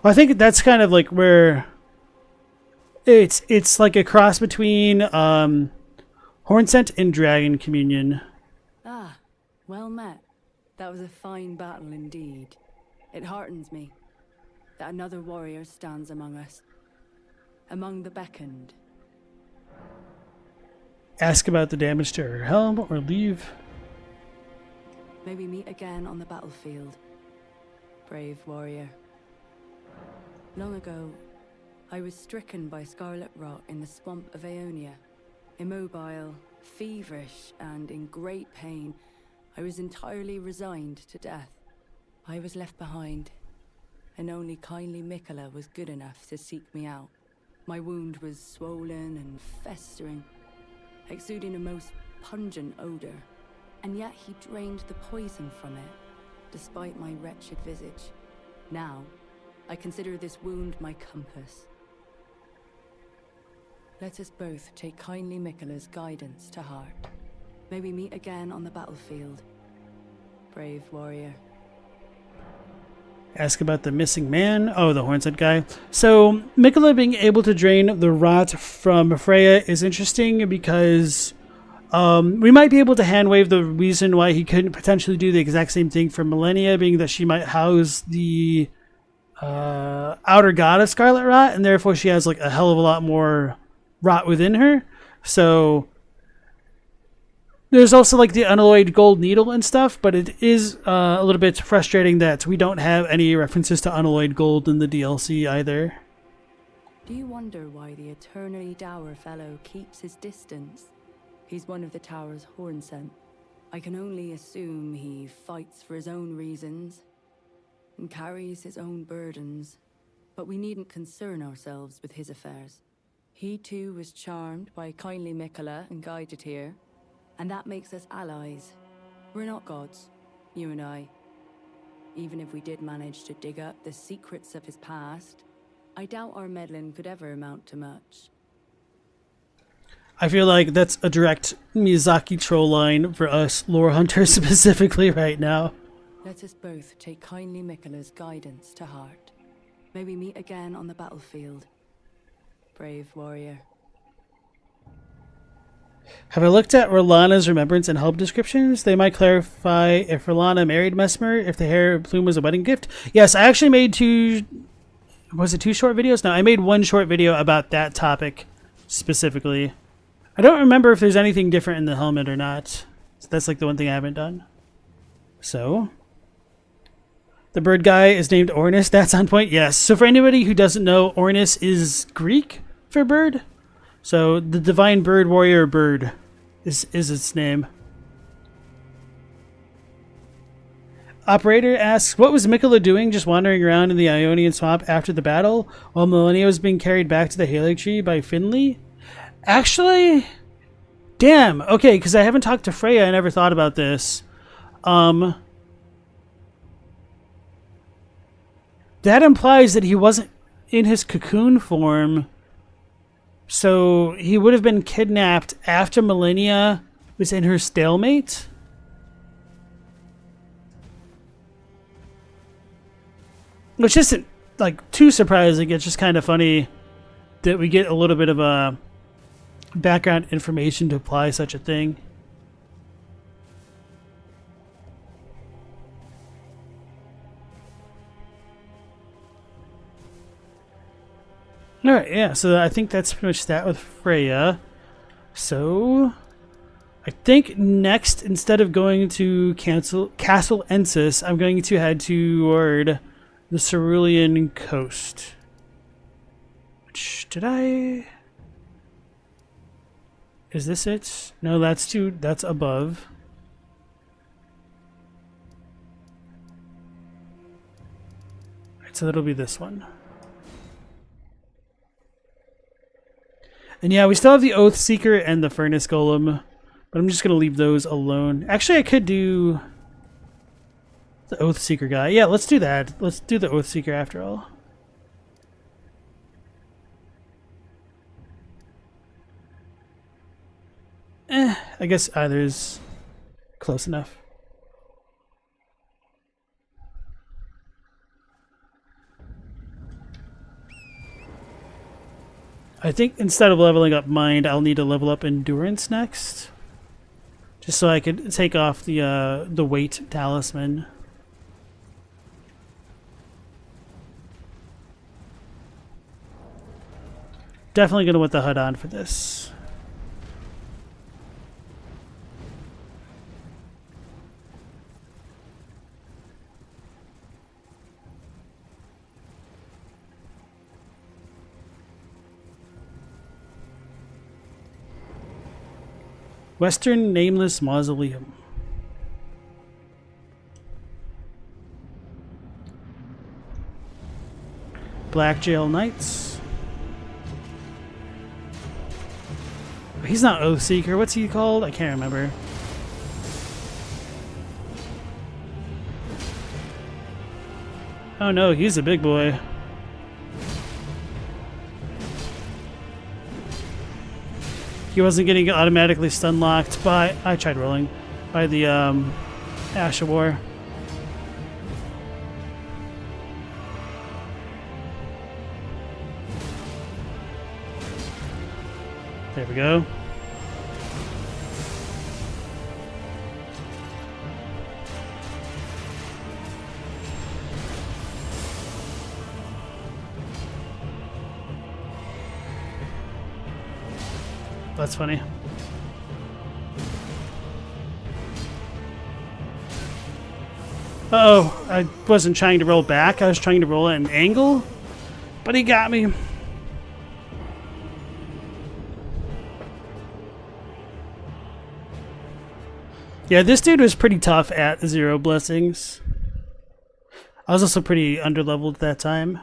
Well, I think that's kind of like where it's like a cross between horn scent and dragon communion. Ah, well met. That was a fine battle indeed. It heartens me that another warrior stands among us, among the beckoned. Ask about the damage to her helm or leave. Maybe meet again on the battlefield, brave warrior. Long ago, I was stricken by scarlet rot in the swamp of Aeonia. Immobile, feverish, and in great pain, I was entirely resigned to death. I was left behind, and only kindly Miquella was good enough to seek me out. My wound was swollen and festering, exuding a most pungent odor, and yet he drained the poison from it, despite my wretched visage. Now, I consider this wound my compass. Let us both take kindly Miquella's guidance to heart. May we meet again on the battlefield, brave warrior. Ask about the missing man. Oh, the horn scent guy. So, Miquella being able to drain the rot from Freya is interesting because we might be able to handwave the reason why he couldn't potentially do the exact same thing for Millennia, being that she might house the outer god of Scarlet Rot, and therefore she has like a hell of a lot more rot within her. So there's also like the unalloyed gold needle and stuff, but it is a little bit frustrating that we don't have any references to unalloyed gold in the DLC either. Do you wonder why the eternally dour fellow keeps his distance? He's one of the tower's horn scent. I can only assume he fights for his own reasons and carries his own burdens, but we needn't concern ourselves with his affairs. He too was charmed by kindly Miquella and guided here, and that makes us allies. We're not gods, you and I. Even if we did manage to dig up the secrets of his past, I doubt our meddling could ever amount to much. I feel like that's a direct Miyazaki troll line for us lore hunters specifically right now. Let us both take kindly Miquella's guidance to heart. May we meet again on the battlefield, brave warrior. Have I looked at Rolana's remembrance and help descriptions? They might clarify if Rolana married Mesmer, if the hair plume was a wedding gift. Yes, I actually made two short videos? No, I made one short video about that topic specifically. I don't remember if there's anything different in the helmet or not. So that's like the one thing I haven't done. So, the bird guy is named Ornis. That's on point. Yes. So for anybody who doesn't know, Ornis is Greek for bird. So the divine bird warrior bird is its name. Operator asks, what was Miquella doing just wandering around in the Ionian swamp after the battle while Millennia was being carried back to the Erdtree by Finley? Actually, damn. Okay, because I haven't talked to Freya. I never thought about this. That implies that he wasn't in his cocoon form. So he would have been kidnapped after Millennia was in her stalemate. Which isn't like too surprising. It's just kind of funny that we get a little bit of a background information to apply such a thing. Alright, yeah, so I think that's pretty much that with Freya. So, I think next, instead of going to Castle Ensis, I'm going to head toward the Cerulean coast. Which, did I... Is this it? No, that's above. Alright, so that'll be this one. And yeah, we still have the Oath Seeker and the Furnace Golem, but I'm just going to leave those alone. Actually, I could do the Oath Seeker guy. Yeah, let's do that. Let's do the Oath Seeker after all. I guess either is close enough. I think instead of leveling up Mind, I'll need to level up Endurance next. Just so I could take off the weight talisman. Definitely going to want the HUD on for this. Western Nameless Mausoleum. Black Jail Knights. He's not Oathseeker. What's he called? I can't remember. Oh no, he's a big boy. He wasn't getting automatically stun locked by... I tried rolling. By the Ash of War. There we go. That's funny. Uh-oh, I wasn't trying to roll back. I was trying to roll at an angle, but he got me. Yeah, this dude was pretty tough at 0 blessings. I was also pretty underleveled at that time.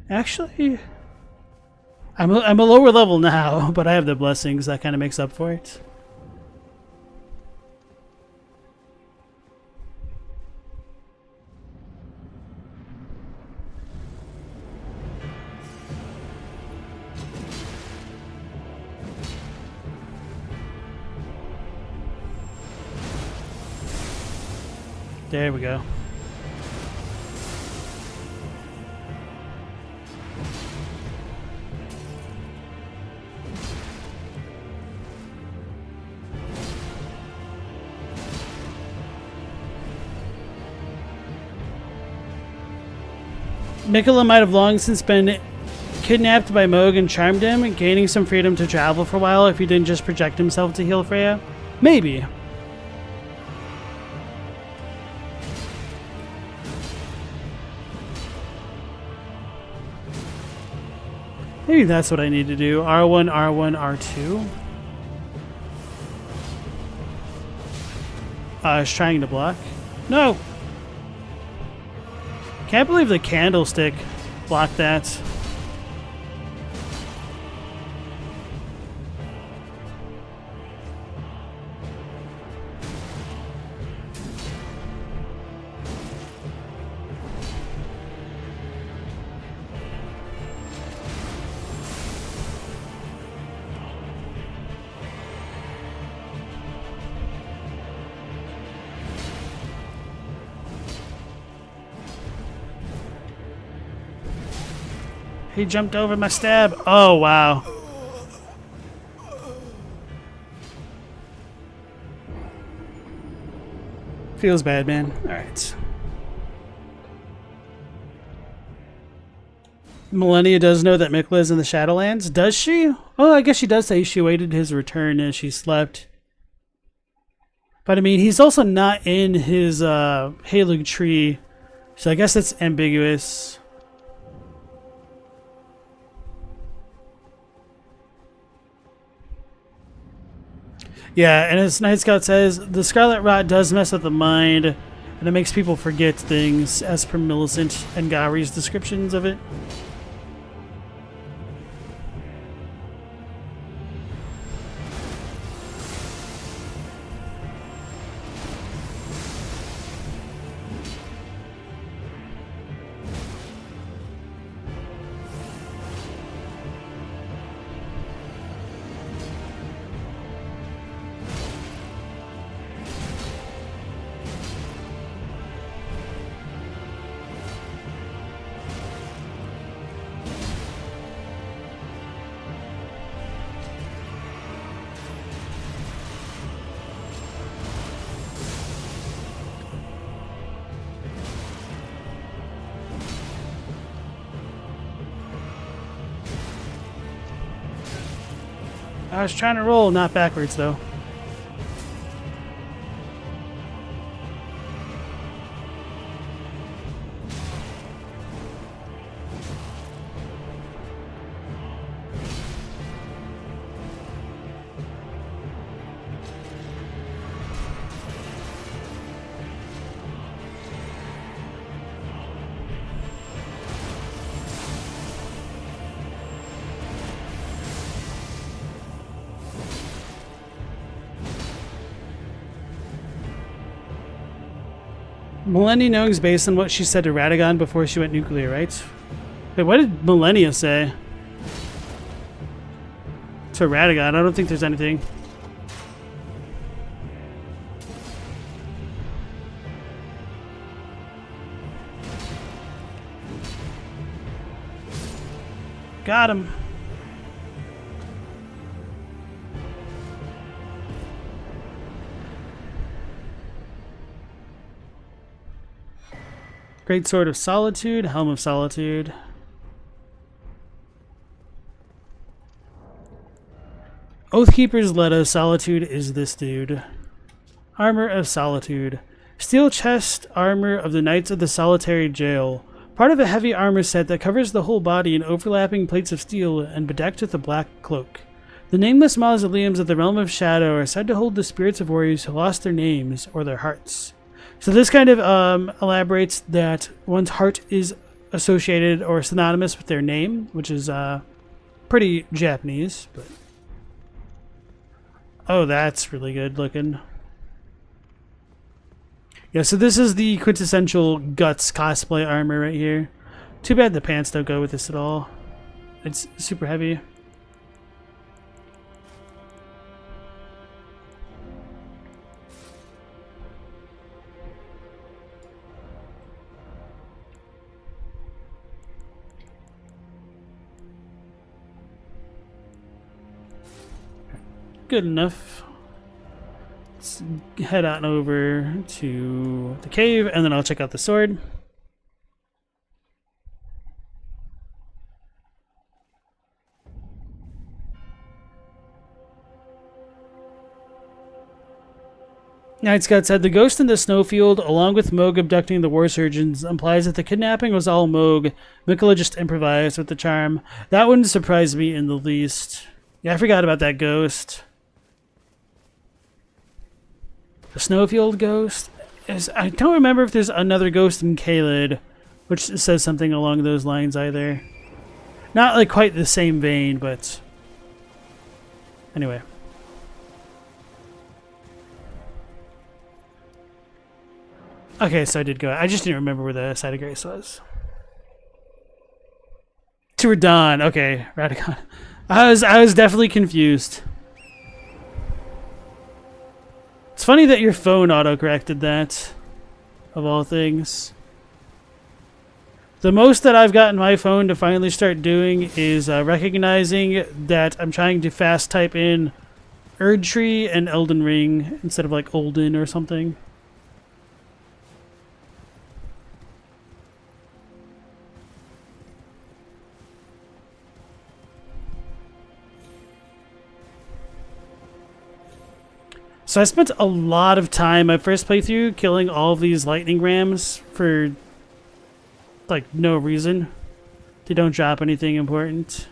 Actually, I'm a lower level now, but I have the blessings. That kind of makes up for it. There we go. Miquella might have long since been kidnapped by Moog and charmed him, gaining some freedom to travel for a while if he didn't just project himself to heal Freya. Maybe. Maybe that's what I need to do. R1, R1, R2. I was trying to block. No! Can't believe the candlestick blocked that. He jumped over my stab. Oh, wow. Feels bad, man. Alright. Millennia does know that Miquella is in the Shadowlands. Does she? Oh, I guess she does say she awaited his return as she slept. But I mean, he's also not in his Halo tree. So I guess it's ambiguous. Yeah, and as Night Scout says, the Scarlet Rot does mess with the mind, and it makes people forget things, as per Millicent and Gowry's descriptions of it. I was trying to roll, not backwards, though. Millennia knowing's based on what she said to Radagon before she went nuclear, right? Wait, what did Millennia say? To Radagon, I don't think there's anything. Got him. Great Sword of Solitude, Helm of Solitude. Oathkeeper's Leto, Solitude is this dude. Armor of Solitude. Steel chest armor of the Knights of the Solitary Jail. Part of a heavy armor set that covers the whole body in overlapping plates of steel and bedecked with a black cloak. The nameless mausoleums of the realm of shadow are said to hold the spirits of warriors who lost their names or their hearts. So this kind of elaborates that one's heart is associated or synonymous with their name, which is pretty Japanese. But oh, that's really good looking. Yeah, so this is the quintessential Guts cosplay armor right here. Too bad the pants don't go with this at all. It's super heavy. Good enough. Let's head on over to the cave, and then I'll check out the sword. Night Scout said, the ghost in the snowfield, along with Moog abducting the war surgeons, implies that the kidnapping was all Moog. Miquella just improvised with the charm. That wouldn't surprise me in the least. Yeah, I forgot about that ghost. The snowfield ghost? I don't remember if there's another ghost in Caelid, which says something along those lines either. Not like quite the same vein, but anyway. Okay, so I did go. I just didn't remember where the site of grace was. To Radon. Okay, Radicon. I was definitely confused. It's funny that your phone auto-corrected that, of all things. The most that I've gotten my phone to finally start doing is recognizing that I'm trying to fast type in Erdtree and Elden Ring instead of like Olden or something. So I spent a lot of time my first playthrough killing all of these lightning rams for like no reason. They don't drop anything important.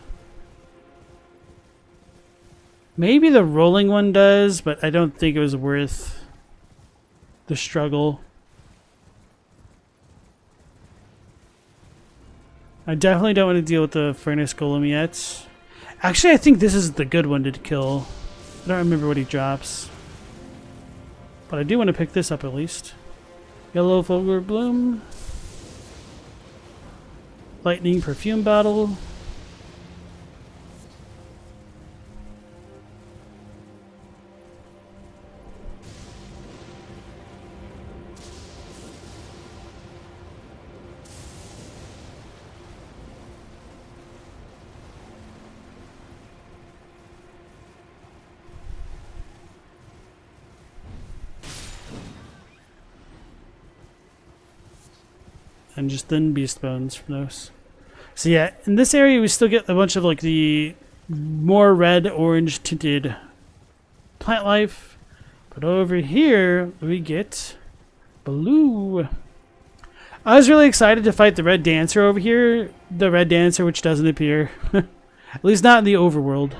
Maybe the rolling one does, but I don't think it was worth the struggle. I definitely don't want to deal with the furnace golem yet. Actually, I think this is the good one to kill. I don't remember what he drops. But I do want to pick this up at least. Yellow Fulgur Bloom. Lightning Perfume Bottle. And just then beast bones from those. So yeah, in this area we still get a bunch of like the more red orange tinted plant life, but over here we get blue. I was really excited to fight the red dancer over here, the red dancer which doesn't appear, at least not in the overworld.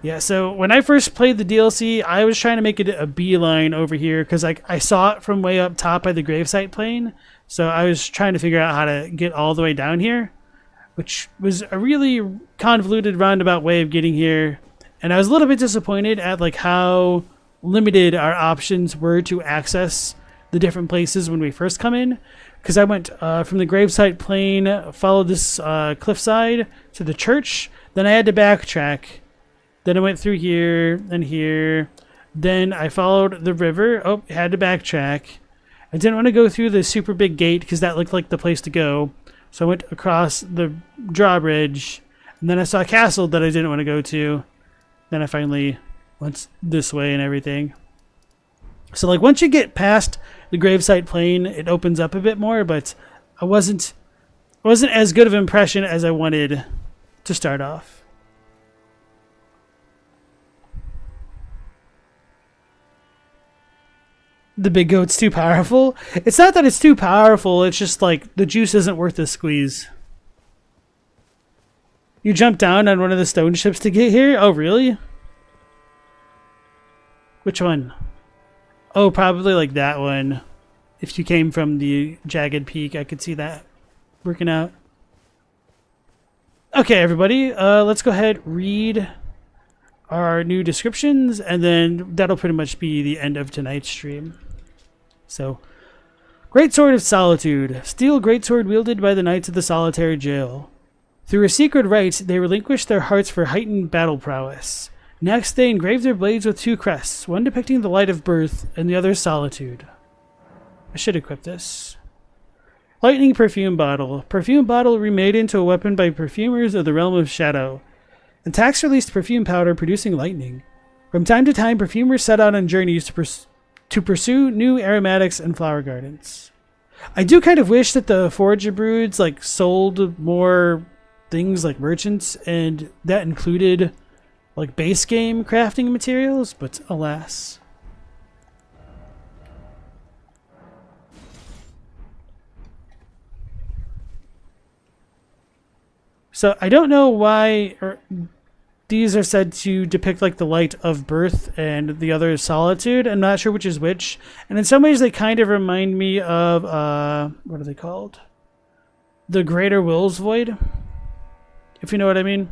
Yeah, so when I first played the DLC, I was trying to make it a beeline over here because like I saw it from way up top by the gravesite plane. So I was trying to figure out how to get all the way down here, which was a really convoluted roundabout way of getting here. And I was a little bit disappointed at like how limited our options were to access the different places when we first come in. Because I went from the gravesite plane, followed this cliffside to the church, then I had to backtrack. Then I went through here and here. Then I followed the river. Oh, had to backtrack. I didn't want to go through the super big gate because that looked like the place to go. So I went across the drawbridge. And then I saw a castle that I didn't want to go to. Then I finally went this way and everything. So like once you get past the gravesite plane, it opens up a bit more. But I wasn't as good of an impression as I wanted to start off. The big goat's too powerful. It's not that it's too powerful, it's just like the juice isn't worth the squeeze. You jumped down on one of the stone ships to get here? Oh, really? Which one? Oh, probably like that one. If you came from the jagged peak, I could see that working out. Okay, everybody, let's go ahead, read our new descriptions, and then that'll pretty much be the end of tonight's stream. So, Great Sword of Solitude. Steel greatsword wielded by the Knights of the Solitary Jail. Through a secret rite, they relinquish their hearts for heightened battle prowess. Next, they engrave their blades with two crests, one depicting the light of birth, and the other solitude. I should equip this. Lightning Perfume Bottle. Perfume bottle remade into a weapon by perfumers of the realm of shadow. Attacks released perfume powder producing lightning. From time to time, perfumers set out on journeys to pursue new aromatics and flower gardens. I do kind of wish that the Forager Broods like sold more things like merchants, and that included like base game crafting materials, but alas. So I don't know why these are said to depict like the light of birth and the other is solitude. I'm not sure which is which. And in some ways they kind of remind me of, what are they called? The Greater Will's Void, if you know what I mean.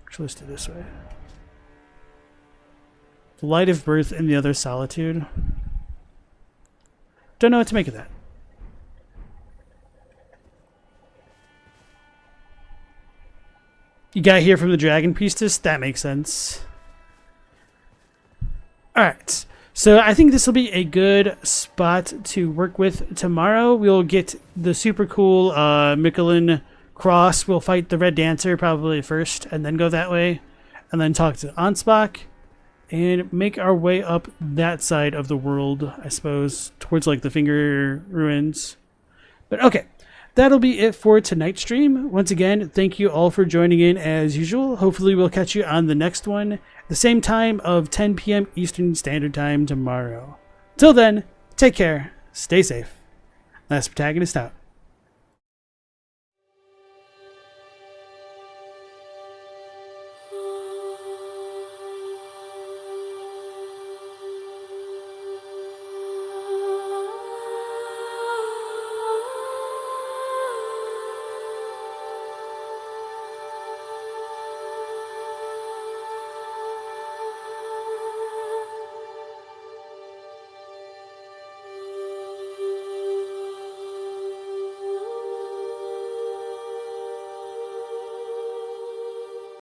Actually, let's do it this way. The light of birth and the other solitude. Don't know what to make of that. You got here from the Dragon Priestess? That makes sense. Alright. So I think this will be a good spot to work with tomorrow. We'll get the super cool Miquella cross. We'll fight the Red Dancer probably first and then go that way. And then talk to Ansbach. And make our way up that side of the world, I suppose, towards like the Finger Ruins. But okay, that'll be it for tonight's stream. Once again, thank you all for joining in as usual. Hopefully we'll catch you on the next one, the same time of 10 p.m. Eastern Standard Time tomorrow. Till then, take care, stay safe. Last Protagonist out.